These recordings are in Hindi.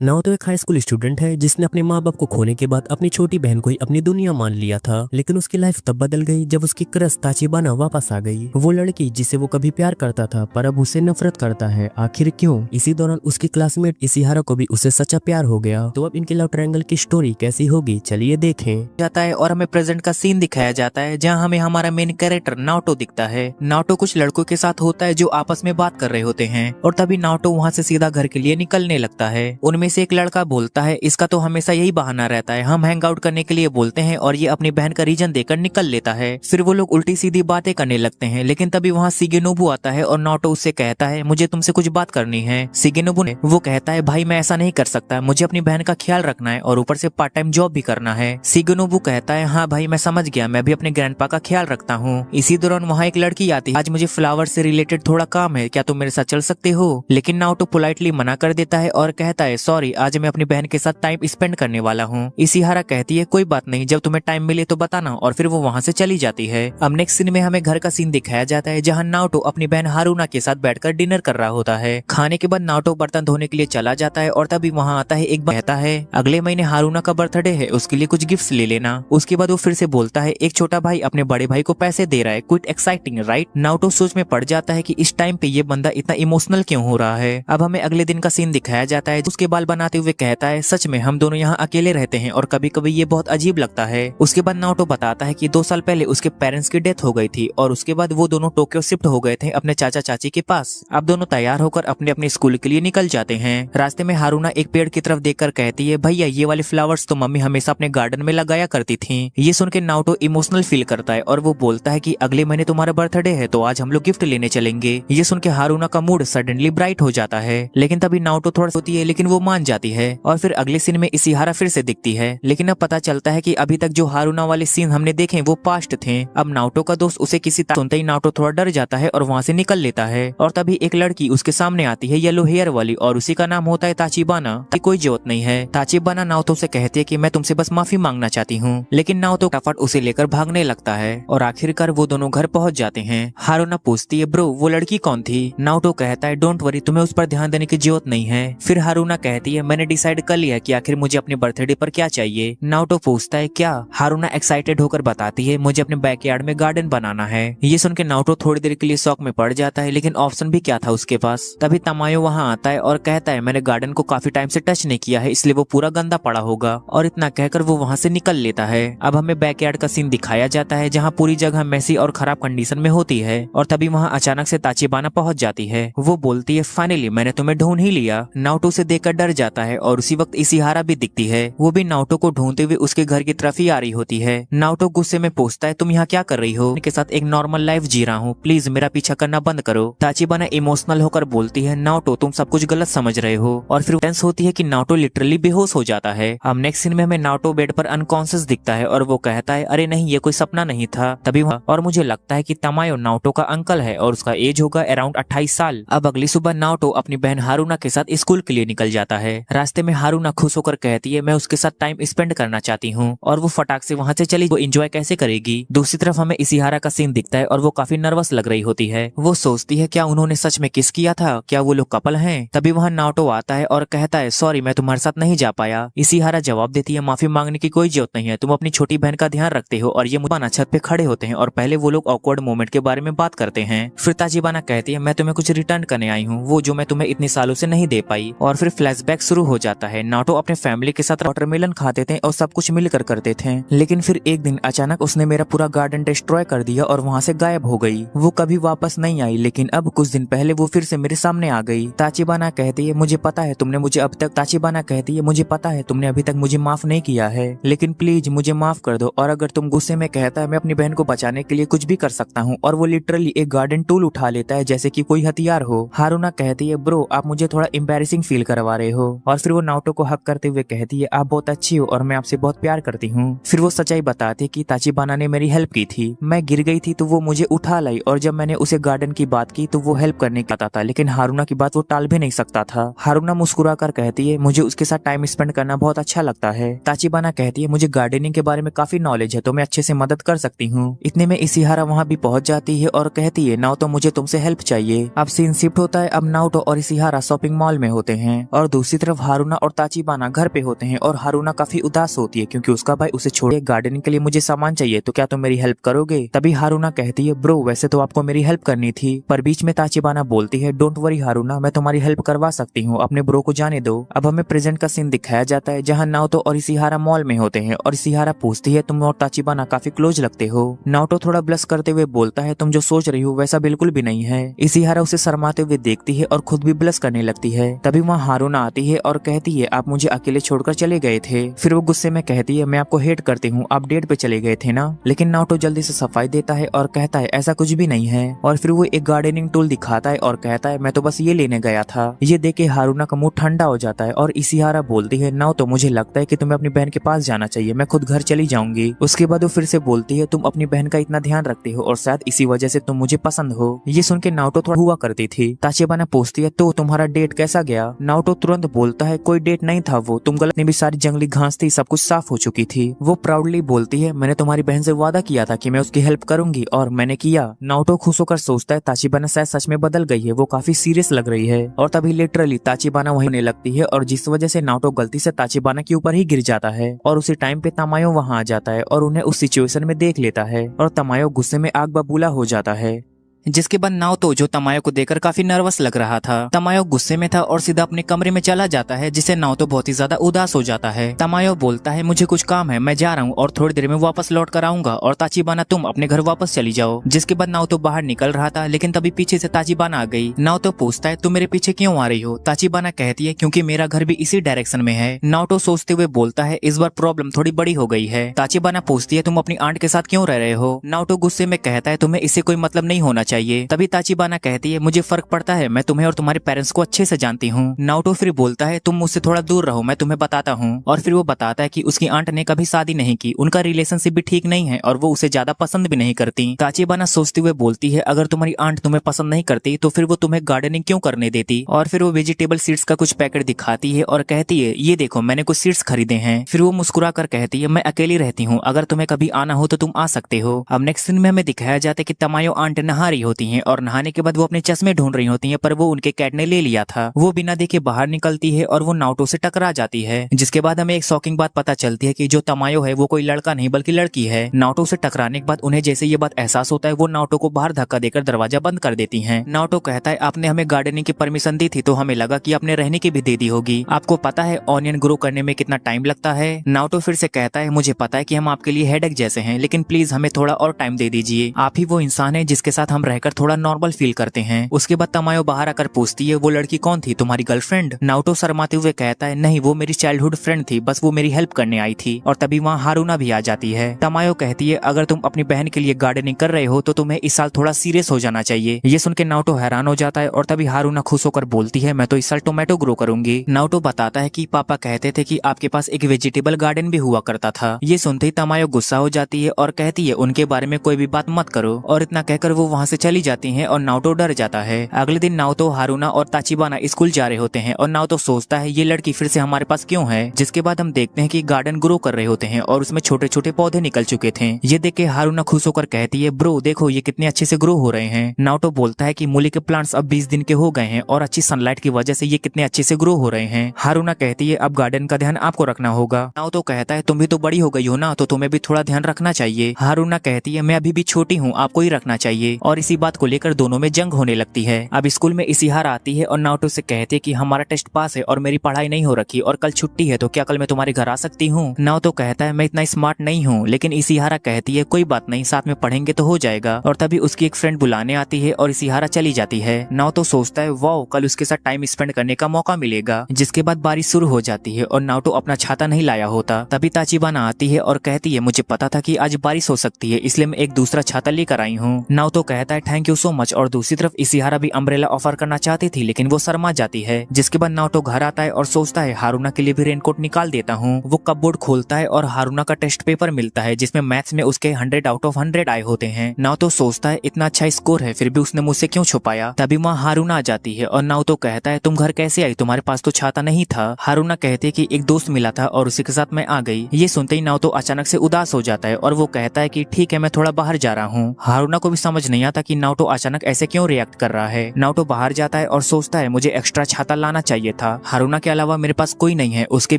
नाओतो एक हाई स्कूल स्टूडेंट है जिसने अपने माँ बाप को खोने के बाद अपनी छोटी बहन को ही अपनी दुनिया मान लिया था। लेकिन उसकी लाइफ तब बदल गई जब उसकी क्रश ताचिबाना वापस आ गई। वो लड़की जिसे वो कभी प्यार करता था पर अब उसे नफरत करता है। आखिर क्यों? इसी दौरान उसकी क्लासमेट इशिहारा को भी उससे सच्चा प्यार हो गया। तो अब इनके लव ट्रायंगल की स्टोरी कैसी होगी, चलिए देखें। जाता है और हमें प्रेजेंट का सीन दिखाया जाता है जहां हमें हमारा मेन कैरेक्टर नाओटो दिखता है। नाओटो कुछ लड़कों के साथ होता है जो आपस में बात कर रहे होते हैं और तभी नाओटो वहां से सीधा घर के लिए निकलने लगता है। उनमें से एक लड़का बोलता है इसका तो हमेशा यही बहाना रहता है, हम हैंग आउट करने के लिए बोलते हैं और ये अपनी बहन का रीजन देकर निकल लेता है। फिर वो लोग उल्टी सीधी बातें करने लगते हैं, लेकिन तभी वहाँ शिगेनोबु आता है और नाओटो उससे कहता है मुझे तुमसे कुछ बात करनी है। शिगेनोबु ने वो कहता है भाई मैं ऐसा नहीं कर सकता, मुझे अपनी बहन का ख्याल रखना है और ऊपर से पार्ट टाइम जॉब भी करना है। शिगेनोबु कहता है हाँ भाई मैं समझ गया, मैं भी अपने ग्रैंडपा का ख्याल रखता हूँ। इसी दौरान वहाँ एक लड़की आती है, आज मुझे फ्लावर से रिलेटेड थोड़ा काम है, क्या तुम मेरे साथ चल सकते हो? लेकिन नाओटो पोलाइटली मना कर देता है और कहता है सॉरी, आज मैं अपनी बहन के साथ टाइम स्पेंड करने वाला हूँ। इशिहारा कहती है कोई बात नहीं, जब तुम्हें टाइम मिले तो बताना, और फिर वो वहाँ से चली जाती है। अब नेक्स्ट सीन में हमें घर का सीन दिखाया जाता है जहाँ नाओटो अपनी बहन हारुना के साथ बैठकर डिनर कर रहा होता है। खाने के बाद नाओटो बर्तन धोने के लिए चला जाता है और तभी वहाँ आता है एक कहता है अगले महीने हारुना का बर्थडे है, उसके लिए कुछ गिफ्ट ले लेना। उसके बाद वो फिर से बोलता है एक छोटा भाई अपने बड़े भाई को पैसे दे रहा है, क्विट एक्साइटिंग राइट? नाओटो सोच में पड़ जाता है कि इस टाइम पे ये बंदा इतना इमोशनल क्यों हो रहा है। अब हमें अगले दिन का सीन दिखाया जाता है, उसके बाल बनाते हुए कहता है सच में हम दोनों यहाँ अकेले रहते हैं और कभी कभी ये बहुत अजीब लगता है। उसके बाद नाओटो बताता है कि 2 साल पहले उसके पेरेंट्स की डेथ हो गई थी और उसके बाद वो दोनों टोक्यो शिफ्ट हो गए थे अपने चाचा चाची के पास। अब दोनों तैयार होकर अपने अपने स्कूल के लिए निकल जाते हैं। रास्ते में हारुना एक पेड़ की तरफ देखकर कहती है भैया ये वाले फ्लावर्स तो मम्मी हमेशा अपने गार्डन में लगाया करती थी। ये सुन के नाओटो इमोशनल फील करता है और वो बोलता है कि अगले महीने तुम्हारा बर्थडे है तो आज हम लोग गिफ्ट लेने चलेंगे। ये सुन के हारुना का मूड सडनली ब्राइट हो जाता है, लेकिन तभी नाओटो थोड़ा होती है लेकिन वो मान जाती है। और फिर अगले सीन में इशिहारा फिर से दिखती है, लेकिन अब पता चलता है कि अभी तक जो हारुना वाले सीन हमने देखे वो पास्ट थे। अब नाओटो का दोस्त उसे किसी सुनते ही नाओटो थोड़ा डर जाता है और वहाँ से निकल लेता है। और तभी एक लड़की उसके सामने आती है येलो हेयर वाली और उसी का नाम होता है ताचिबाना। कोई जरूरत नहीं है। ताचिबाना नाओटो से कहती है कि मैं तुमसे बस माफी मांगना चाहती हूँ, लेकिन नाओटो फटाफट उसे लेकर भागने लगता है और आखिरकार वो दोनों घर पहुंच जाते हैं। हारुना पूछती है ब्रो वो लड़की कौन थी? नाओटो कहता है डोंट वरी, तुम्हें उस पर ध्यान देने की जरूरत नहीं है। फिर हारुना कहती है मैंने डिसाइड कर लिया कि आखिर मुझे अपने बर्थडे पर क्या चाहिए। नाओटो पूछता है क्या? हारुना एक्साइटेड होकर बताती है मुझे अपने बैकयार्ड में गार्डन बनाना है। ये सुन के नाओटो थोड़ी देर के लिए शौक में पड़ जाता है, लेकिन ऑप्शन भी क्या था उसके पास। तभी तमायो वहाँ आता है और कहता है मैंने गार्डन को काफी टाइम से टच नहीं किया है इसलिए वो पूरा गंदा पड़ा होगा, और इतना कहकर वो वहाँ से निकल लेता है। अब हमें बैकयार्ड का सीन दिखाया जाता है जहाँ पूरी जगह मेसी और खराब कंडीशन में होती है और तभी वहाँ अचानक से ताचिबाना पहुंच जाती है। वो बोलती है फाइनली मैंने तुम्हें ढूंढ ही लिया। नाओटो से देखकर डर जाता है और उसी वक्त इशिहारा भी दिखती है, वो भी नाओटो को ढूंढते हुए उसके घर की तरफ ही आ रही होती है। नाओटो गुस्से में पूछता है तुम यहाँ क्या कर रही हो? उनके साथ एक नॉर्मल लाइफ जी रहा हूँ, प्लीज मेरा पीछा करना बंद करो। ताचिबाना इमोशनल होकर बोलती है नाओटो तुम सब कुछ गलत समझ रहे हो, और फिर टेंस होती है कि नाओटो लिटरली बेहोश हो जाता है। अब नेक्स्ट सीन में हमें नाओटो बेड पर अनकॉन्शियस दिखता है और वो कहता है अरे नहीं ये कोई सपना नहीं था। तभी और मुझे लगता है कि तमायो नाओटो का अंकल है और उसका एज होगा अराउंड 28 साल। अब अगली सुबह नाओटो अपनी बहन हारुना के साथ स्कूल के लिए निकल जाता है। रास्ते में हारुना खुश होकर कहती है मैं उसके साथ टाइम स्पेंड करना चाहती हूँ, और वो फटाक से वहाँ से चली, वो एंजॉय कैसे करेगी। दूसरी तरफ हमें इशिहारा का सीन दिखता है और वो काफी नर्वस लग रही होती है। वो सोचती है क्या उन्होंने सच में किस किया था, क्या वो लोग कपल हैं? तभी वहाँ नाओटो आता है और कहता है सॉरी मैं तुम्हारे साथ नहीं जा पाया। इशिहारा जवाब देती है माफी मांगने की कोई जरूरत नहीं है, तुम अपनी छोटी बहन का ध्यान रखते हो। और ये मुझे छत पे खड़े होते हैं और पहले वो लोग ऑकवर्ड मोमेंट के बारे में बात करते हैं। फिर ताचिबाना कहती है मैं तुम्हें कुछ रिटर्न करने आई हूँ, वो जो मैं तुम्हें इतने सालों से नहीं दे पाई। और फिर फ्लैशबैक शुरू हो जाता है। नाओटो अपने फैमिली के साथ वाटरमेलन खाते थे और सब कुछ मिलकर करते थे, लेकिन फिर एक दिन अचानक उसने मेरा पूरा गार्डन डिस्ट्रॉय कर दिया और वहाँ से गायब हो गई। वो कभी वापस नहीं आई, लेकिन अब कुछ दिन पहले वो फिर से मेरे सामने आ गई। ताचिबाना कहती है मुझे पता है तुमने मुझे अब तक ताचिबाना कहती है मुझे पता है तुमने अभी तक मुझे माफ नहीं किया है, लेकिन प्लीज मुझे माफ कर दो। और अगर तुम गुस्से में कहता है मैं अपनी बहन को बचाने के लिए कुछ भी कर सकता हूँ, और वो लिटरली एक गार्डन टूल उठा लेता है जैसे कि कोई हथियार हो। हारुना कहती है ब्रो आप मुझे थोड़ा एम्बैरेसिंग फील करवा रहे हो, और फिर वो नाओटो को हक करते हुए कहती है आप बहुत अच्छी हो और मैं आपसे बहुत प्यार करती हूँ। फिर वो सच्चाई बताती है कि ताचिबाना ने मेरी हेल्प की थी, मैं गिर गई थी तो वो मुझे उठा लाई, और जब मैंने उसे गार्डन की बात की तो वो हेल्प करने आता था, लेकिन हारुना की बात वो टाल भी नहीं सकता था। हारुना मुस्कुरा कर कहती है मुझे उसके साथ टाइम स्पेंड करना बहुत अच्छा लगता है। ताचिबाना कहती है मुझे गार्डनिंग के बारे में काफी नॉलेज है तो मैं अच्छे से मदद कर सकती हूँ। इतने में इशिहारा वहाँ भी पहुंच जाती है और कहती है नाओटो मुझे तुमसे हेल्प चाहिए। अब सीन शिफ्ट होता है। अब नाओटो और इशिहारा शॉपिंग मॉल में होते हैं और दूसरी दूसरी तरफ हारुना और ताचिबाना घर पे होते हैं और हारुना काफी उदास होती है क्योंकि उसका भाई उसे छोड़े गार्डनिंग के लिए मुझे सामान चाहिए, तो क्या तुम मेरी हेल्प करोगे? तभी हारुना कहती है ब्रो वैसे तो आपको मेरी हेल्प करनी थी, पर बीच में ताचिबाना बोलती है डोंट वरी हारुना, मैं तुम्हारी हेल्प करवा सकती हूँ, अपने ब्रो को जाने दो। अब हमें प्रेजेंट का सीन दिखाया जाता है जहाँ नाओटो और इशिहारा मॉल में होते हैं और इशिहारा पूछती है तुम और ताचिबाना काफी क्लोज लगते हो। नाओटो थोड़ा ब्लश करते हुए बोलता है तुम जो सोच रही हो वैसा बिल्कुल भी नहीं है। इशिहारा उसे शर्माते हुए देखती है और खुद भी ब्लश करने लगती है। तभी वहाँ हारुना आती है और कहती है आप मुझे अकेले छोड़कर चले गए थे। फिर वो गुस्से में कहती है मैं आपको हेट करती हूँ, आप डेट पे चले गए थे ना। लेकिन नाओटो जल्दी से सफाई देता है और कहता है ऐसा कुछ भी नहीं है। और फिर वो एक गार्डनिंग टूल दिखाता है और कहता है मैं तो बस ये लेने गया था। ये देख के हारुना का मुंह ठंडा हो जाता है और इशिहारा बोलती है नाओटो मुझे लगता है कि तुम्हें अपनी बहन के पास जाना चाहिए, मैं खुद घर चली जाऊंगी। उसके बाद वो फिर से बोलती है तुम अपनी बहन का इतना ध्यान रखते हो और शायद इसी वजह से तुम मुझे पसंद हो। ये सुन के नाओटो थोड़ा हुआ करती थी। ताचिबाना पूछती है तो तुम्हारा डेट कैसा गया? नाओटो तुरंत बोलता है कोई डेट नहीं था, वो तुम गलत भी सारी जंगली घास थी, सब कुछ साफ हो चुकी थी। वो प्राउडली बोलती है मैंने तुम्हारी बहन से वादा किया था कि मैं उसकी हेल्प करूंगी और मैंने किया। नाओटो खुश होकर सोचता है ताचिबाना शायद सच में बदल गई है, वो काफी सीरियस लग रही है। और तभी लिटरली ताचिबाना वहीं होने लगती है और जिस वजह से नाओटो गलती से ताचिबाना के ऊपर ही गिर जाता है। और उसी टाइम पे तमायो वहां आ जाता है और उन्हें उस सिचुएशन में देख लेता है और तमायो गुस्से में आग बबूला हो जाता है। जिसके बाद नाओटो जो तमायो को देखकर काफी नर्वस लग रहा था, तमायो गुस्से में था और सीधा अपने कमरे में चला जाता है जिससे नाओटो बहुत ही ज्यादा उदास हो जाता है। तमायो बोलता है मुझे कुछ काम है, मैं जा रहा हूँ और थोड़ी देर में वापस लौट कर आऊंगा और ताचिबाना तुम अपने घर वापस चली जाओ। जिसके बाद नाओटो बाहर निकल रहा था लेकिन तभी पीछे से ताचिबाना आ गई। नाओटो पूछता है तुम मेरे पीछे क्यों आ रही हो? ताचिबाना कहती है क्योंकि मेरा घर भी इसी डायरेक्शन में है। नाओटो सोचते हुए बोलता है इस बार प्रॉब्लम थोड़ी बड़ी हो गई है। ताचिबाना पूछती है तुम अपनी आंट के साथ क्यों रह रहे हो? नाओटो गुस्से में कहता है तुम्हें इससे कोई मतलब नहीं होना चाहिए। तभी ताचिबाना कहती है मुझे फर्क पड़ता है, मैं तुम्हें और तुम्हारे पेरेंट्स को अच्छे से जानती हूँ। नाओटो फिर बोलता है तुम मुझसे थोड़ा दूर रहो, मैं तुम्हें बताता हूँ। और फिर वो बताता है कि उसकी आंट ने कभी शादी नहीं की, उनका रिलेशनशिप भी ठीक नहीं है और वो उसे ज्यादा पसंद भी नहीं करती। ताचिबाना सोचते हुए बोलती है अगर तुम्हारी आंट तुम्हें पसंद नहीं करती तो फिर वो तुम्हें गार्डनिंग क्यों करने देती। और फिर वो वेजिटेबल सीड्स का कुछ पैकेट दिखाती है और कहती है ये देखो मैंने कुछ सीड्स खरीदे हैं। फिर वो मुस्कुरा कर कहती है मैं अकेली रहती हूँ, अगर तुम्हें कभी आना हो तो तुम आ सकते हो। अब नेक्स्ट सीन में हमें दिखाया जाता है कि तमायो आंट नहा रही होती है और नहाने के बाद वो अपने चश्मे ढूंढ रही होती है पर वो उनके कैट ने ले लिया था। वो बिना देखे बाहर निकलती है और वो नाओटो से टकरा जाती है। जिसके बाद हमें एक शॉकिंग बात पता चलती है कि जो तमायो है वो कोई लड़का नहीं बल्कि लड़की है। नाओटो से टकराने के बाद उन्हें जैसे ये बात एहसास होता है वो नाओटो को बाहर धक्का देकर दरवाजा बंद कर देती है। नाओटो कहता है आपने हमें गार्डनिंग की परमिशन दी थी तो हमें लगा कि आपने रहने की भी दे दी होगी। आपको पता है ऑनियन ग्रो करने में कितना टाइम लगता है? नाओटो फिर से कहता है मुझे पता है कि हम आपके लिए हेडेक जैसे हैं लेकिन प्लीज हमें थोड़ा और टाइम दे दीजिए। आप ही वो इंसान है जिसके साथ हम रहकर थोड़ा नॉर्मल फील करते हैं। उसके बाद तमायो बाहर आकर पूछती है वो लड़की कौन थी, तुम्हारी गर्लफ्रेंड? नाओटो शर्माते हुए कहता है नहीं वो मेरी चाइल्डहुड फ्रेंड थी, बस वो मेरी हेल्प करने आई थी। और तभी वहाँ हारुना भी आ जाती है। तमायो कहती है अगर तुम अपनी बहन के लिए गार्डनिंग कर रहे हो तो तुम्हें इस साल थोड़ा सीरियस हो जाना चाहिए। ये सुन के नाओटो हैरान हो जाता है और तभी हारुना खुश होकर बोलती है मैं तो इस साल टोमेटो ग्रो करूंगी। नाओटो बताता है कि पापा कहते थे कि आपके पास एक वेजिटेबल गार्डन भी हुआ करता था। ये सुनते ही तमायो गुस्सा हो जाती है और कहती है उनके बारे में कोई भी बात मत करो। और इतना कहकर वो वहाँ से चली जाती है और नाओटो डर जाता है। अगले दिन नाओटो, हारुना और ताचिबाना स्कूल जा रहे होते हैं और नाओटो सोचता है ये लड़की फिर से हमारे पास क्यों है। जिसके बाद हम देखते हैं कि गार्डन ग्रो कर रहे होते हैं और उसमें छोटे छोटे पौधे निकल चुके थे। ये देख के हारुना खुश होकर कहती है ब्रो देखो ये कितने अच्छे से ग्रो हो रहे हैं। नाओटो बोलता है कि मूली के प्लांट्स अब 20 दिन के हो गए हैं और अच्छी सनलाइट की वजह से ये कितने अच्छे से ग्रो हो रहे हैं। हारुना कहती है अब गार्डन का ध्यान आपको रखना होगा। नाओटो कहता है तुम भी तो बड़ी हो गई हो ना, तो तुम्हें भी थोड़ा ध्यान रखना चाहिए। हारुना कहती है मैं अभी भी छोटी हूँ, आपको ही रखना चाहिए। और इसी बात को लेकर दोनों में जंग होने लगती है। अब स्कूल में इशिहारा आती है और नाओटो से कहती है कि हमारा टेस्ट पास है और मेरी पढ़ाई नहीं हो रखी और कल छुट्टी है, तो क्या कल मैं तुम्हारे घर आ सकती हूँ? नाओटो कहता है मैं इतना स्मार्ट नहीं हूँ, लेकिन इशिहारा कहती है कोई बात नहीं, साथ में पढ़ेंगे तो हो जाएगा। और तभी उसकी एक फ्रेंड बुलाने आती है और इशिहारा चली जाती है। नाओटो सोचता है वाओ कल उसके साथ टाइम स्पेंड करने का मौका मिलेगा। जिसके बाद बारिश शुरू हो जाती है और नाओटो अपना छाता नहीं लाया होता। तभी ताचिबाना आती है और कहती है मुझे पता था कि आज बारिश हो सकती है, इसलिए मैं एक दूसरा छाता लेकर आई हूँ। नाओटो कहता है थैंक यू सो मच। और दूसरी तरफ इशिहारा भी अम्ब्रेला ऑफर करना चाहती थी लेकिन वो शर्मा जाती है। जिसके बाद नाओटो घर आता है और सोचता है हारुना के लिए भी रेनकोट निकाल देता हूँ। वो कपबोर्ड खोलता है और हारुना का टेस्ट पेपर मिलता है जिसमें मैथ्स में उसके 100 आउट ऑफ 100 आए होते हैं। नाओटो सोचता है इतना अच्छा स्कोर है फिर भी उसने मुझसे क्यों छुपाया। तभी वहाँ हारुना आ जाती है और नाओटो कहता है तुम घर कैसे आई, तुम्हारे पास तो छाता नहीं था। हारुना कहती है कि एक दोस्त मिला था और उसी के साथ मैं आ गई। ये सुनते ही नाओटो अचानक से उदास हो जाता है और वो कहता है कि ठीक है मैं थोड़ा बाहर जा रहा हूँ। हारुना को भी समझ नहीं आता कि नाओटो अचानक ऐसे क्यों रिएक्ट कर रहा है। नाओटो बाहर जाता है और सोचता है मुझे एक्स्ट्रा छाता लाना चाहिए था, हारुना के अलावा मेरे पास कोई नहीं है, उसके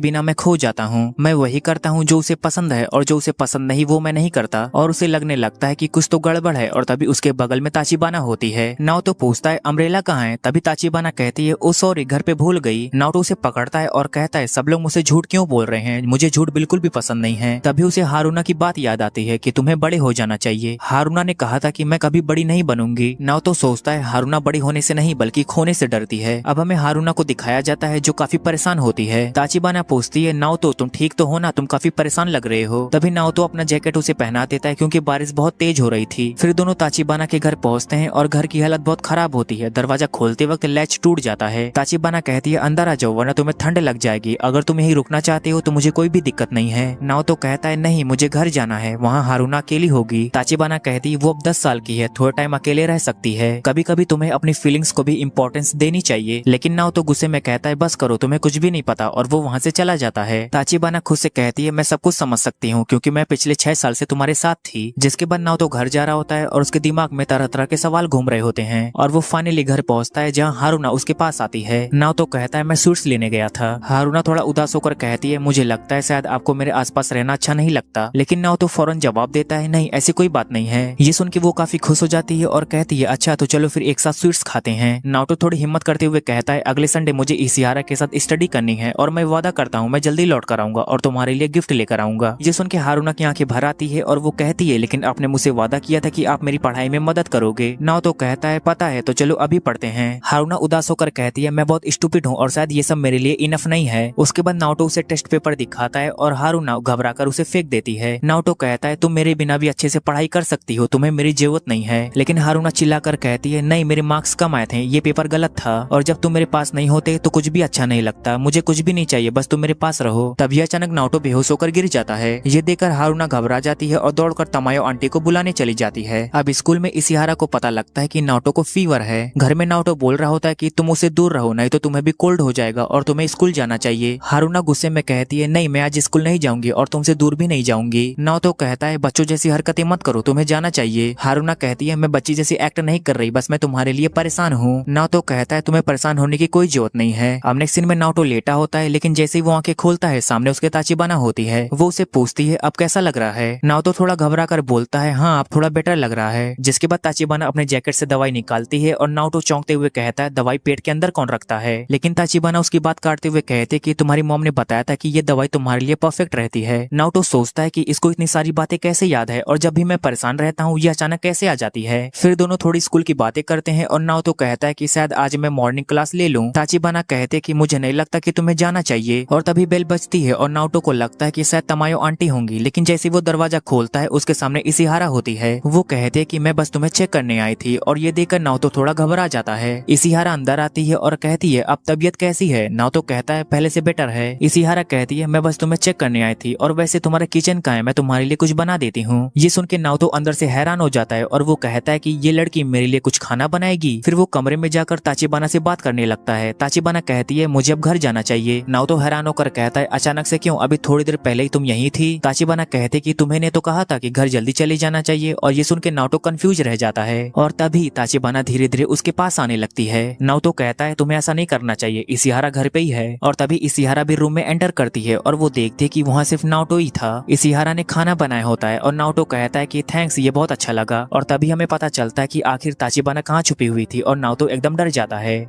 बिना मैं खो जाता हूँ। मैं वही करता हूँ जो उसे पसंद है और जो उसे पसंद नहीं वो मैं नहीं करता। और उसे लगने लगता है कि कुछ तो गड़बड़ है और तभी उसके बगल में ताचिबाना होती है। नाओटो पूछता है अम्ब्रेला कहाँ है, तभी ताचिबाना कहती है ओ सॉरी घर पे भूल गई। नाओटो उसे पकड़ता है और कहता है सब लोग मुझसे झूठ क्यों बोल रहे हैं, मुझे झूठ बिल्कुल भी पसंद नहीं है। तभी उसे हारुना की बात याद आती है कि तुम्हें बड़े हो जाना चाहिए, हारुना ने कहा था कि मैं कभी बड़ी नहीं बनूंगी। नाओटो सोचता है हारुना बड़ी होने से नहीं बल्कि खोने से डरती है। अब हमें हारुना को दिखाया जाता है जो काफी परेशान होती है। ताचिबाना पूछती है नाओटो तुम ठीक तो हो ना, तुम काफी परेशान लग रहे हो। तभी नाओटो अपना जैकेट उसे पहना देता है क्योंकि बारिश बहुत तेज हो रही थी। फिर दोनों ताचिबाना के घर पहुंचते हैं और घर की हालत बहुत खराब होती है। दरवाजा खोलते वक्त लैच टूट जाता है। ताचिबाना कहती है अंदर आ जाओ वरना तुम्हें ठंड लग जाएगी, अगर तुम यही रुकना चाहते हो तो मुझे कोई भी दिक्कत नहीं है। नाओटो कहता है नहीं मुझे घर जाना है, वहाँ हारुना अकेली होगी। ताचिबाना कहती है वो अब 10 साल की है, थोड़ा टाइम अकेले रह सकती है, कभी कभी तुम्हें अपनी फीलिंग्स को भी इम्पोर्टेंस देनी चाहिए। लेकिन नाओटो गुस्से में कहता है बस करो तुम्हें कुछ भी नहीं पता, और वो वहाँ से चला जाता है। ताचिबाना खुद से कहती है मैं सब कुछ समझ सकती हूँ क्योंकि मैं पिछले 6 साल से तुम्हारे साथ थी। जिसके बाद नाओटो घर जा रहा होता है और उसके दिमाग में तरह तरह के सवाल घूम रहे होते हैं और वो फाइनली घर पहुंचता है जहाँ हारुना उसके पास आती है। नाओटो कहता है मैं स्वीट्स लेने गया था। हारुना थोड़ा उदास होकर कहती है मुझे लगता है शायद आपको मेरे आसपास रहना अच्छा नहीं लगता। लेकिन नाओटो फौरन जवाब देता है नहीं ऐसी कोई बात नहीं है। ये सुन के वो काफी खुश हो जाती है और कहती है अच्छा तो चलो फिर एक साथ स्वीट्स खाते हैं। नाओटो थोड़ी हिम्मत करते हुए कहता है अगले संडे मुझे इशिहारा के साथ स्टडी करनी है और मैं वादा करता हूँ मैं जल्दी लौट कर आऊंगा और तुम्हारे लिए गिफ्ट लेकर आऊंगा। ये सुन के हारुना की आंखें भर आती है और वो कहती है लेकिन आपने मुझसे वादा किया था कि आप मेरी पढ़ाई में मदद करोगे। नाओटो कहता है पता है तो चलो अभी पढ़ते हैं। हारुना उदास होकर कहती है मैं बहुत स्टूपिड हूँ और शायद ये सब मेरे लिए इनफ नहीं है। उसके बाद नाओटो उसे टेस्ट पेपर दिखाता है और हारुना घबराकर उसे फेंक देती है। नाओटो कहता है तुम मेरे बिना भी अच्छे से पढ़ाई कर सकती हो, तुम्हें मेरी जरूरत नहीं है। लेकिन हारुना चिल्लाकर कहती है नहीं मेरे मार्क्स कम आए थे, ये पेपर गलत था और जब तुम मेरे पास नहीं होते तो कुछ भी अच्छा नहीं लगता, मुझे कुछ भी नहीं चाहिए बस तुम मेरे पास रहो। तभी अचानक नाओटो बेहोश होकर गिर जाता है। ये देखकर हारुना घबरा जाती है और दौड़कर तमायो आंटी को बुलाने चली जाती है। अब स्कूल में इशिहारा को पता लगता है कि नाओटो को फीवर है। घर में नाओटो बोल रहा होता है कि तुम उससे दूर रहो नहीं तो तुम्हें भी कोल्ड हो जाएगा और तुम्हें स्कूल जाना चाहिए। हारुना गुस्से में कहती है नहीं मैं आज स्कूल नहीं जाऊंगी और तुमसे दूर भी नहीं जाऊंगी। नाओटो कहता है बच्चों जैसी हरकतें मत करो, तुम्हें जाना चाहिए। हारुना कहती है मैं बच्ची जैसी एक्ट नहीं कर रही, बस मैं तुम्हारे लिए परेशान हूँ। नाओटो कहता है तुम्हें परेशान होने की कोई जरूरत नहीं है। अब नेक्स्ट सीन में नाओटो लेटा होता है लेकिन जैसे ही वो आंखें खोलता है सामने उसके ताचिबाना होती है। वो उसे पूछती है अब कैसा लग रहा है। नाओटो थोड़ा घबरा कर बोलता है हाँ अब थोड़ा बेटर लग रहा है। जिसके बाद ताचिबाना अपने जैकेट से दवाई निकालती है और नाओटो चौंकते हुए कहता है दवाई पेट के अंदर कौन रखता है। लेकिन ताचिबाना उसकी बात काटते हुए कहते कि तुम्हारी मॉम ने बताया था कि ये दवाई तुम्हारे लिए परफेक्ट रहती है। नाओटो सोचता है कि इसको इतनी सारी बातें कैसे याद है और जब भी मैं परेशान रहता हूँ ये अचानक कैसे आ जाती है। फिर दोनों थोड़ी स्कूल की बातें करते हैं और नाओटो कहता है कि शायद आज मैं मॉर्निंग क्लास ले लूं। ताचिबाना कहते कि मुझे नहीं लगता कि तुम्हें जाना चाहिए। और तभी बेल बजती है और नाओटो को लगता है कि शायद तमायो आंटी होंगी। लेकिन जैसे वो दरवाजा खोलता है उसके सामने इशिहारा होती है। वो कहते कि मैं बस तुम्हें चेक करने आई थी और ये देखकर नाओटो थोड़ा घबरा जाता है। इशिहारा अंदर आती है और कहती है अब तबीयत कैसी है। नाओटो कहता है पहले से बेटर है। इशिहारा कहती है मैं बस तुम्हें चेक करने आई थी और वैसे तुम्हारा किचन कहाँ है, मैं तुम्हारे लिए कुछ बना देती हूँ। ये सुन के नाओटो अंदर से हैरान हो जाता है और वो कहता है कि ये लड़की मेरे लिए कुछ खाना बनाएगी। फिर वो कमरे में जाकर ताचिबाना से बात करने लगता है। ताचिबाना कहती है मुझे अब घर जाना चाहिए। नाओटो हैरान होकर कहता है अचानक से क्यों, अभी थोड़ी देर पहले ही तुम यहीं थी। ताचिबाना कहते कि तुम्हें ने तो कहा था कि घर जल्दी चले जाना चाहिए। और ये सुन के नाओटो कंफ्यूज रह जाता है और तभी ताचिबाना धीरे धीरे उसके पास आने लगती है। नाओटो कहता है तुम्हें ऐसा नहीं करना चाहिए, इशिहारा घर पे ही है। और तभी इशिहारा भी रूम में एंटर करती है और वो देखती है कि वहाँ सिर्फ नाओटो ही था। इशिहारा ने खाना बनाया होता है और नाओटो कहता है कि थैंक्स, ये बहुत अच्छा लगा। और तभी हमें पता चलता है कि आखिर ताचिबाना कहाँ छुपी हुई थी और नाओटो एकदम डर जाता है।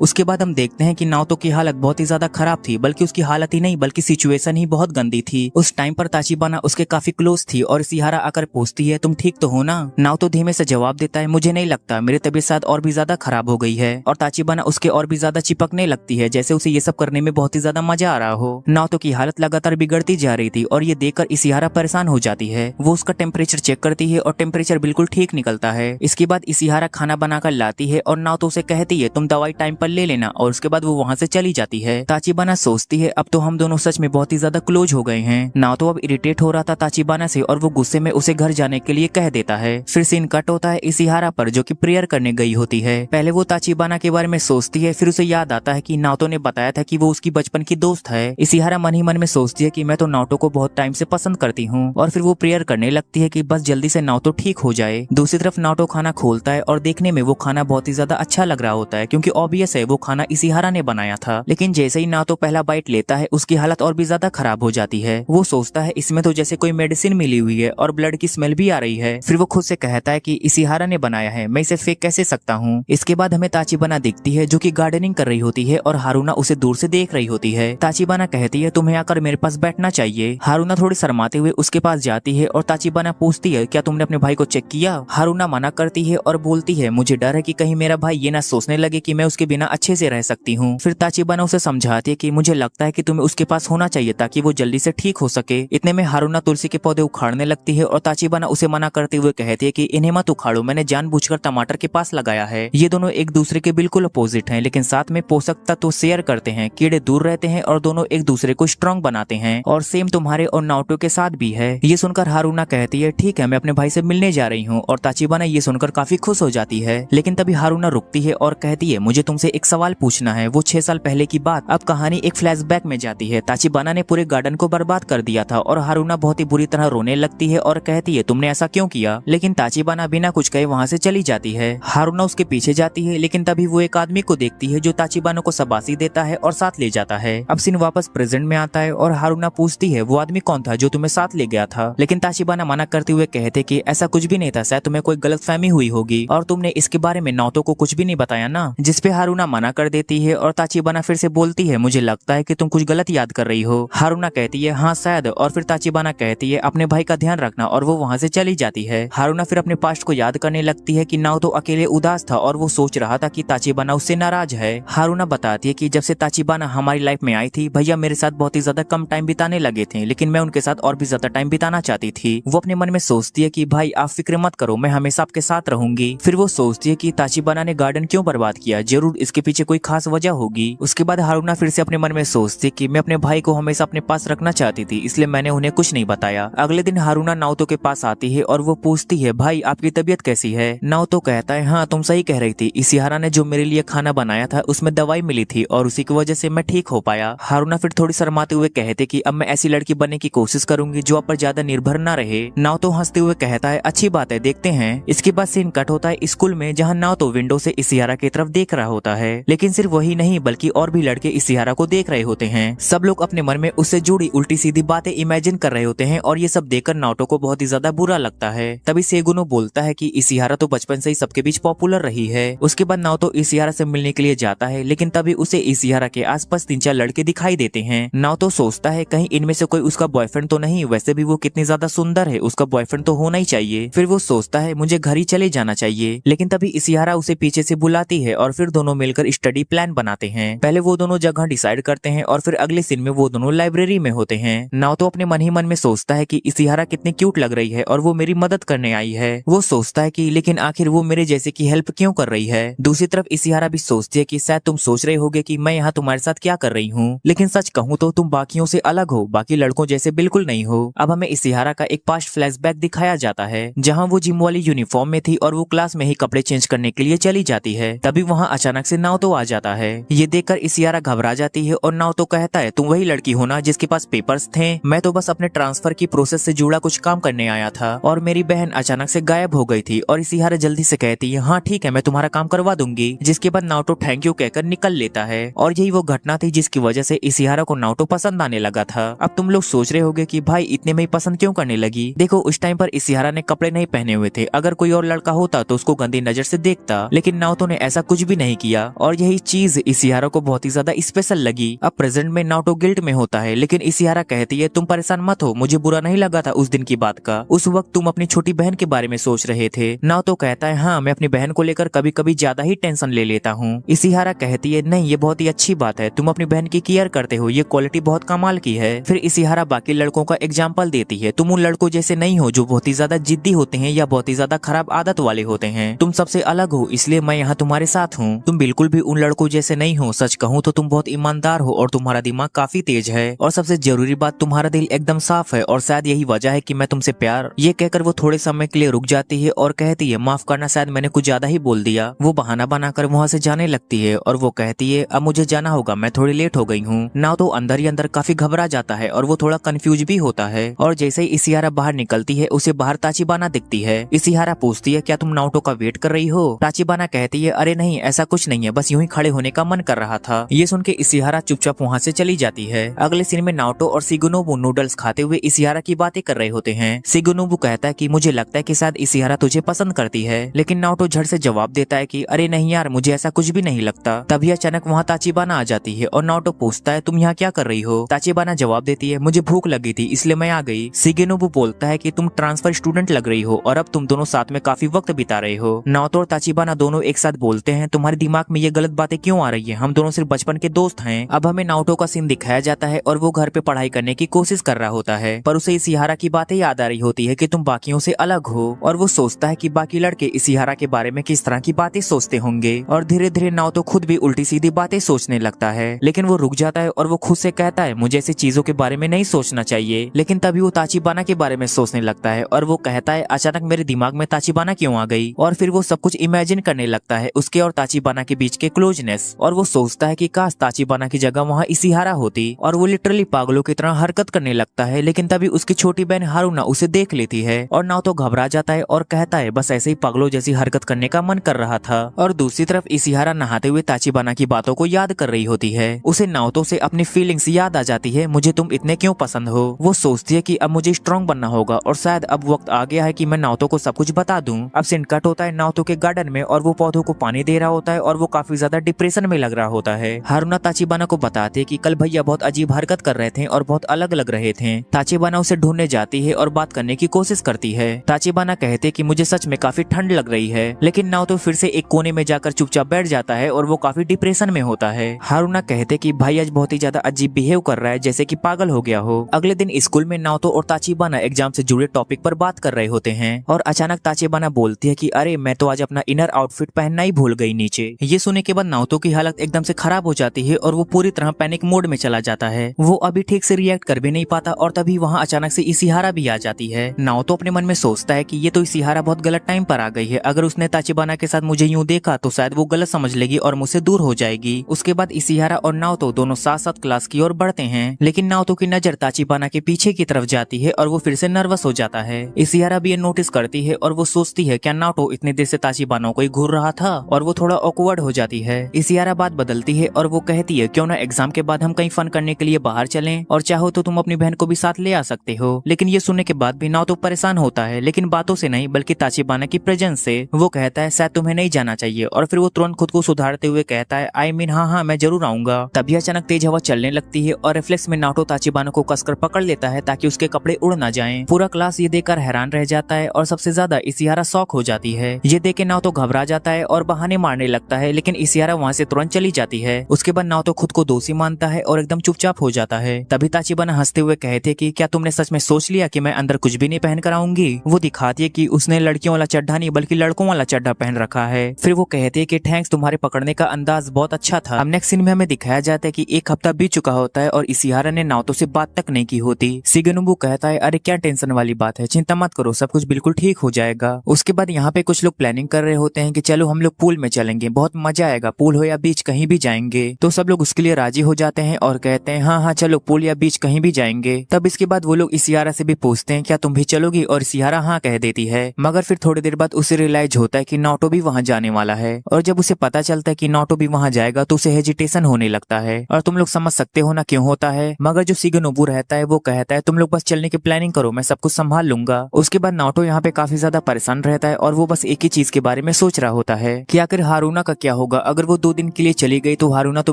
उसके बाद हम देखते हैं कि नाओटो की हालत बहुत ही ज्यादा खराब थी, बल्कि उसकी हालत ही नहीं बल्कि सिचुएशन ही बहुत गंदी थी। उस टाइम पर ताचिबाना उसके काफी क्लोज थी और इशिहारा आकर पूछती है तुम ठीक तो हो ना। नाओटो धीमे से जवाब देता है मुझे नहीं लगता, मेरी तबीयत शायद और भी ज्यादा खराब हो गई है। और ताचिबाना उसके और भी ज्यादा चिपकने लगती है जैसे उसे ये सब करने में बहुत ही ज्यादा मजा आ रहा हो। नाओटो की हालत लगातार बिगड़ती जा रही थी और ये देखकर इशिहारा परेशान हो जाती है। वो उसका टेम्परेचर चेक करती है और टेम्परेचर बिल्कुल ठीक निकलता है। इसके बाद इशिहारा खाना बनाकर लाती है और नाओटो से कहती है तुम दवाई टाइम पर मोबाइल ले लेना, और उसके बाद वो वहाँ से चली जाती है। ताचिबाना सोचती है अब तो हम दोनों सच में बहुत ही ज्यादा क्लोज हो गए हैं। नाओतो अब इरिटेट हो रहा था ताचिबाना से और वो गुस्से में उसे घर जाने के लिए कह देता है। फिर सीन कट होता है इशिहारा पर, जो कि प्रेयर करने गई होती है। पहले वो ताचिबाना के बारे में सोचती है, फिर उसे याद आता है कि नाओतो ने बताया था कि वो उसकी बचपन की दोस्त है। इशिहारा मन ही मन में सोचती है कि मैं तो नाओतो को बहुत टाइम से पसंद करती हूँ, और फिर वो प्रेयर करने लगती है कि बस जल्दी से नाओतो ठीक हो जाए। दूसरी तरफ नाओतो खाना खोलता है और देखने में वो खाना बहुत ही ज्यादा अच्छा लग रहा होता है, क्योंकि ऑब्वियस है वो खाना इशिहारा ने बनाया था। लेकिन जैसे ही नाओतो पहला बाइट लेता है उसकी हालत और भी ज्यादा खराब हो जाती है। वो सोचता है इसमें तो जैसे कोई मेडिसिन मिली हुई है और ब्लड की स्मेल भी आ रही है। फिर वो खुद से कहता है कि इशिहारा ने बनाया है, मैं इसे फेंक कैसे सकता हूँ। इसके बाद हमें ताचिबाना दिखती है जो कि गार्डनिंग कर रही होती है और हारुना उसे दूर से देख रही होती है। ताचिबाना कहती है तुम्हें आकर मेरे पास बैठना चाहिए। हारुना थोड़ी शर्माते हुए उसके पास जाती है और ताचिबाना पूछती है क्या तुमने अपने भाई को चेक किया। हारुना मना करती है और बोलती है मुझे डर है कि कहीं मेरा भाई ये ना सोचने लगे कि मैं उसके बिना अच्छे से रह सकती हूँ। फिर ताचिबाना उसे समझाती है कि मुझे लगता है कि तुम्हें उसके पास होना चाहिए ताकि वो जल्दी से ठीक हो सके। इतने में हारुना तुलसी के पौधे उखाड़ने लगती है और ताचिबाना उसे मना करते हुए कहती है कि इन्हें मत उखाड़ो, मैंने जानबूझकर टमाटर के पास लगाया है। ये दोनों एक दूसरे के बिल्कुल अपोजिट हैं, लेकिन साथ में पोषक तत्व शेयर करते हैं। कीड़े दूर रहते हैं और दोनों एक दूसरे को स्ट्रॉन्ग बनाते हैं, और सेम तुम्हारे और नाओटो के साथ भी है। ये सुनकर हारुना कहती है ठीक है, मैं अपने भाई से मिलने जा रही हूँ, और ताचिबाना ये सुनकर काफी खुश हो जाती है। लेकिन तभी हारुना रुकती है और कहती है मुझे तुमसे एक सवाल पूछना है। वो 6 साल पहले की बात, अब कहानी एक फ्लैशबैक में जाती है। ताचिबाना ने पूरे गार्डन को बर्बाद कर दिया था और हारुना बहुत ही बुरी तरह रोने लगती है और कहती है तुमने ऐसा क्यों किया। लेकिन ताचिबाना बिना कुछ कहे वहाँ से चली जाती है। हारुना उसके पीछे जाती है, लेकिन तभी वो एक आदमी को देखती है जो ताचिबाना को शाबाशी देता है और साथ ले जाता है। अब सीन वापस प्रेजेंट में आता है और हारुना पूछती है वो आदमी कौन था जो तुम्हें साथ ले गया था। लेकिन ताचिबाना मना करते हुए कहते कि ऐसा कुछ भी नहीं था, शायद तुम्हें कोई गलतफहमी हुई होगी और तुमने इसके बारे में नाओतो को कुछ भी नहीं बताया ना। जिसपे हारुना मना कर देती है और ताचिबाना फिर से बोलती है मुझे लगता है कि तुम कुछ गलत याद कर रही हो। हारुना कहती है हाँ शायद, और फिर ताचिबाना कहती है अपने भाई का ध्यान रखना, और वो वहाँ से चली जाती है। हारुना फिर अपने पास्ट को याद करने लगती है कि नाओतो अकेले उदास था और वो सोच रहा था कि ताचिबाना उससे नाराज है। हारुना बताती है कि जब से ताचिबाना हमारी लाइफ में आई थी भैया मेरे साथ बहुत ही ज्यादा कम टाइम बिताने लगे थे, लेकिन मैं उनके साथ और भी ज्यादा टाइम बिताना चाहती थी। वो अपने मन में सोचती है कि भाई आप फिक्र मत करो, मैं हमेशा आपके साथ रहूंगी। फिर वो सोचती है कि ताचिबाना ने गार्डन क्यों बर्बाद किया, जरूर इसके पीछे कोई खास वजह होगी। उसके बाद हारुना फिर से अपने मन में सोचती है कि मैं अपने भाई को हमेशा अपने पास रखना चाहती थी, इसलिए मैंने उन्हें कुछ नहीं बताया। अगले दिन हारुना नाओतो के पास आती है और वो पूछती है भाई आपकी तबीयत कैसी है। नाओतो कहता है हाँ तुम सही कह रही थी, इशिहारा ने जो मेरे लिए खाना बनाया था उसमें दवाई मिली थी और उसी की वजह से मैं ठीक हो पाया। हारुना फिर थोड़ी शर्माते हुए कहते कि अब मैं ऐसी लड़की बनने की कोशिश करूंगी जो आप पर ज्यादा निर्भर न रहे। नाओतो हंसते हुए कहता है अच्छी बात है, देखते हैं। इसके बाद सीन कट होता है स्कूल में, जहाँ नाओतो विंडो से इशिहारा की तरफ देख रहा होता है। लेकिन सिर्फ वही नहीं बल्कि और भी लड़के इशिहारा को देख रहे होते हैं। सब लोग अपने मन में उससे जुड़ी उल्टी सीधी बातें इमेजिन कर रहे होते हैं और ये सब देखकर नाओतो को बहुत ही ज्यादा बुरा लगता है। तभी सेगुनो बोलता है कि इशिहारा तो बचपन से ही सबके बीच पॉपुलर रही है। उसके बाद नाओतो इशिहारा से मिलने के लिए जाता है, लेकिन तभी उसे इशिहारा के आसपास 3-4 लड़के दिखाई देते हैं। नाओतो सोचता है कहीं इनमें से कोई उसका बॉयफ्रेंड तो नहीं, वैसे भी वो कितनी ज्यादा सुंदर है, उसका बॉयफ्रेंड तो होना ही चाहिए। फिर वो सोचता है मुझे घर ही चले जाना चाहिए, लेकिन तभी इशिहारा उसे पीछे से बुलाती है और फिर दोनों मिलकर स्टडी प्लान बनाते हैं। पहले वो दोनों जगह डिसाइड करते हैं और फिर अगले सीन में वो दोनों लाइब्रेरी में होते हैं। नाओतो अपने मन ही मन में सोचता है कि इशिहारा कितनी क्यूट लग रही है और वो मेरी मदद करने आई है। वो सोचता है कि लेकिन आखिर वो मेरे जैसे की हेल्प क्यों कर रही है। दूसरी तरफ इशिहारा भी सोचती है कि शायद तुम सोच रहे होगे कि मैं यहाँ तुम्हारे साथ क्या कर रही हूँ, लेकिन सच कहूँ तो तुम बाकियों से अलग हो, बाकी लड़कों जैसे बिल्कुल नहीं हो। अब हमें इशिहारा का एक पास्ट फ्लैशबैक दिखाया जाता है, जहाँ वो जिम वाली यूनिफॉर्म में थी और वो क्लास में ही कपड़े चेंज करने के लिए चली जाती है। तभी वहाँ अचानक से नाओतो आ जाता है। ये देखकर इशिहारा घबरा जाती है और नाओतो कहता है तुम वही लड़की हो ना जिसके पास पेपर्स थे, मैं तो बस अपने ट्रांसफर की प्रोसेस से जुड़ा कुछ काम करने आया था और मेरी बहन अचानक से गायब हो गई थी। और इशिहारा जल्दी से कहती है हाँ ठीक है, मैं तुम्हारा काम करवा दूंगी। जिसके बाद नाओतो थैंक यू कहकर निकल लेता है और यही वो घटना थी जिसकी वजह से इशिहारा को नाओतो पसंद आने लगा था। अब तुम लोग सोच रहे होगे कि भाई इतने में ही पसंद क्यों करने लगी। देखो उस टाइम पर इशिहारा ने कपड़े नहीं पहने हुए थे, अगर कोई और लड़का होता तो उसको गंदी नजर से देखता, लेकिन नाओतो ने ऐसा कुछ भी नहीं किया और यही चीज इशिहारा को बहुत ही ज्यादा स्पेशल लगी। अब प्रेजेंट में नाओतो गिल्ट में होता है, लेकिन इशिहारा कहती है तुम परेशान मत हो, मुझे बुरा नहीं लगा था उस दिन की बात का, उस वक्त तुम अपनी छोटी बहन के बारे में सोच रहे थे। नाओतो कहता है हाँ मैं अपनी बहन को लेकर कभी कभी ज्यादा ही टेंशन ले लेता हूँ। इशिहारा कहती है नहीं ये बहुत ही अच्छी बात है, तुम अपनी बहन की केयर करते हो, ये क्वालिटी बहुत कमाल की है। फिर इशिहारा बाकी लड़कों का एग्जाम्पल देती है तुम उन लड़कों जैसे नहीं हो जो बहुत ही ज्यादा जिद्दी होते हैं या बहुत ही ज्यादा खराब आदत वाले होते हैं, तुम सबसे अलग हो, इसलिए मैं यहाँ तुम्हारे साथ हूँ, तुम बिल्कुल बिल्कुल भी उन लड़कों जैसे नहीं हो। सच कहूँ तो तुम बहुत ईमानदार हो और तुम्हारा दिमाग काफी तेज है, और सबसे जरूरी बात तुम्हारा दिल एकदम साफ है, और शायद यही वजह है कि मैं तुमसे प्यार। ये कहकर वो थोड़े समय के लिए रुक जाती है और कहती है, माफ करना, शायद मैंने कुछ ज्यादा ही बोल दिया। वो बहाना बनाकर वहाँ से जाने लगती है और वो कहती है, अब मुझे जाना होगा, मैं थोड़ी लेट हो गई हूँ। नाओतो अंदर ही अंदर काफी घबरा जाता है और वो थोड़ा कंफ्यूज भी होता है। और जैसे ही इशिहारा बाहर निकलती है उसे बाहर ताचिबाना दिखती है। इशिहारा पूछती है, क्या तुम नाओतो का वेट कर रही हो? ताचिबाना कहती है, अरे नहीं, ऐसा कुछ नहीं है, बस यूं ही खड़े होने का मन कर रहा था। ये सुन के इशिहारा चुपचाप वहाँ से चली जाती है। अगले सीन में नाओतो और शिगुनोबु नूडल्स खाते हुए इशिहारा की बातें कर रहे होते हैं। शिगुनोबु कहता है कि मुझे लगता है कि शायद इशिहारा तुझे पसंद करती है, लेकिन नाओतो झट से जवाब देता है कि अरे नहीं यार, मुझे ऐसा कुछ भी नहीं लगता। तभी अचानक वहाँ ताचिबाना आ जाती है और नाओतो पूछता है, तुम यहाँ क्या कर रही हो? ताचिबाना जवाब देती है, मुझे भूख लगी थी इसलिए मैं आ गई। शिगुनोबु बोलता है कि तुम ट्रांसफर स्टूडेंट लग रही हो और अब तुम दोनों साथ में काफी वक्त बिता रहे हो। नाओतो और ताचिबाना दोनों एक साथ बोलते हैं, तुम्हारे दिमाग में ये गलत बातें क्यों आ रही है? हम दोनों सिर्फ बचपन के दोस्त हैं। अब हमें नाओतो का सीन दिखाया जाता है और वो घर पे पढ़ाई करने की कोशिश कर रहा होता है, पर उसे इशिहारा की बातें याद आ रही होती है कि तुम बाकियों से अलग हो, और वो सोचता है कि बाकी लड़के इशिहारा के बारे में किस तरह की बातें सोचते होंगे, और धीरे धीरे नाओतो खुद भी उल्टी सीधी बातें सोचने लगता है। लेकिन वो रुक जाता है और वो खुद से कहता है, मुझे ऐसी चीजों के बारे में नहीं सोचना चाहिए। लेकिन तभी वो ताचिबाना के बारे में सोचने लगता है और वो कहता है, अचानक मेरे दिमाग में ताचिबाना क्यों आ गई? और फिर वो सब कुछ इमेजिन करने लगता है, उसके और ताचिबाना के बीच के क्लोजनेस, और वो सोचता है कि काश ताचिबाना की जगह वहाँ इशिहारा होती, और वो लिटरली पागलों की तरह हरकत करने लगता है। लेकिन तभी उसकी छोटी बहन हारुना उसे देख लेती है और नाओतो घबरा जाता है और कहता है, बस ऐसे ही पागलों जैसी हरकत करने का मन कर रहा था। और दूसरी तरफ इशिहारा नहाते हुए ताचिबाना की बातों को याद कर रही होती है। उसे नाओतो से अपनी फीलिंग्स याद आ जाती है, मुझे तुम इतने क्यों पसंद हो? वो सोचती है कि अब मुझे स्ट्रॉन्ग बनना होगा और शायद अब वक्त आ गया है कि मैं नाओतो को सब कुछ बता दूं। अब सीन कट होता है नाओतो के गार्डन में और वो पौधों को पानी दे रहा होता है और वो काफी ज्यादा डिप्रेशन में लग रहा होता है। हारुना ताचिबाना को बताते कि कल भैया बहुत अजीब हरकत कर रहे थे और बहुत अलग लग रहे थे। ताचिबाना उसे ढूंढने जाती है और बात करने की कोशिश करती है। ताचिबाना कहते कि मुझे सच में काफी ठंड लग रही है, लेकिन नाओतो फिर से एक कोने में जाकर चुपचाप बैठ जाता है और वो काफी डिप्रेशन में होता है। हारुना कहते कि भाई आज बहुत ही ज्यादा अजीब बिहेव कर रहा है, जैसे कि पागल हो गया हो। अगले दिन स्कूल में नाओतो और ताचिबाना एग्जाम से जुड़े टॉपिक पर बात कर रहे होते हैं और अचानक ताचिबाना बोलती है कि अरे मैं तो आज अपना इनर आउटफिट पहनना ही भूल गई नीचे। ये सुनने के बाद नाओतो की हालत एकदम से खराब हो जाती है और वो पूरी तरह पैनिक मोड में चला जाता है। वो अभी ठीक से रिएक्ट कर भी नहीं पाता और तभी वहाँ अचानक से इशिहारा भी आ जाती है। नाओतो अपने मन में सोचता है कि ये तो इशिहारा बहुत गलत टाइम पर आ गई है, अगर उसने ताचिबाना के साथ मुझे यूं देखा तो शायद वो गलत समझ लेगी और मुझसे दूर हो जाएगी। उसके बाद इशिहारा और नाओतो दोनों साथ साथ क्लास की ओर बढ़ते हैं, लेकिन नाओतो की नजर ताचिबाना के पीछे की तरफ जाती है और वो फिर से नर्वस हो जाता है। इशिहारा भी ये नोटिस करती है और वो सोचती है क्या नाओतो इतने देर से ताचिबाना को ही घूर रहा था, और वो थोड़ा ऑकवर्ड हो जाती है। इशिहारा बात बदलती है और वो कहती है क्यों ना एग्जाम के बाद हम कहीं फन करने के लिए बाहर चलें, और चाहो तो तुम अपनी बहन को भी साथ ले आ सकते हो। लेकिन ये सुनने के बाद भी नाओतो परेशान होता है, लेकिन बातों से नहीं बल्कि ताचिबाना की प्रेजेंस से। वो कहता है शायद तुम्हें नहीं जाना चाहिए, और फिर वो तुरंत खुद को सुधारते हुए कहता है आई मीन हाँ मैं जरूर आऊंगा। तभी अचानक तेज हवा चलने लगती है और रिफ्लेक्स में नाओतो ताचिबाना को कसकर पकड़ लेता है ताकि उसके कपड़े उड़ ना जाएं। पूरा क्लास ये देखकर हैरान रह जाता है और सबसे ज्यादा इशिहारा शॉक हो जाती है। ये देख के नाओतो घबरा जाता है और बहाने मारने लगता है, लेकिन इशिहारा वहाँ से तुरंत चली जाती है। उसके बाद नाओतो खुद को दोषी मानता है और एकदम चुपचाप हो जाता है। तभी ताचिबाना हंसते हुए कहते कि क्या तुमने सच में सोच लिया कि मैं अंदर कुछ भी नहीं पहन कर आऊंगी? वो दिखाती है कि उसने लड़कियों वाला चड्ढा नहीं बल्कि लड़कों वाला चड्ढा पहन रखा है। फिर वो कहते हैं कि थैंक्स, तुम्हारे पकड़ने का अंदाज बहुत अच्छा था। अब नेक्स्ट सीन में हमें दिखाया जाता है कि एक हफ्ता बीत चुका होता है और इशिहारा ने नाओतो से बात तक नहीं की होती। शिगेनोबु कहता है अरे क्या टेंशन वाली बात है, चिंता मत करो, सब कुछ बिल्कुल ठीक हो जाएगा। उसके बाद यहाँ पे कुछ लोग प्लानिंग कर रहे होते हैं कि चलो हम लोग पूल में चलेंगे, बहुत मजा आएगा, पूल हो या बीच कहीं भी जाएंगे। तो सब लोग उसके लिए राजी हो जाते हैं और कहते हैं हाँ चलो पूल या बीच कहीं भी जाएंगे। तब इसके बाद वो लोग इशिहारा से भी पूछते हैं क्या तुम भी चलोगी, और इशिहारा हाँ कह देती है। मगर फिर थोड़ी देर बाद उसे रियलाइज होता है कि नाओतो भी वहाँ जाने वाला है, और जब उसे पता चलता है कि नाओतो भी वहाँ जाएगा तो उसे हेजिटेशन होने लगता है, और तुम लोग समझ सकते हो ना क्यों होता है। मगर जो शिगेनोबु रहता है वो कहता है तुम लोग बस चलने की प्लानिंग करो, मैं सब कुछ संभाल लूंगा। उसके बाद नाओतो यहाँ पे काफी ज्यादा परेशान रहता है और वो बस एक ही चीज के बारे में सोच रहा होता है कि आखिर हारुना का क्या होगा। अगर वो 2 दिन के लिए चली गई तो हारुना तो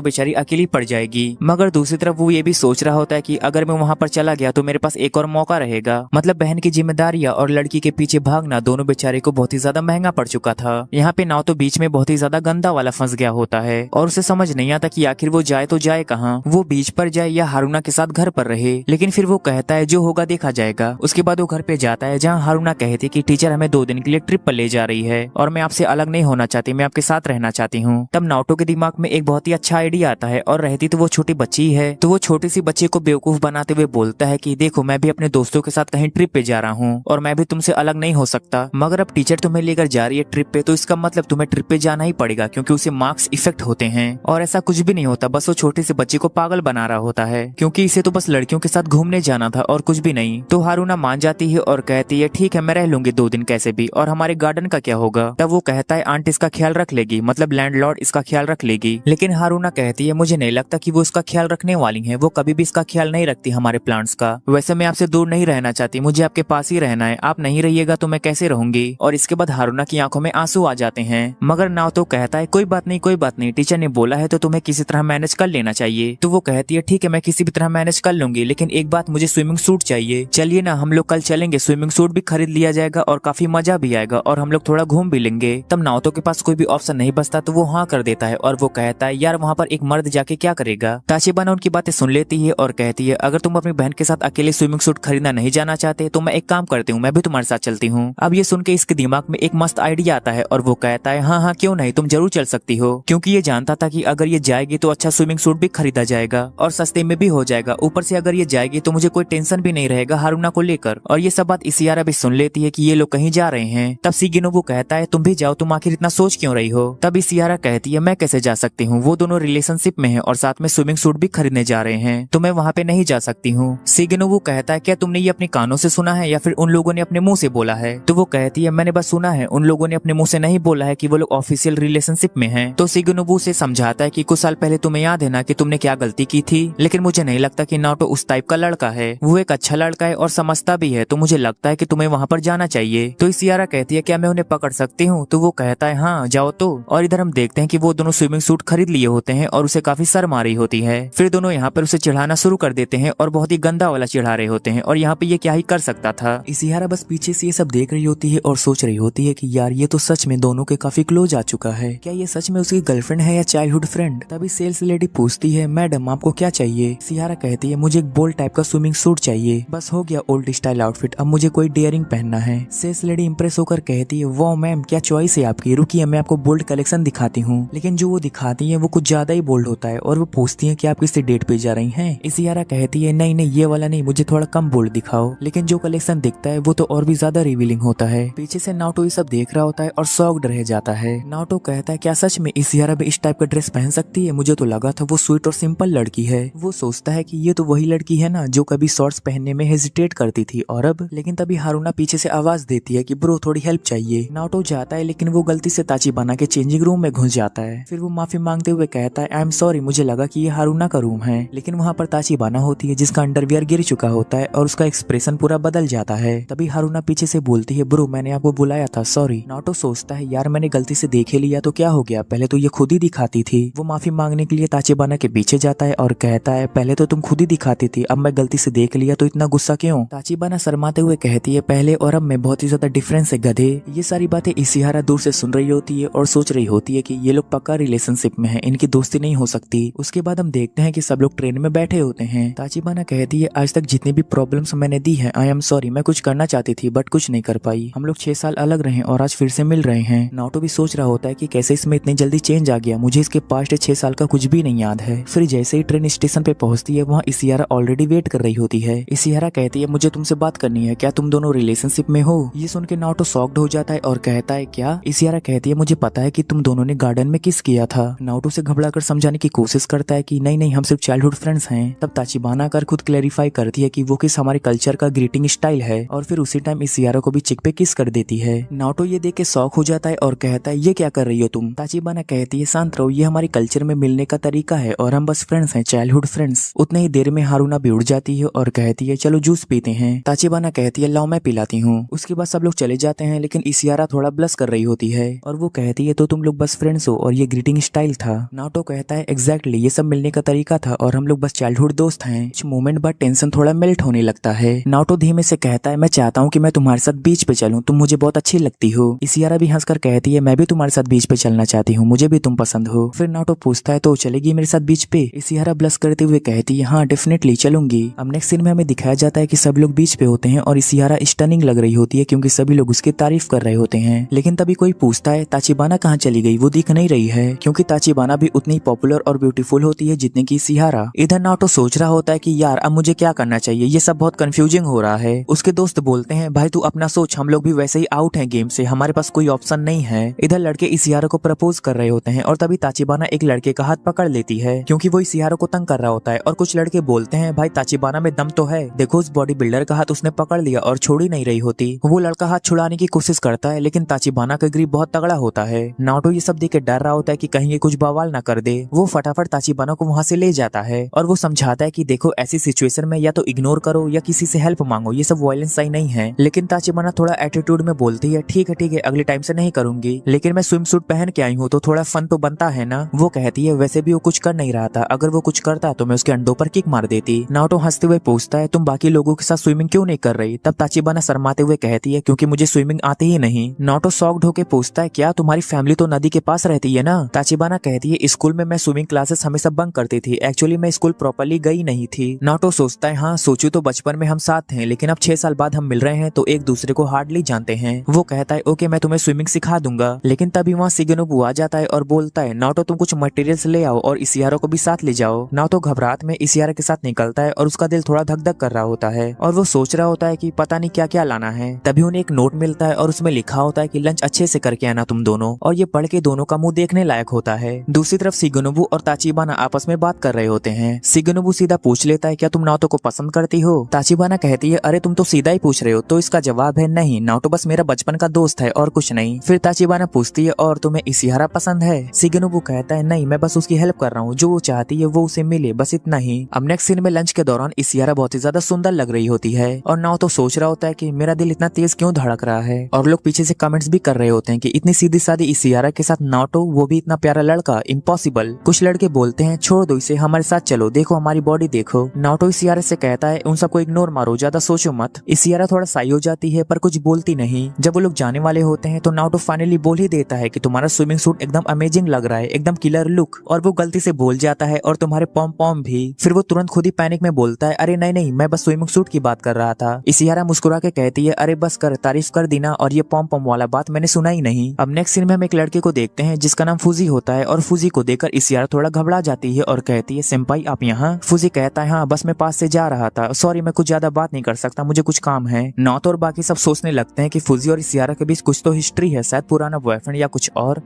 बेचारी अकेली पड़ जाएगी। मगर दूसरी तरफ वो ये भी सोच रहा होता है कि अगर मैं वहाँ पर चला गया तो मेरे पास एक और मौका रहेगा। मतलब बहन की जिम्मेदारियां और लड़की के पीछे भागना दोनों बेचारे को बहुत ही ज्यादा महंगा पड़ चुका था। यहाँ पे नाओतो बीच में बहुत ही ज्यादा गंदा वाला फंस गया होता है और उसे समझ नहीं आता कि आखिर वो जाए तो जाए कहाँ, वो बीच पर जाए या हारुना के साथ घर पर रहे। लेकिन फिर वो कहता है जो होगा देखा जाएगा। उसके बाद वो घर पे जाता है जहाँ हारुना कहती कि टीचर हमें 2 दिन के लिए ट्रिप पर ले जा रही है और मैं आपसे अलग नहीं होना चाहती, मैं आपके साथ रहना चाहती चाहती हूँ। तब नाओटो के दिमाग में एक बहुत ही अच्छा आइडिया आता है और रहती तो वो छोटी बच्ची ही है, तो वो छोटी सी बच्ची को बेवकूफ बनाते हुए बोलता है कि देखो मैं भी अपने दोस्तों के साथ कहीं ट्रिप पे जा रहा हूँ और मैं भी तुमसे अलग नहीं हो सकता, मगर अब टीचर तुम्हें लेकर जा रही है ट्रिप पे तो इसका मतलब तुम्हें ट्रिप पे जाना ही पड़ेगा क्योंकि उसे मार्क्स इफेक्ट होते हैं। और ऐसा कुछ भी नहीं होता, बस वो छोटी सी बच्ची को पागल बना रहा होता है क्योंकि इसे तो बस लड़कियों के साथ घूमने जाना था और कुछ भी नहीं। तो हारूना मान जाती है और कहती है ठीक है मैं रह लूंगी 2 दिन कैसे भी, और हमारे गार्डन का क्या होगा। तब वो कहता है आंट इसका ख्याल रख लेगी, मतलब लैंडलॉर्ड इसका ख्याल रख लेगी। लेकिन हारूना कहती है मुझे नहीं लगता कि वो इसका ख्याल रखने वाली है, वो कभी भी इसका ख्याल नहीं रखती हमारे प्लांट्स का। वैसे मैं आपसे दूर नहीं रहना चाहती, मुझे आपके पास ही रहना है, आप नहीं रहिएगा तो मैं कैसे रहूंगी। और इसके बाद हारूना की आंखों में आंसू आ जाते हैं, मगर नाओटो कहता है कोई बात नहीं, टीचर ने बोला है तो तुम्हें किसी तरह मैनेज कर लेना चाहिए। तो वो कहती है ठीक है मैं किसी भी तरह मैनेज कर लूंगी, लेकिन एक बात मुझे स्विमिंग सूट चाहिए। चलिए ना हम लोग कल चलेंगे, स्विमिंग सूट भी खरीद लिया जाएगा और काफी मजा भी आएगा और हम लोग थोड़ा घूम भी लेंगे। तब नाओटो के पास कोई भी ऑप्शन नहीं बचता तो वो हाँ कर देता है और वो कहता है यार वहाँ पर एक मर्द जाके क्या करेगा। ताचिबाना उनकी बातें सुन लेती है और कहती है अगर तुम अपनी बहन के साथ अकेले स्विमिंग सूट खरीदना नहीं जाना चाहते तो मैं एक काम करती हूँ, मैं भी तुम्हारे साथ चलती हूँ। अब ये सुन के इसके दिमाग में एक मस्त आइडिया आता है और वो कहता है हाँ क्यों नहीं, तुम जरूर चल सकती हो, क्योंकि ये जानता था कि अगर ये जाएगी तो अच्छा स्विमिंग सूट भी खरीदा जाएगा और सस्ते में भी हो जाएगा। ऊपर से अगर ये जाएगी तो मुझे कोई टेंशन भी नहीं रहेगा हारूना को लेकर। और ये सब बात इसियारा भी सुन लेती है कि ये लोग कहीं जा रहे हैं। तब शिगिनोबु कहता है तुम भी जाओ, तुम आखिर इतना सोच क्यों रही हो। तब इसियारा कहती है मैं कैसे जा सकती हूँ, वो दोनों रिलेशनशिप में है और साथ में स्विमिंग सूट भी खरीदने जा रहे हैं, तो मैं वहाँ पे नहीं जा सकती हूँ। शिगिनोबु कहता है क्या तुमने ये अपने कानों से सुना है या फिर उन लोगों ने अपने मुंह से बोला है। तो वो कहती है मैंने बस सुना है, उन लोगों ने अपने मुंह से नहीं बोला है कि वो लोग ऑफिशियल रिलेशनशिप में हैं। तो शिगिनोबु से समझाता है कि कुछ साल पहले तुम्हें याद है ना कि तुमने क्या गलती की थी, लेकिन मुझे नहीं लगता कि नाओटो उस टाइप का लड़का है, वो एक अच्छा लड़का है और समझता भी है, तो मुझे लगता है कि तुम्हें वहाँ पर जाना चाहिए। तो इसियारा कहती है क्या मैं उन्हें पकड़ सकती हूँ। तो वो कहता है हाँ जाओ। तो और इधर हम देखते हैं कि वो दोनों स्विमिंग सूट खरीद लिए होते हैं और उसे काफी शर्म आ रही होती है। फिर दोनों यहाँ पर उसे चिढ़ाना शुरू कर देते हैं और बहुत ही गंदा वाला चिढ़ा रहे होते हैं और यहाँ पे ये क्या ही कर सकता था। इसियारा बस पीछे से ये सब देख रही होती है और सोच रही होती है कि यार ये तो सच में दोनों के काफी क्लोज आ चुका है, क्या ये सच में उसकी गर्लफ्रेंड है या चाइल्डहुड फ्रेंड। तभी सेल्स लेडी पूछती है मैडम आपको क्या चाहिए। इसियारा कहती है मुझे एक बोल्ड टाइप का स्विमिंग सूट चाहिए, बस हो गया ओल्ड स्टाइल आउटफिट, अब मुझे कोई डेयरिंग पहनना है। सेल्स लेडी इंप्रेस होकर कहती है वाह मैम क्या चॉइस है आपकी, रुकिए मैं आपको बोल्ड कलेक्शन दिखाती हूँ। लेकिन जो वो दिखाती है वो कुछ ज्यादा ही बोल्ड होता है और वो पूछती है कि आप किसी डेट पे जा रही हैं। इसियारा कहती है नहीं ये वाला नहीं, मुझे थोड़ा कम बोल्ड दिखाओ। लेकिन जो कलेक्शन दिखता है वो तो और भी ज्यादा रिवीलिंग होता है। पीछे से नाओटो ये सब देख रहा होता है और शॉक्ड रह जाता है। नाओटो कहता है क्या सच में इसियारा भी इस टाइप का ड्रेस पहन सकती है, मुझे तो लगा था वो स्वीट और सिंपल लड़की है। वो सोचता है कि ये तो वही लड़की है ना जो कभी शॉर्ट्स पहनने में हेजिटेट करती थी और अब। लेकिन तभी हारूना पीछे से आवाज देती है कि ब्रो थोड़ी हेल्प चाहिए। नाओटो जाता है लेकिन वो गलती से ताचिबाना के चेंजिंग रूम में घुस जाता है। फिर वो माफी मांगते हुए कहता है आई एम सॉरी, मुझे लगा कि ये हारूना का रूम है। लेकिन वहाँ पर ताचिबाना होती है जिसका अंडरवियर गिर चुका होता है और उसका एक्सप्रेशन पूरा बदल जाता है। तभी हारूना पीछे से बोलती है ब्रो मैंने आपको बुलाया था, सॉरी। नाओटो सोचता है यार मैंने गलती से देख ही लिया तो क्या हो गया, पहले तो ये खुद ही दिखाती थी। वो माफी मांगने के लिए ताचिबाना के पीछे जाता है और कहता है पहले तो तुम खुद ही दिखाती थी, अब मैं गलती से देख लिया तो इतना गुस्सा क्यों। ताचिबाना शर्माते हुए कहती है पहले और अब में बहुत ही ज्यादा डिफरेंस है गधे। ये सारी बातें इसिहारा दूर से सुन रही होती है और सोच रही होती है कि ये लोग पक्का रिलेशनशिप में हैं, इनकी दोस्ती नहीं हो सकती। उसके बाद हम देखते हैं कि सब लोग ट्रेन में बैठे होते हैं। ताचिबाना कहती है आज तक जितनी भी प्रॉब्लम्स मैंने दी है आई एम सॉरी, मैं कुछ करना चाहती थी बट कुछ नहीं कर पाई। हम लोग 6 साल अलग रहे और आज फिर से मिल रहे हैं। नाओटो भी सोच रहा होता है कि कैसे इसमें इतनी जल्दी चेंज आ गया, मुझे इसके पास्ट 6 साल का कुछ भी नहीं याद है। फिर जैसे ही ट्रेन स्टेशन पे पहुंचती है वहाँ इसिहारा ऑलरेडी वेट कर रही होती है। इसिहारा कहती है मुझे तुमसे बात करनी है, क्या तुम दोनों रिलेशनशिप में हो। ये सुन के नाओटो शॉक्ड हो जाता है और कहता है क्या। इसिहारा कहती है मुझे पता है कि तुम दोनों ने गार्डन में किस किया था। नाओटो से घबराकर समझाने की कोशिश करता है कि नहीं हम सिर्फ चाइल्डहुड फ्रेंड्स हैं। तब ताचिबाना कर खुद क्लैरिफाई करती है कि वो किस हमारे कल्चर का ग्रीटिंग स्टाइल है और फिर उसी टाइम इसिहारा को भी चिक पे किस कर देती है। नाओटो ये देख के शॉक हो जाता है और कहता है ये क्या कर रही हो तुम। ताचिबाना कहती है शांत रहो, ये हमारे कल्चर में मिलने का तरीका है और हम बस फ्रेंड्स हैं, चाइल्डहुड फ्रेंड्स। उतने ही देर में हारूना भी उड़ जाती है और कहती है चलो जूस पीते हैं। ताचिबाना कहती है लाओ मैं पिलाती हूँ। उसके बाद सब लोग चले जाते हैं लेकिन इसिहारा थोड़ा ब्लश कर रही होती है और वो कहती है तो तुम लोग बस फ्रेंड्स हो और ये ग्रीटिंग स्टाइल था। नाओटो कहता है एग्जैक्टली ये सब मिलने का तरीका था और हम लोग बस चाइल्डहुड दोस्त हैं। कुछ मोमेंट बाद टेंशन थोड़ा मेल्ट होने लगता है। नाओटो धीमे से कहता है मैं चाहता हूँ कि मैं तुम्हारे साथ बीच पे चलूं, तुम मुझे बहुत अच्छी लगती हो। इसिहारा भी हंसकर कहती है मैं भी तुम्हारे साथ बीच पे चलना चाहती हूँ, मुझे भी तुम पसंद हो। फिर नाओटो पूछता है तो चलेगी मेरे साथ बीच पे। इसिहारा ब्लश करते हुए कहती है हाँ डेफिनेटली चलूंगी। अब नेक्स्ट सीन में हमें दिखाया जाता है कि सब लोग बीच पे होते हैं और इसिहारा स्टनिंग लग रही होती है क्योंकि सभी लोग उसकी तारीफ कर रहे होते हैं। लेकिन तभी कोई पूछता है ताचिबाना कहाँ चली गई वो दिख नहीं रही है क्योंकि ताचिबाना भी उतनी पॉपुलर और ब्यूटीफुल होती है जितनी की सिहारा। इधर नाओटो सोच रहा होता है कि यार अब मुझे क्या करना चाहिए, ये सब बहुत कंफ्यूजिंग हो रहा है। उसके दोस्त बोलते हैं भाई तू अपना सोच, हम लोग भी वैसे ही आउट हैं गेम से, हमारे पास कोई ऑप्शन नहीं है। इधर लड़के इसिहारा को प्रपोज कर रहे होते हैं और तभी ताचिबाना एक लड़के का हाथ पकड़ लेती है क्योंकि वो इसिहारा को तंग कर रहा होता है। और कुछ लड़के बोलते हैं भाई ताचिबाना में दम तो है, देखो उस बॉडी बिल्डर का हाथ उसने पकड़ लिया और छोड़ ही नहीं रही होती। वो लड़का हाथ छुड़ाने की कोशिश करता है लेकिन ताचिबाना का ग्रिप बहुत तगड़ा होता है। नाओटो ये सब देख के डर रहा होता है कि कहीं ये कुछ बवाल ना कर दे। वो फटाफट ताचिबाना को वहां से ले जाता है और वो समझाता है कि देखो ऐसी सिचुएशन में या तो इग्नोर करो या किसी से हेल्प मांगो, ये सब वायलेंस सही नहीं है। लेकिन ताचिबाना थोड़ा एटीट्यूड में बोलती है ठीक है अगले टाइम से नहीं करूंगी, लेकिन मैं स्विम सूट पहन के आई हूँ तो थोड़ा फन तो बनता है ना। वो कहती है वैसे भी वो कुछ कर नहीं रहा था, अगर वो कुछ करता तो मैं उसके अंडों पर किक मार देती। नाओटो हंसते हुए पूछता है तुम बाकी लोगों के साथ स्विमिंग क्यों नहीं कर रही? तब ताचिबाना शर्माते हुए कहती है क्योंकि मुझे स्विमिंग आती ही नहीं। नाओटो शॉक्ड होकर पूछता है क्या तुम्हारी फैमिली तो नदी के पास रहती है ना? ताचिबाना कहती है स्कूल में मैं स्विमिंग क्लासेस हमेशा बंक करती थी, एक्चुअली मैं स्कूल प्रॉपर्ली गई नहीं थी। नाओटो सोचता है हाँ सोचू तो बचपन में हम साथ थे लेकिन अब 6 साल बाद हम मिल रहे हैं तो एक दूसरे को हार्डली जानते हैं। वो कहता है ओके मैं तुम्हें स्विमिंग सिखा दूंगा। लेकिन तभी वहाँ शिगेनोबु आ जाता है और बोलता है नाओटो तुम कुछ मटेरियल्स ले आओ और इसिहारा को भी साथ ले जाओ। नाओटो घबराहट में इसिहारा के साथ निकलता है और उसका दिल थोड़ा धक धक कर रहा होता है और वो सोच रहा होता है कि पता नहीं क्या क्या लाना है। तभी उन्हें एक नोट मिलता है और उसमें लिखा होता है कि लंच अच्छे से करके आना तुम दोनों, और ये पढ़ के दोनों का मुंह देखने लायक होता है। दूसरी तरफ शिगेनोबु और ताचिबाना आपस में बात कर रहे होते हैं। शिगेनोबु सीधा पूछ लेता है क्या तुम नाओटो को पसंद करती हो? ताचिबाना कहती है अरे तुम तो सीधा ही पूछ रहे हो। तो इसका जवाब है नहीं, नाओटो बस मेरा बचपन का दोस्त है और कुछ नहीं। फिर ताचिबाना पूछती है और तुम्हें इसिहारा पसंद है? शिगेनोबु कहता है नहीं, मैं बस उसकी हेल्प कर रहा हूँ, जो वो चाहती है वो उसे मिले, बस इतना ही। अब नेक्स्ट सीन में लंच के दौरान इसिहारा बहुत ही ज्यादा सुंदर लग रही होती है और नाओटो सोच रहा होता है कि मेरा दिल इतना तेज क्यों धड़क रहा है। और लोग पीछे से कमेंट्स भी कर रहे होते हैं कि इतनी सीधी सादी इसिहारा के साथ नाओटो, वो भी इतना प्यारा लड़का, इम्पॉसिबल। कुछ लड़के बोलते हैं छोड़ दो इसे, हमारे साथ चलो, देखो हमारी बॉडी देखो। नाओटो इसिहारा से कहता है उन सबको इग्नोर मारो, ज्यादा सोचो मत। इसिहारा थोड़ा साई हो जाती है पर कुछ बोलती नहीं। जब वो लोग जाने वाले होते हैं तो नाओटो फाइनली बोल ही देता है कि तुम्हारा स्विमिंग सूट एकदम अमेजिंग लग रहा है, एकदम किलर लुक। और वो गलती से बोल जाता है और तुम्हारे पॉम पॉम भी। फिर वो तुरंत खुद ही पैनिक में बोलता है अरे नहीं मैं बस स्विमिंग सूट की बात कर रहा था। इसिहारा मुस्कुरा के कहती है अरे बस कर, तारीफ कर दी ना, और ये पॉम पॉम वाला बात मैंने सुना ही नहीं। अब नेक्स्ट सीन में हम एक लड़के को देखते हैं जिसका नाम फूजी होता है और फूजी को देखकर इसिहारा थोड़ा घबरा जाती है और कहती है सेंपाई आप यहाँ? फूजी कहता है हाँ बस मैं पास से जा रहा था, सॉरी मैं कुछ ज्यादा बात नहीं कर सकता, मुझे कुछ काम है। नाओटो और बाकी सब सोचने लगते हैं कि फूजी और इसिहारा के बीच कुछ तो हिस्ट्री है, शायद पुराना बॉयफ्रेंड या कुछ और।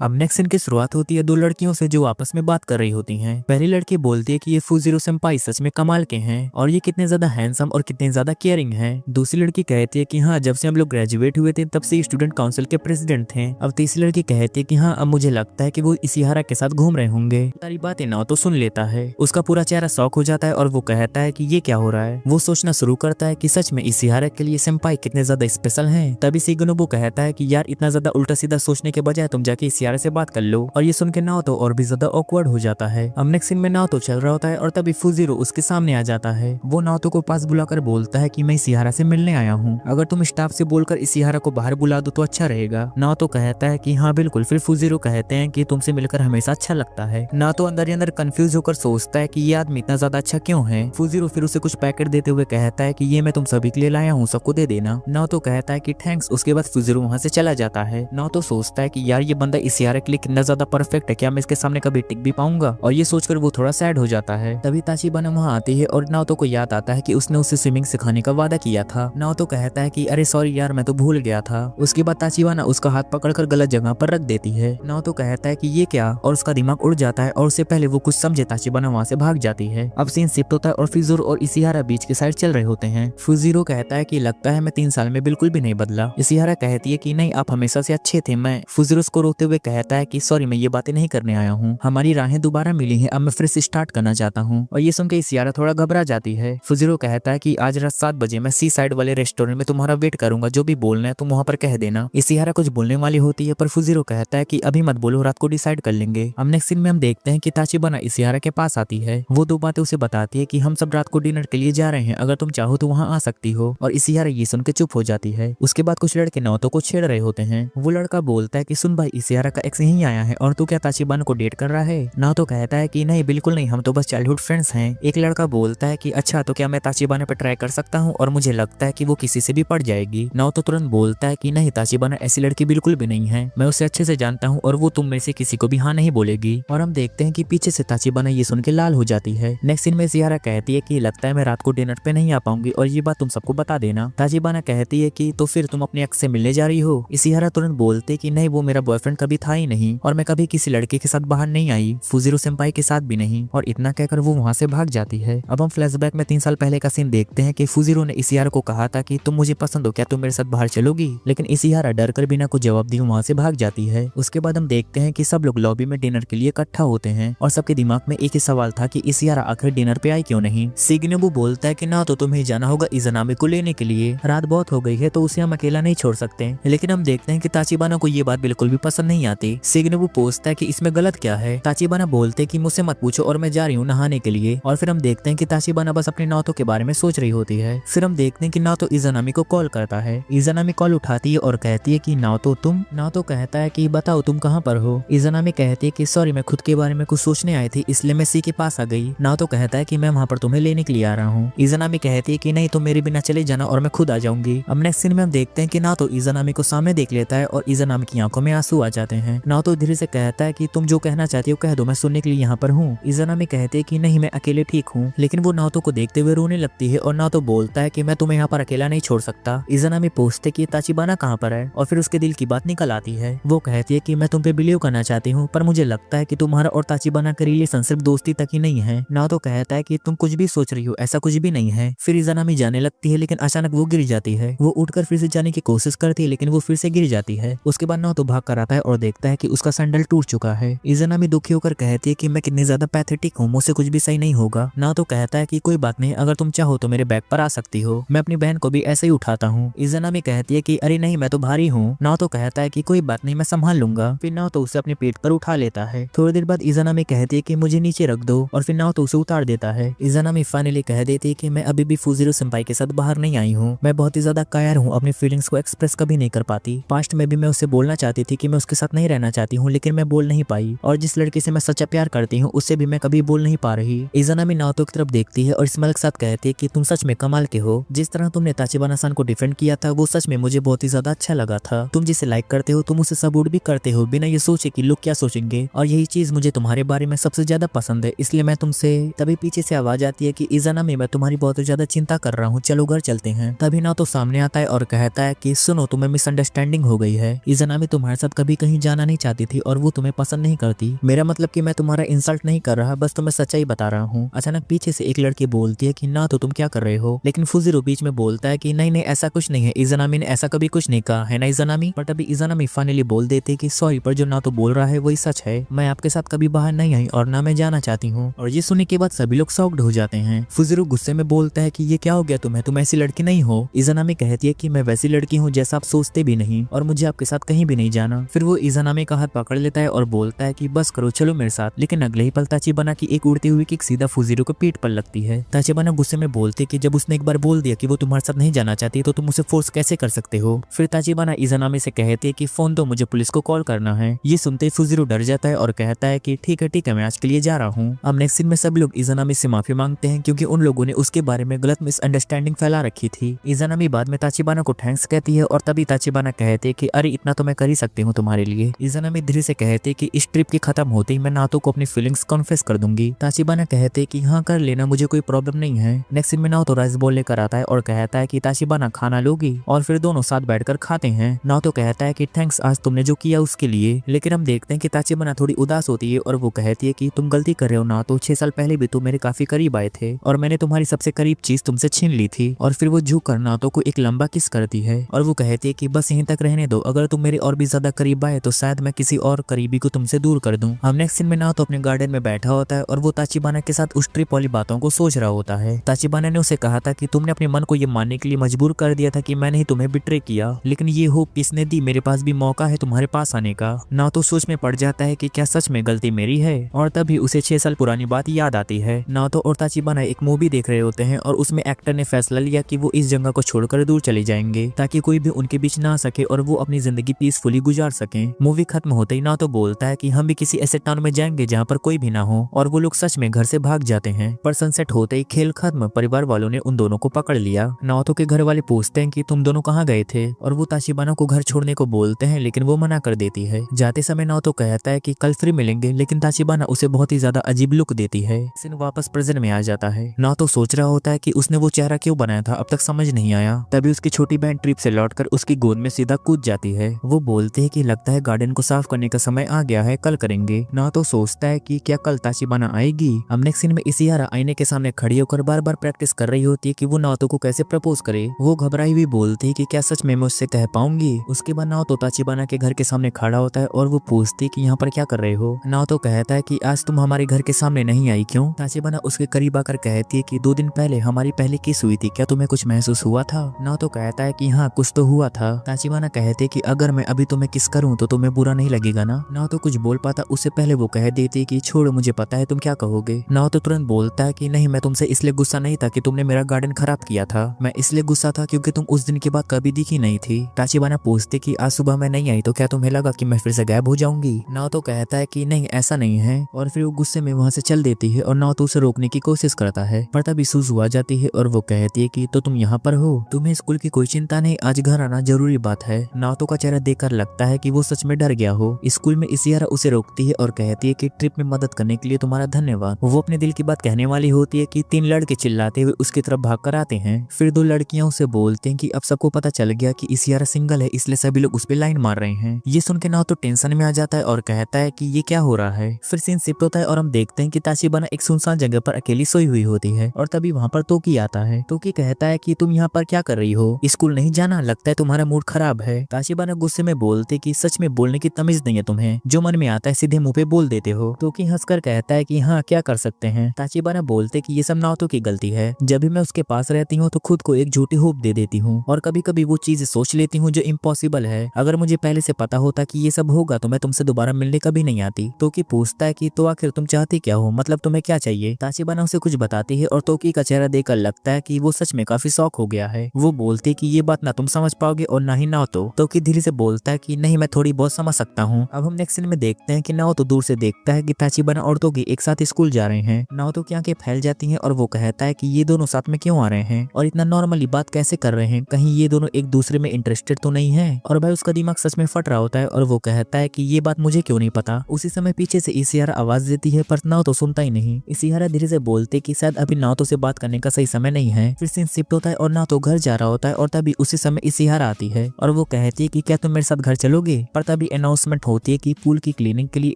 अब नेक्स्ट सीन की शुरुआत होती है दो लड़कियों से जो आपस में बात कर रही होती हैं। पहली लड़की बोलती है कि ये फुजीरो सेंपाई सच में कमाल के हैं और ये कितने ज्यादा हैंडसम और कितने ज्यादा केयरिंग हैं। दूसरी लड़की कहती है कि हाँ जब से हम लोग ग्रेजुएट हुए थे तब से स्टूडेंट काउंसिल के प्रेसिडेंट थे। अब तीसरी लड़की कहती है कि हाँ अब मुझे लगता है कि वो इसिहारा के साथ घूम रहे होंगे। सारी बातें नाओटो सुन लेता है, उसका पूरा चेहरा शॉक हो जाता है और वो कहता है कि ये क्या हो रहा है। वो सोचना शुरू करता है कि सच में इसिहारा के लिए सेंपाई कितने ज्यादा स्पेशल हैं। तभी शिगेनोबु कहता है कि यार इतना ज्यादा उल्टा सीधा सोचने के बजाय तुम जाके इसिहारा से बात कर लो। और ये सुन के नाओटो और भी ज्यादा ऑकवर्ड हो जाता है। अब नेक्स्ट सीन में नाओटो चल रहा होता है और तभी फुजीरो उसके सामने आ जाता है। वो नाओटो को पास बुलाकर बोलता है कि मैं इसिहारा से मिलने आया हूँ, अगर तुम स्टाफ से बोलकर इसिहारा को बाहर बुला दो तो अच्छा रहेगा। नाओटो कहता है कि हाँ बिल्कुल। फिर फुजीरो कहते हैं कि तुमसे मिलकर हमेशा अच्छा लगता है। नाओटो अंदर ही अंदर कंफ्यूज होकर सोचता है कि ये आदमी इतना ज्यादा अच्छा क्यों है। फुजीरो फिर उसे कुछ पैकेट देते हुए कहता है कि ये मैं तुम सभी के लिए लाया हूँ, सबको दे देना। नाओटो कहता है कि थैंक्स। उसके बाद फुजीरो वहाँ से चला जाता है। नाओटो सोचता है कि यार ये बंदा इसिहारा के लिए कितना ज्यादा परफेक्ट है, क्या मैं इसके सामने कभी टिक भी पाऊंगा। और ये सोचकर वो थोड़ा सैड हो जाता है। तभी ताचिबाना वहाँ आती है और नाओटो को याद आता है कि उसने उसे स्विमिंग सिखाने का वादा किया था। नाओटो कहता है कि अरे सॉरी यार मैं तो भूल गया था। उसके बाद ताचिबाना उसका हाथ पकड़कर गलत जगह पर रख देती है। नाओटो कहता है कि ये क्या, और उसका दिमाग उड़ जाता है और उससे पहले वो कुछ समझे ताचिबाना वहाँ से भाग जाती है। अब सीन शिफ्ट होता है और फुजीरो और इसिहारा बीच के साइड चल रहे होते हैं। फुजीरो कहता है कि लगता है मैं 3 साल में बिल्कुल भी नहीं बदला। इसिहारा कहती है कि नहीं आप हमेशा से अच्छे थे। मैं फुजीरो को रोते हुए कहता है कि सॉरी मैं ये बातें नहीं करने आया हूँ, हमारी राहें दोबारा मिली हैं, अब मैं फिर से स्टार्ट करना चाहता हूँ। और ये सुनकर इसिहारा थोड़ा घबरा जाती है। फुजीरो कहता है कि आज रात 7 बजे मैं सी साइड वाले रेस्टोरेंट में तुम्हारा वेट करूंगा, जो भी बोलना है तुम वहाँ पर कह देना। इसिहारा कुछ बोलने वाली होती है पर फुजीरो कहता है कि अभी मत बोलो, रात को डिसाइड कर लेंगे। अब नेक्स्ट सीन में हम देखते हैं कि ताचिबाना इसिहारा के पास आती है। वो 2 बातें उसे बताती है कि हम सब रात को डिनर के लिए जा रहे हैं, अगर तुम चाहो तो वहाँ आ सकती हो। और इसिहारा ये सुन के चुप हो जाती है। उसके बाद कुछ लड़के नाओटो को छेड़ रहे होते हैं। वो लड़का बोलता है कि सुन भाई इसिहारा इसिहारा का एक्स यहीं आया है और तू क्या ताचिबाना को डेट कर रहा है? नाओतो कहता है कि नहीं बिल्कुल नहीं, हम तो बस चाइल्डहुड फ्रेंड्स हैं। एक लड़का बोलता है कि अच्छा तो क्या मैं ताचिबाना पे ट्राई कर सकता हूँ, और मुझे लगता है कि वो किसी से भी पड़ जाएगी। नाओतो तुरंत बोलता है कि नहीं, ताचिबाना ऐसी लड़की बिल्कुल भी नहीं है, मैं उसे अच्छे से जानता हूँ और वो तुम में से किसी को भी हाँ नहीं बोलेगी। और हम देखते हैं कि पीछे से ताचिबाना ये सुन के लाल हो जाती है। नेक्स्ट सीन में इसिहारा कहती है कि लगता है मैं रात को डिनर पे नहीं आ पाऊंगी और ये बात तुम सबको बता देना। ताचिबाना कहती है कि तो फिर तुम अपने एक्स से मिलने जा रही हो? इसिहारा तुरंत बोलते कि नहीं, वो मेरा बॉयफ्रेंड कभी था ही नहीं और मैं कभी किसी लड़के के साथ बाहर नहीं आई, फुजिरो सेंपाई के साथ भी नहीं। और इतना कहकर वो वहाँ से भाग जाती है। अब हम फ्लैशबैक में 3 साल पहले का सीन देखते हैं कि फुजिरो ने इसिहारा को कहा था कि तुम मुझे पसंद हो, क्या तुम मेरे साथ बाहर चलोगी? लेकिन इसिहारा डर कर बिना कुछ जवाब दिए वहाँ से भाग जाती है। उसके बाद हम देखते हैं कि सब लोग लॉबी में डिनर के लिए इकट्ठा होते हैं और सबके दिमाग में एक ही सवाल था कि इसिहारा आखिर डिनर पे आई क्यों नहीं। शिगिनोबु बोलता है कि ना तो तुम्हें जाना होगा इज़ानामी को लेने के लिए, रात बहुत हो गई है तो उसे हम अकेला नहीं छोड़ सकते। लेकिन हम देखते हैं कि ताचिबाना को ये बात बिल्कुल भी पसंद नहीं आती। शिगिनोबु पूछता है कि इसमें गलत क्या है? ताचिबाना बोलते कि मुझसे मत पूछो और मैं जा रही हूँ नहाने के लिए। और फिर हम देखते हैं कि ताचिबाना बस अपने नाओतो के बारे में सोच रही होती है। फिर हम देखते हैं कि नाओतो इज़ानामी को कॉल करता है। इज़ानामी कॉल उठाती है और कहती है कि नाओतो तुम। नाओतो कहता है कि बताओ तुम कहाँ पर हो? इज़ानामी कहती है कि सॉरी, मैं खुद के बारे में कुछ सोचने आई थी इसलिए मैं सी के पास आ गई। नाओतो कहता है कि मैं वहाँ पर तुम्हें लेने के लिए आ रहा हूँ। इज़ानामी कहती है कि नहीं, तुम मेरे बिना चले जाना और मैं खुद आ जाऊंगी। अब नेक्स्ट सीन में हम देखते हैं कि नाओतो इज़ानामी को सामने देख लेता है और इज़ानामी की आंखों में आंसू आ जाते हैं। नाओतो धीरे से कहता है कि तुम जो कहना चाहती हो कह दो, मैं सुनने के लिए यहाँ पर हूँ। इज़ानामी कहते हैं कि नहीं, मैं अकेले ठीक हूँ। लेकिन वो नाओतो को देखते हुए रोने लगती है और नाओतो बोलता है कि मैं तुम्हें यहाँ पर अकेला नहीं छोड़ सकता। इज़ानामी पूछते कि ताचिबाना कहाँ पर है और फिर उसके दिल की बात निकल आती है। वो कहती है कि मैं तुम पे बिलीव करना चाहती हूँ पर मुझे लगता है कि तुम्हारा और ताचिबाना का रिलेशन सिर्फ दोस्ती तक ही नहीं है। नाओतो कहता है कि तुम कुछ भी सोच रही हो, ऐसा कुछ भी नहीं है। फिर इज़ानामी जाने लगती है लेकिन अचानक वो गिर जाती है। वो उठकर फिर से जाने की कोशिश करती है लेकिन वो फिर से गिर जाती है। उसके बाद नाओतो भाग कर आता है और देखता है कि उसका सैंडल टूट चुका है। इज़ानामी दुखी होकर कहती है कि मैं कितनी ज्यादा पैथेटिक हूँ, मुझसे कुछ भी सही नहीं होगा। नाओतो कहता है कि कोई बात नहीं, अगर तुम चाहो तो मेरे बैग पर आ सकती हो, मैं अपनी बहन को भी ऐसे ही उठाता हूँ। इज़ानामी कहती है कि अरे नहीं, मैं तो भारी हूँ। नाओतो कहता है कि कोई बात नहीं, मैं संभाल लूंगा। फिर नाओतो उसे अपने पेट पर उठा लेता है। थोड़ी देर बाद इज़ानामी कहती है कि मुझे नीचे रख दो और फिर नाओतो उसे उतार देता है। इज़ानामी फाइनली कह देती है कि मैं अभी भी फुजिरो सेंपाई के साथ बाहर नहीं आई हूँ, मैं बहुत ही ज्यादा कायर हूँ, अपनी फीलिंग्स को एक्सप्रेस कभी नहीं कर पाती। पास्ट में भी मैं उससे बोलना चाहती थी कि मैं उसके साथ नहीं रहना चाहती हूँ लेकिन मैं बोल नहीं पाई, और जिस लड़की से मैं सच्चा प्यार करती हूँ उससे भी मैं कभी बोल नहीं पा रही। इज़ानामी नाओतो की तरफ देखती है और स्माइल के साथ कहती है कि तुम सच में कमाल के हो, जिस तरह तुमने ताचिबाना सान को डिफेंड किया था वो सच में मुझे बहुत ही ज्यादा अच्छा लगा था। तुम जिसे लाइक करते हो तुम उसे सपोर्ट भी करते हो बिना ये सोचे कि लोग क्या सोचेंगे, और यही चीज मुझे तुम्हारे बारे में सबसे ज्यादा पसंद है, इसलिए मैं तुमसे। तभी पीछे से आवाज आती है कि इज़ानामी मैं तुम्हारी बहुत ज्यादा चिंता कर रहा हूँ, चलो घर चलते हैं। तभी नाओतो सामने आता है और कहता है कि सुनो, तुम्हें मिसअंडरस्टैंडिंग हो गई है, इज़ानामी तुम्हारे साथ कभी कहीं जाना नहीं चाहती थी और वो तुम्हें पसंद नहीं करती। मेरा मतलब कि मैं तुम्हारा इंसल्ट नहीं कर रहा, बस तुम्हें सच्चाई बता रहा हूँ। अचानक पीछे से एक लड़की बोलती है कि ना तो तुम क्या कर रहे हो, लेकिन फुजिरो बीच में बोलता है कि नहीं नहीं ऐसा कुछ नहीं है, इज़ानामी ने ऐसा कभी कुछ नहीं कहा है ना इज़ानामी। बट अभी इज़ानामी फाइनली बोल देते कि सॉरी, पर जो ना तो बोल रहा है वही सच है, मैं आपके साथ कभी बाहर नहीं आई और ना मैं जाना चाहती हूँ। और ये सुनने के बाद सभी लोग शॉक्ड हो जाते हैं। फुजिरो गुस्से में बोलता है कि ये क्या हो गया तुम्हें, तुम ऐसी लड़की नहीं हो। इज़ानामी कहती है कि मैं वैसी लड़की हूँ जैसा आप सोचते भी नहीं और मुझे आपके साथ कहीं भी नहीं जाना। फिर वो इज़ानामी का हाथ पकड़ लेता है और बोलता है कि बस करो, चलो मेरे साथ। लेकिन अगले ही पल ताचिबाना की एक उड़ती हुई किक सीधा फुजिरो को पीठ पर लगती है। ताचिबाना गुस्से में बोलती है कि जब उसने एक बार बोल दिया कि वो तुम्हारे साथ नहीं जाना चाहती तो तुम उसे फोर्स कैसे कर सकते हो। फिर ताचिबाना इज़ानामी से कहती है कि फोन दो, मुझे पुलिस को कॉल करना है। ये सुनते ही फुजिरो डर जाता है और कहता है कि ठीक है मैं आज के लिए जा रहा हूँ। अब नेक्स्ट सीन में सब लोग इज़ानामी से माफी मांगते हैं क्योंकि उन लोगों ने उसके बारे में गलत मिसअंडरस्टैंडिंग फैला रखी थी। इज़ानामी बाद में ताचिबाना को थैंक्स कहती है और तभी ताचिबाना कहते हैं कि अरे इतना तो मैं कर ही सकती हूँ तुम्हारे लिए। इज़ानामी धीरे से कहते हैं कि इस ट्रिप के खत्म होते ही मैं नाओतो को अपनी फीलिंग्स कॉन्फेस कर दूंगी। ताचिबाना कहते हैं कि हाँ कर लेना, मुझे कोई प्रॉब्लम नहीं है। नेक्स्ट सीन में नाओतो राइस बोल लेकर आता है और कहता है कि ताचिबाना खाना लोगी, और फिर दोनों साथ बैठकर खाते हैं। नाओतो कहता है कि थैंक्स आज तुमने जो किया उसके लिए। लेकिन हम देखते हैं कि ताचिबाना थोड़ी उदास होती है और वो कहती है कि तुम गलती कर रहे हो नाओतो, 6 साल पहले भी तुम मेरे काफी करीब आए थे और मैंने तुम्हारी सबसे करीब चीज तुमसे छीन ली थी। और फिर वो झुक कर नाओतो को एक लंबा किस करती है और वो कहती है कि बस यहीं तक रहने दो, अगर तुम मेरे और भी ज्यादा करीब आए तो शायद मैं किसी और करीबी को तुमसे दूर कर दूं। हम नेक्स्ट सीन में नाओतो अपने गार्डन में बैठा होता है और वो ताचिबाना के साथ उस ट्रिप वाली बातों को सोच रहा होता है। ताचिबाना ने उसे कहा था कि तुमने अपने मन को ये मानने के लिए मजबूर कर दिया था कि मैंने ही तुम्हें बिट्रे किया, लेकिन ये होप किसने दी, मेरे पास भी मौका है तुम्हारे पास आने का। नाओतो सोच में पड़ जाता है कि क्या सच में गलती मेरी है, और तभी उसे 6 साल पुरानी बात याद आती है। नाओतो और ताचिबाना एक मूवी देख रहे होते हैं और उसमें एक्टर ने फैसला लिया कि वो इस जगह को छोड़कर दूर चले जाएंगे ताकि कोई भी उनके बीच ना आ सके और वो अपनी जिंदगी पीसफुली गुजार सकें। मूवी खत्म होते ही नाओतो बोलता है कि हम भी किसी ऐसे टाउन में जाएंगे जहाँ पर कोई भी ना हो, और वो लोग सच में घर से भाग जाते हैं। पर सनसेट होते ही खेल खत्म, परिवार वालों ने उन दोनों को पकड़ लिया। नाओतो के घर वाले पूछते हैं कि तुम दोनों कहाँ गए थे, और वो ताशिबाना को घर छोड़ने को बोलते हैं, लेकिन वो मना कर देती है। जाते समय नाओतो कहता है कि कल फिर मिलेंगे, लेकिन ताशिबाना उसे बहुत ही ज्यादा अजीब लुक देती है। सिन वापस प्रेजेंट में आ जाता है। नाओतो सोच रहा होता है कि उसने वो चेहरा क्यों बनाया था, अब तक समझ नहीं आया। तभी उसकी छोटी बहन ट्रिप से लौटकर उसकी गोद में सीधा कूद जाती है। वो बोलते हैं कि लगता है गार्डन को साफ करने का समय आ गया है, कल करेंगे। नाओतो सोचता है कि क्या कल ताशिबाना आएगी। अब नेक्स्ट सीन में इशिहारा आईने के सामने खड़ी होकर बार बार प्रैक्टिस कर रही होती है कि वो नाओतो को कैसे प्रपोज करे। वो घबराई हुई बोलती है कि क्या सच में मैं उससे कह पाऊंगी। उसके बाद नाओतो ताशिबाना के घर के सामने खड़ा होता है और वो पूछती है कि यहाँ पर क्या कर रहे हो। नाओतो कहता है कि आज तुम हमारे घर के सामने नहीं आई क्यों। ताशिबाना उसके करीब आकर कहती है कि 2 दिन पहले हमारी पहली किस हुई थी, क्या तुम्हें कुछ महसूस हुआ था। नाओतो कहता है कि हाँ कुछ तो हुआ था। ताशिबाना कहते कि अगर मैं अभी तुम्हें किस करूं तो तुम्हें बुरा नहीं लगेगा ना। नाओतो कुछ बोल पाता उससे पहले वो कह देती कि छोड़, मुझे पता है तुम क्या कहोगे। नाओतो तुरंत बोलता है कि नहीं, मैं तुमसे इसलिए गुस्सा नहीं था कि तुमने मेरा गार्डन खराब किया था, मैं इसलिए गुस्सा था क्योंकि तुम उस दिन के बाद कभी दिखी नहीं थी। ताशिबाना पूछती कि आज सुबह मैं नहीं आई तो क्या तुम्हें लगा कि मैं फिर से गायब हो जाऊंगी। नाओतो कहता है कि नहीं ऐसा नहीं है, और फिर वो गुस्से में वहां से चल देती है और नाओतो उसे रोकने की कोशिश करता है। पर तभी सुजू आ जाती है और वो कहती है कि तो तुम यहाँ पर हो, तुम्हें स्कूल की कोई चिंता नहीं, आज घर आना जरूरी बात है। नाओतो का चेहरा देखकर लगता है कि वो सच में डर गया हो। स्कूल में इशिहारा उसे रोकती है और कहती है कि ट्रिप में मदद करने के लिए तुम्हारा धन्यवाद। वो अपने दिल की बात कहने वाली होती है कि 3 लड़के चिल्लाते हुए उसकी तरफ भाग कर आते हैं। फिर 2 लड़कियां उसे बोलते हैं कि अब सबको पता चल गया कि इशिहारा सिंगल है, इसलिए सभी लोग उस पर लाइन मार रहे हैं। ये सुन के नाओतो टेंशन में आ जाता है और कहता है कि ये क्या हो रहा है। फिर सीन शिफ्ट होता है और हम देखते हैं कि ताशिबाना एक सुनसान जगह पर अकेली सोई हुई होती है, और तभी वहाँ पर तोकी आता है। तोकी कहता है कि तुम यहाँ पर क्या कर रही हो, स्कूल नहीं जाना, लगता है तुम्हारा मूड खराब है। ताशिबाना गुस्से में बोलते कि सच में बोलने की तमीज नहीं है तुम्हें, जो मन में आता है सीधे मुंह पे बोल देते हो। तोकी हंसकर कहता है कि हाँ क्या कर सकते हैं। ताशिबाना बोलते कि ये सब नाओतो की गलती है, जब भी मैं उसके पास रहती हूँ तो खुद को एक झूठी होप दे देती हूँ, और कभी कभी वो चीज सोच लेती हूँ जो इम्पॉसिबल है। अगर मुझे पहले से पता होता कि ये सब होगा तो मैं तुमसे दोबारा मिलने कभी नहीं आती। तोकी पूछता है कि तो आखिर तुम चाहती क्या हो, मतलब तुम्हें क्या चाहिए। ताशिबाना उसे कुछ बताती है और तोकी का चेहरा देखकर लगता है कि वो सच में काफी शौक हो गया है। वो बोलती है कि ये बात ना तुम समझ पाओगे और ना ही नाओतो। तोकी धीरे से बोलता है कि नहीं, मैं थोड़ी बहुत समझ सकता हूँ। अब हम नेक्स्ट सीन में देखते हैं कि नाओतो दूर से देखता है कि ताशिबाना और तोकी एक साथ स्कूल जा रहे हैं। नाओतो की आंखें फैल जाती हैं और वो कहता है कि ये दोनों साथ में क्यों आ रहे हैं और इतना नॉर्मली बात कैसे कर रहे हैं, कहीं ये दोनों एक दूसरे में इंटरेस्टेड तो नहीं है। और भाई उसका दिमाग सच में फट रहा होता है और वो कहता है कि ये बात मुझे क्यों नहीं पता। उसी समय पीछे से इशिहारा आवाज देती है पर नाओतो सुनता ही नहीं। इशिहारा धीरे से बोलते कि शायद अभी नाओतो से बात करने का सही समय नहीं है। फिर सीन शिफ्ट होता है और नाओतो घर जा रहा होता है, और तभी उसी समय इशिहारा आती है और वो कहती है कि क्या तुम मेरे साथ घर चलोगे। पर तभी अनाउंसमेंट होती है कि पूल की क्लीनिंग के लिए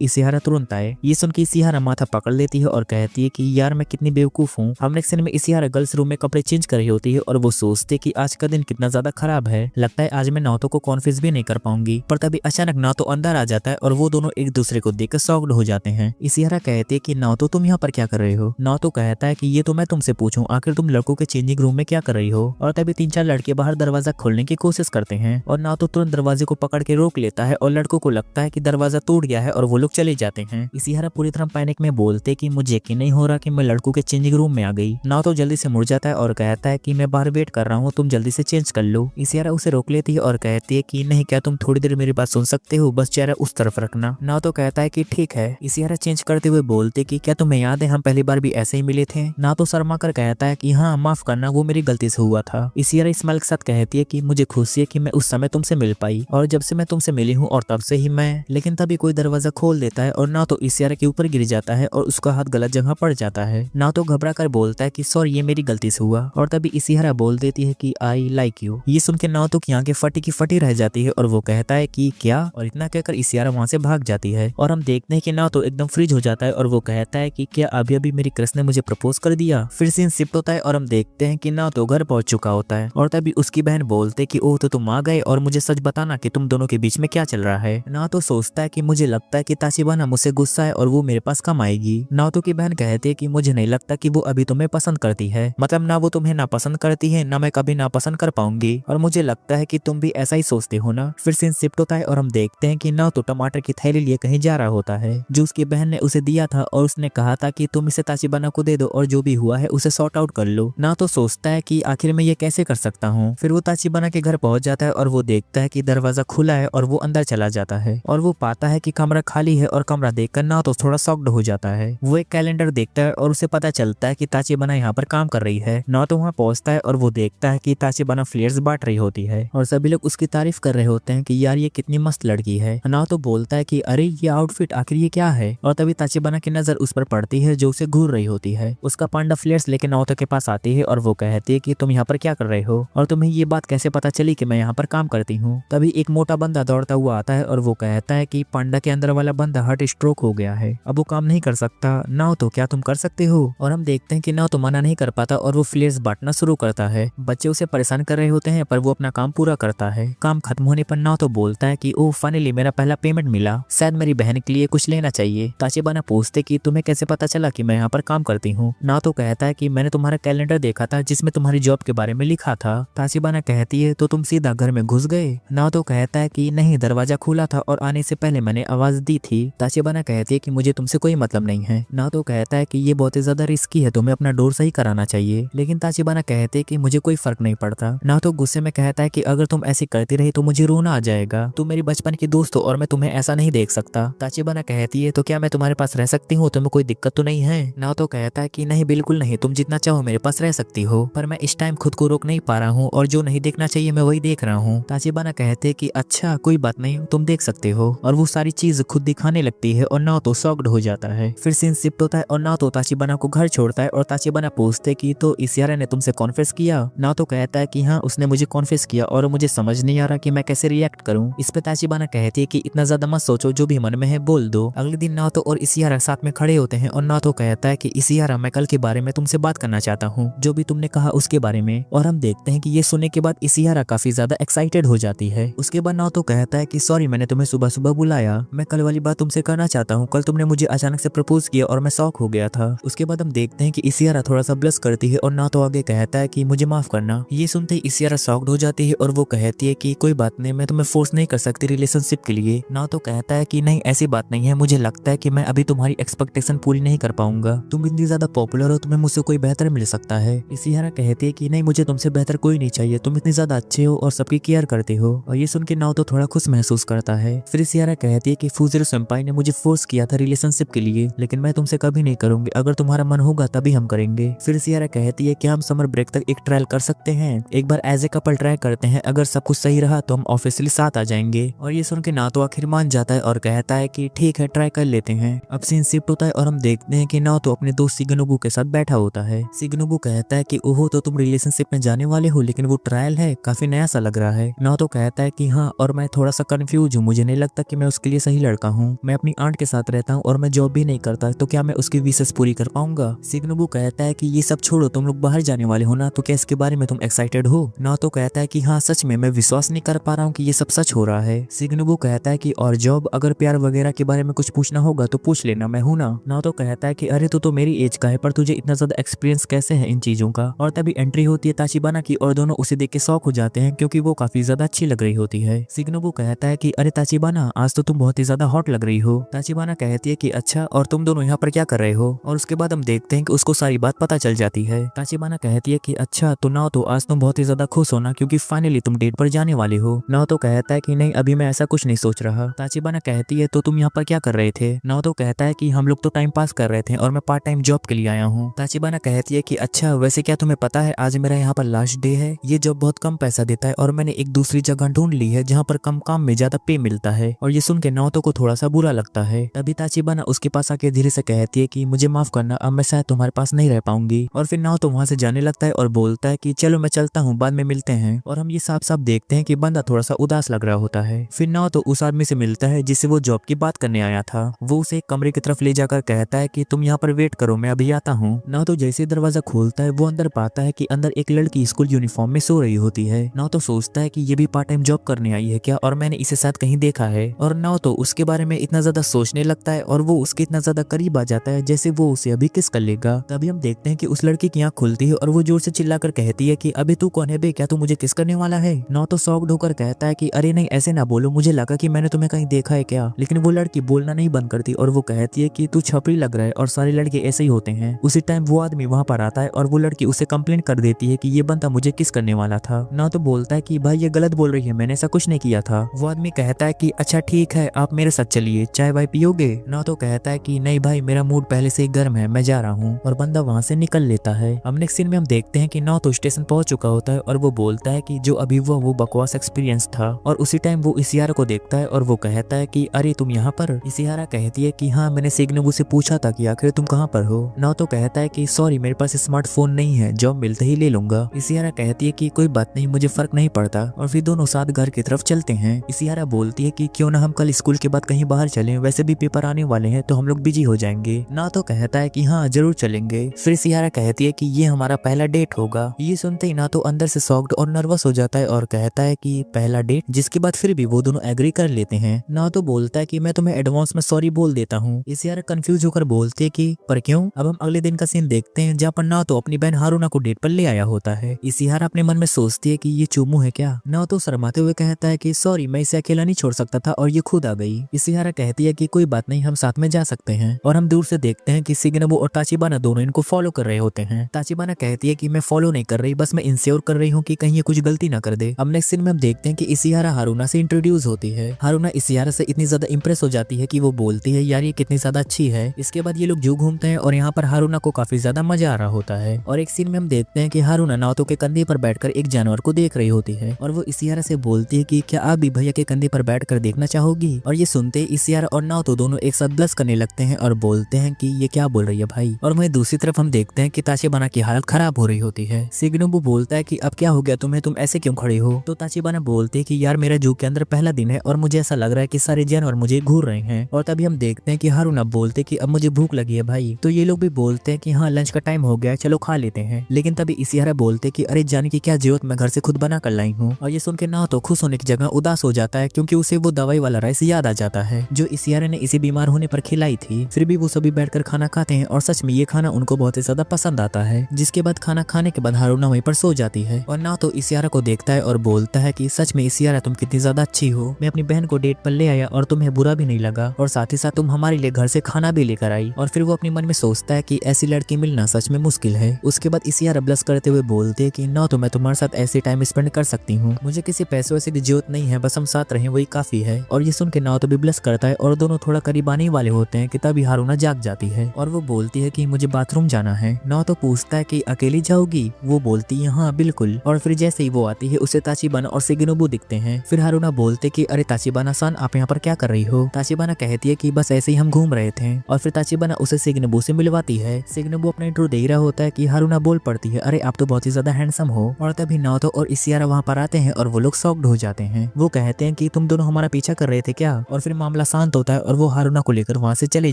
इशिहारा तुरंत आए। ये सुन के इशिहारा माथा पकड़ लेती है और कहती है कि यार मैं कितनी बेवकूफ हूँ। हम नेक्स्ट सीन में इशिहारा गर्ल्स रूम में कपड़े चेंज कर रही होती है और वो सोचती है कि आज का दिन कितना ज्यादा खराब है, लगता है आज मैं नाओतो को कॉन्फ्रेंस भी नहीं कर पाऊंगी। पर तभी अचानक नाओतो अंदर आ जाता है और वो दोनों एक दूसरे को देखकर शॉक्ड हो जाते हैं। इशिहारा कहती है कि नाओतो तुम यहाँ पर क्या कर रहे हो। नाओतो कहता है कि ये तो मैं तुमसे पूछूं, आखिर तुम लड़कों के चेंजिंग रूम में क्या कर रही हो। और तभी 3-4 लड़के बाहर दरवाजा खोलने की कोशिश करते हैं और नाओतो तुरंत दरवाजे को पकड़ के रोक लेता है और लड़कों को लगता है कि दरवाजा टूट गया है और वो लोग चले जाते हैं। इशिहारा पूरी तरह पैनिक में बोलते कि मुझे यकीन नहीं हो रहा कि मैं लड़कों के चेंजिंग रूम में आ गई। नाओतो जल्दी से मुड़ जाता है और कहता है कि मैं बाहर वेट कर रहा हूँ, तुम जल्दी से चेंज कर लो। इशिहारा उसे रोक लेती है और कहती है कि नहीं, क्या तुम थोड़ी देर मेरी बात सुन सकते हो, बस चेहरा उस तरफ रखना। नाओतो कहता है कि ठीक है। इशिहारा चेंज करते हुए बोलते कि क्या तुम्हें याद है हम पहली बार भी ऐसे ही मिले थे। नाओतो शर्मा कर कहता है कि हाँ माफ करना, वो मेरी गलती से हुआ था। इशिहारा स्माइल के साथ कहती है कि मुझे खुशी है कि मैं उस समय तुमसे मिल पाई और जब से मैं तुमसे मिली हूँ और तब से ही मैं। लेकिन तभी कोई दरवाजा खोल देता है और नाओतो इशिहारा के ऊपर गिर जाता है और उसका हाथ गलत जगह पड़ जाता है। नाओतो घबरा कर बोलता है कि सॉरी, ये मेरी गलती से हुआ। और तभी इशिहारा बोल देती है कि आई लाइक यू। ये सुन के नाओतो की आंखें फटी की फटी रह जाती है और वो कहता है कि क्या, और इतना कहकर इशिहारा वहां से भाग जाती है। और हम देखते हैं कि नाओतो एकदम फ्रीज हो जाता है और वो कहता है कि क्या अभी अभी मेरी क्रश ने मुझे प्रपोज कर दिया। फिर सीन शिफ्ट होता है और हम देखते हैं कि नाओतो घर पहुंच चुका होता है और तभी उसकी बहन बोलते कि ओह तो तुम आ गए और मुझे सच बताना कि तुम दोनों के बीच में क्या चल रहा है। नाओतो सोचता है कि मुझे लगता है कि ताशिबाना मुझसे गुस्सा है और वो मेरे पास कम आएगी। नाओतो की बहन कहती है कि मुझे नहीं लगता कि वो अभी तुम्हें पसंद करती है, मतलब ना वो तुम्हें ना पसंद करती है ना मैं कभी ना पसंद कर पाऊंगी, और मुझे लगता है कि तुम भी ऐसा ही सोचते हो ना। फिर सीन शिफ्ट होता है और हम देखते हैं कि नाओतो टमाटर की थैली लिए कहीं जा रहा होता है जो उसकी बहन ने उसे दिया था और उसने कहा था कि तुम इसे ताशिबाना को दे दो और जो भी हुआ है उसे सॉर्ट आउट कर लो। नाओतो सोचता है कि आखिर मैं ये कैसे कर सकता हूँ। फिर वो ताशिबाना के घर पहुंच जाता है और वो देखता है कि दरवाजा खुला है और वो अंदर चला जाता है और वो पाता है कि कमरा खाली है और कमरा देखकर नाओतो थोड़ा शॉक्ड हो जाता है। वो एक कैलेंडर देखता है और उसे पता चलता है कि ताचिबाना यहाँ पर काम कर रही है। नाओतो वहाँ पहुंचता है और वो देखता है कि ताचिबाना फ्लेयर्स बांट रही होती है और सभी लोग उसकी तारीफ कर रहे होते हैं कि यार ये कितनी मस्त लड़की है। नाओतो बोलता है कि अरे ये आउटफिट आखिर ये क्या है, और तभी ताचिबाना की नजर उस पर पड़ती है जो उसे घूर रही होती है। उसका पांडा फ्लेयर्स लेके नाओतो के पास आती है और वो कहती है कि तुम यहाँ पर क्या कर रहे हो और तुम्हें ये बात कैसे पता चली कि मैं यहाँ पर काम करती हूँ। तभी एक मोटा बंदा दौड़ता हुआ आता है और वो कहता है कि पांडा के अंदर वाला बंदा हार्ट स्ट्रोक हो गया है, अब वो काम नहीं कर सकता। नाओतो क्या तुम कर सकते हो? और हम देखते हैं कि नाओतो मना नहीं कर पाता और वो फ्लेयर्स बांटना शुरू करता है। बच्चे उसे परेशान कर रहे होते हैं पर वो अपना काम पूरा करता है। काम खत्म होने पर नाओतो बोलता है कि ओह फाइनली मेरा पहला पेमेंट मिला, शायद मेरी बहन के लिए कुछ लेना चाहिए। ताचिबाना पूछते कि तुम्हें कैसे पता चला कि मैं यहाँ पर काम करती हूँ। नाओतो कहता है कि मैंने तुम्हारा कैलेंडर देखा था जिसमें तुम्हारी जॉब के बारे में लिखा था। ताचिबाना कहती है तो तुम सीधा घर में घुस गए? नाओतो कहता है कि नहीं, दरवाजा खुला था और आने से पहले मैंने आवाज दी थी। ताचिबाना कहती है कि मुझे तुमसे कोई मतलब नहीं है। नाओतो कहता है कि ये बहुत ही ज्यादा रिस्की है, तुम्हें अपना डोर सही कराना चाहिए। लेकिन ताचिबाना कहते है कि मुझे कोई फर्क नहीं पड़ता। नाओतो गुस्से में कहता है कि अगर तुम ऐसी करती रही तो मुझे रोना आ जाएगा, तुम मेरी बचपन की दोस्त हो और मैं तुम्हें ऐसा नहीं देख सकता। ताचिबाना कहती है तो क्या मैं तुम्हारे पास रह सकती हूँ, तुम्हें कोई दिक्कत तो नहीं है? नाओतो कहता है कि नहीं बिल्कुल नहीं, तुम जितना चाहो मेरे पास रह सकती हो, पर मैं इस टाइम खुद को रोक नहीं पा रहा हूँ और जो नहीं देखना चाहिए मैं वही देख रहा हूँ। ताचिबाना कहते है कि अच्छा कोई बात नहीं, तुम देख सकते हो, और वो सारी चीज खुद दिखाने लगती है और नाओतो शॉक्ड हो जाता है। फिर सीन शिफ्ट होता है और नाओतो ताचिबाना को घर छोड़ता है और ताचिबाना पूछते कि तो इसियारा ने तुमसे कॉन्फेस किया? नाओतो कहता है कि हाँ उसने मुझे कॉन्फेस किया और मुझे समझ नहीं आ रहा कि मैं कैसे रिएक्ट करूं। इस पे ताचिबाना कहती है कि इतना ज्यादा मत सोचो, जो भी मन में है बोल दो। अगले दिन नाओतो और इसियारा साथ में खड़े होते हैं और नाओतो कहता है कि इसियारा मैं कल के बारे में तुमसे बात करना चाहता हूँ, जो भी तुमने कहा उसके बारे में। और हम देखते हैं कि ये सुनने के बाद इसियारा काफी ज्यादा एक्साइटेड हो जाती है। उसके बाद नाओतो कहता है कि सॉरी मैंने तुम्हें सुबह सुबह बुलाया, मैं कल वाली बात तुमसे करना चाहता हूँ, कल तुमने मुझे अचानक से प्रपोज किया और मैं शॉक हो गया था। उसके बाद हम देखते हैं कि इसियारा थोड़ा सा ब्लश करती है और नाओतो आगे कहता है कि मुझे माफ करना। ये सुनते ही इसियारा शॉक्ड हो जाती है और वो कहती है कि कोई बात नहीं, मैं तुम्हें फोर्स नहीं कर सकती रिलेशनशिप के लिए। नाओतो कहता है कि नहीं ऐसी बात नहीं है, मुझे लगता है कि मैं अभी तुम्हारी एक्सपेक्टेशन पूरी नहीं कर पाऊंगा, तुम इतनी ज्यादा पॉपुलर हो, तुम्हें मुझसे कोई बेहतर मिल सकता है। इसियारा कहती है कि नहीं मुझे तुमसे बेहतर कोई नहीं चाहिए, तुम इतनी ज्यादा अच्छे हो और सबकी केयर करते हो। और ये सुन के नाओतो थोड़ा खुश महसूस करता है। फिर इसियारा कहती है कि फुजिरो सेंपाई ने मुझे फोर्स किया था रिलेशनशिप के लिए, लेकिन मैं तुमसे कभी नहीं करूंगी, अगर तुम्हारा मन होगा तभी हम करेंगे। फिर इसियारा कहती है कि हम समर ब्रेक तक एक ट्रायल कर सकते हैं, एक बार एज ए कपल ट्राई करते हैं, अगर सब कुछ सही रहा तो हम ऑफिशियली साथ आ जाएंगे। और ये सुन के नाओतो आखिर मान जाता है और कहता है कि ठीक है ट्राई कर लेते हैं। अब सीन शिफ्ट होता है और हम देखते हैं कि नाओतो अपने दोस्त शिगेनोबु के साथ बैठा होता है। शिगेनोबु कहता है कि ओहो तो तुम रिलेशनशिप में जाने वाले हो, लेकिन वो ट्रायल है, काफी नया सा लग रहा है। नाओतो कहता है कि हाँ और मैं थोड़ा सा कंफ्यूज हूँ, मुझे नहीं लगता कि मैं उसके लिए सही लड़का हूँ, मैं अपनी आंट के साथ रहता हूँ और मैं जॉब भी नहीं करता, तो क्या मैं उसकी विशेष पूरी कर पाऊंगा? शिगेनोबु कहता है कि ये सब छोड़ो, तुम लोग बाहर जाने वाले हो ना, तो क्या इसके बारे में तुम एक्साइटेड हो? नाओतो कहता है कि हाँ सच में, मैं विश्वास नहीं कर पा रहा हूँ कि ये सब सच हो रहा है। शिगेनोबु कहता है कि और जॉब, अगर प्यार वगैरह के बारे में कुछ पूछना होगा तो पूछ लेना, मैं हूं ना। नाओतो कहता है कि अरे तू तो मेरी एज का है, पर तुझे इतना ज्यादा एक्सपीरियंस कैसे है इन चीजों का? और तभी एंट्री होती है ताचिबाना की और दोनों उसे देख के शॉक हो जाते हैं क्योंकि वो काफी ज्यादा अच्छी लग रही होती है। शिगेनोबु कहता है कि अरे ताचिबाना आज तो तुम बहुत ही ज्यादा हॉट लग रही हो। ताचिबाना कहती है कि अच्छा और तुम दोनों यहाँ पर क्या कर रहे हो? और उसके बाद हम देखते हैं कि उसको सारी बात पता चल जाती है। ताचिबाना कहती है कि अच्छा तो नाओतो आज तुम बहुत ही ज्यादा खुश हो ना, क्योंकि फाइनली तुम डेट पर जाने वाले हो। नाओतो कहता है कि नहीं अभी मैं ऐसा कुछ नहीं सोच रहा। ताचिबाना कहती है तो तुम यहाँ पर क्या कर रहे थे? नाओतो कहता है कि हम लोग तो टाइम पास कर रहे थे और मैं पार्ट टाइम जॉब के लिए आया हूँ। ताचिबाना कहती है कि अच्छा वैसे क्या तुम्हें पता है आज मेरा यहाँ पर लास्ट डे है, ये जॉब बहुत कम पैसा देता है और मैंने एक दूसरी जगह ढूंढ ली है जहाँ पर कम काम में ज्यादा पे मिलता है। और ये सुन के नाओतो को थोड़ा सा बुरा लगता है। तभी ताचिबाना उसके पास आके धीरे से कहती है कि मुझे माफ करना, अब मैं शायद तुम्हारे पास नहीं रह पाऊंगी। और फिर नाओतो वहाँ से जाने लगता है और बोलता है कि चलो मैं चलता हूँ, बाद में मिलते हैं। और हम ये साफ साफ देखते हैं कि बंदा थोड़ा सा उदास लग रहा होता है। फिर नाओतो उस आदमी से मिलता है जिससे वो जॉब की बात करने आया था। वो उसे एक कमरे की तरफ ले जाकर कहता है कि तुम यहाँ पर वेट करो, मैं अभी आता हूँ। नाओतो जैसे दरवाजा खोलता है वो अंदर पाता है कि अंदर एक लड़की स्कूल यूनिफॉर्म में सो रही होती है। नाओतो सोचता है कि ये भी पार्ट टाइम जॉब करने आई है क्या, और मैंने इसे साथ कहीं देखा है। और नाओतो उसके बारे में इतना ज्यादा सोचने लगता है और वो उसके इतना ज्यादा करीब आ जाता है जैसे वो उसे अभी किस कर लेगा। तभी हम देखते हैं कि उस लड़की की आंख खुलती है और वो जोर से चिल्लाकर कहती है कि अभी तू कौन है बे, क्या तू मुझे किस करने वाला है? नाओतो शॉक्ड होकर कहता है कि अरे नहीं ऐसे ना बोलो, मुझे लगा कि मैंने तुम्हें कहीं देखा है क्या। लेकिन वो लड़की बोलना नहीं बंद करती और वो कहती है कि तू छपरी लग रहा है और सारे लड़के ऐसे ही होते हैं। उसी टाइम वो आदमी वहाँ पर आता है और वो लड़की उसे कंप्लेन कर देती है कि ये बंदा मुझे किस करने वाला था। नाओतो बोलता है कि भाई ये गलत बोल रही है, मैंने ऐसा कुछ नहीं किया था। वो आदमी सिगमी कहता है कि अच्छा ठीक है, आप मेरे साथ चलिए, चाय वाय पियोगे? नाओतो कहता है कि नहीं भाई, मेरा मूड पहले से ही गर्म है, मैं जा रहा हूँ, और बंदा वहाँ से निकल लेता है। अब नेक्स्ट सीन में हम देखते हैं कि नाओतो स्टेशन पहुंच चुका होता है और वो बोलता है कि जो अभी वो बकवास एक्सपीरियंस था, और उसी टाइम वो इशिहारा को देखता है और वो कहता है कि अरे तुम यहाँ पर? इशिहारा कहती है कि हाँ, मैंने शिनोबु से पूछा था कि आखिर तुम कहाँ पर हो। नाओतो कहता है कि सॉरी, मेरे पास स्मार्टफोन नहीं है, जॉब मिलते ही ले लूंगा। इशिहारा कहती है कि कोई बात नहीं, मुझे फर्क नहीं पड़ता, और फिर दोनों साथ घर की तरफ चलते हैं। इशिहारा बोलती है कि क्यों ना हम कल स्कूल के बाद कहीं बाहर चलें, वैसे भी पेपर आने वाले हैं तो हम लोग बिजी हो जाएंगे। नाओतो कहता है कि हाँ जरूर चलेंगे। फिर इशिहारा कहती है कि ये हमारा पहला डेट होगा। ये सुनते ही नाओतो अंदर से शॉक्ड और नर्वस हो जाता है और कहता है कि पहला डेट, जिसके बाद फिर भी वो दोनों एग्री कर लेते हैं। नाओतो बोलता है कि मैं तुम्हें एडवांस में सॉरी बोल देता हूँ। इशिहारा कंफ्यूज होकर बोलती है कि पर क्यों? अब हम अगले दिन का सीन देखते हैं जहाँ पर नाओतो अपनी बहन हारुना को डेट पर ले आया होता है। इशिहारा अपने मन में सोचती है कि ये चुमू है क्या? नाओतो शर्माते हुए कहता है कि सॉरी, मैं इसे अकेला नहीं छोड़ सकता था और ये खुद आ गई। इशिहारा कहती है कि कोई बात नहीं, हम साथ में जा सकते हैं, और हम दूर से देखते हैं कि शिनोबु और ताचिबाना दोनों इनको फॉलो कर रहे होते हैं। ताचिबाना कहती है कि मैं फॉलो नहीं कर रही, बस मैं इंश्योर कर रही हूँ कि कहीं ये कुछ गलती ना कर दे। अब नेक्स्ट सीन में हम देखते हैं कि इशिहारा हारुना से इंट्रोड्यूस होती है। हारुना इशिहारा से इतनी ज्यादा इंप्रेस हो जाती है कि वो बोलती है यार ये कितनी ज्यादा अच्छी है। इसके बाद ये लोग जू घूमते हैं और यहाँ पर हारुना को काफी ज्यादा मजा आ रहा होता है। और एक सीन में हम देखते हैं कि हारुना नाओतो के कंधे पर बैठकर एक जानवर को देख रही होती है, और वो इशिहारा से बोलती है कि क्या आप भी भैया के कंधे पर बैठकर देखना चाहोगी? और ये सुनते ही इशिहारा और नाओतो दोनों एक साथ ब्लश करने लगते हैं और बोलते हैं कि ये क्या बोल रही है भाई। और वहीं दूसरी तरफ हम देखते हैं कि ताचिबाना की हालत खराब हो रही होती है। शिनोबु बोलता है कि अब क्या हो गया तुम्हें, तुम ऐसे क्यों खड़े हो? तो ताचिबाना बोलते है कि यार मेरा जू के अंदर पहला दिन है और मुझे ऐसा लग रहा है कि सारे जानवर मुझे घूर रहे हैं। और तभी हम देखते हैं कि हारुना बोलते कि अब मुझे भूख लगी है भाई। तो ये लोग भी बोलते हैं कि हाँ लंच का टाइम हो गया, चलो खा लेते हैं। लेकिन तभी इशिहारा बोलते कि अरे जाने की क्या जरूरत, मैं घर से खुद बना कर लाई हूँ। और ये सुन के नाओतो खुश होने की जगह उदास हो जाता है, क्योंकि उसे वो दवाई वाला राइस याद आ जाता है जो इशिहारा ने इसे बीमार होने पर खिलाई थी। फिर भी वो सभी बैठकर खाना खाते हैं और सच में ये खाना उनको बहुत ही ज्यादा पसंद आता है। जिसके बाद खाना खाने के बाद हारुना वहीं पर सो जाती है और नाओतो इशिहारा को देखता है और बोलता है कि सच में इशिहारा तुम कितनी ज्यादा अच्छी हो, मैं अपनी बहन को डेट पर ले आया और तुम्हें बुरा भी नहीं लगा, और साथ ही साथ तुम हमारे लिए घर से खाना भी लेकर आई। और फिर वो अपने मन में सोचता है कि ऐसी लड़की मिलना सच में मुश्किल है। उसके बाद इशिहारा ब्लश करते हुए बोलते कि ना तो मैं तुम्हारे साथ ऐसे टाइम स्पेंड कर सकती हूँ, मुझे किसी पैसे वैसे की जरूरत नहीं है, बस हम साथ रहें वही काफी है। और ये सुन के नाओतो भी ब्लश करता है और दोनों थोड़ा करीब आने वाले होते हैं कि तभी हारुना जाग जाती है और वो बोलती है कि मुझे बाथरूम जाना है। नाओतो पूछता है कि अकेली जाओगी? वो बोलती है हाँ बिल्कुल। और फिर जैसे ही वो आती है उसे ताचिबाना और शिनोबु दिखते हैं। फिर हारुना बोलते कि अरे ताचिबाना सान, आप यहाँ पर क्या कर रही हो? ताचिबाना कहती है कि बस ऐसे ही हम घूम रहे थे। और फिर ताचिबाना उसे शिनोबु से मिलवाती है। शिनोबु अपना इंट्रो दे रहा होता है कि हारुना बोल पड़ती है अरे आप तो बहुत ही ज्यादा हैंडसम हो। और तभी नाओतो और इशिहारा वहाँ पर आते हैं और वो लोग शॉक्ड हो जाते हैं। वो कहते हैं कि तुम दोनों हमारा पीछा कर रहे थे क्या? और फिर मामला शांत होता है और वो हारुना को लेकर वहाँ से चले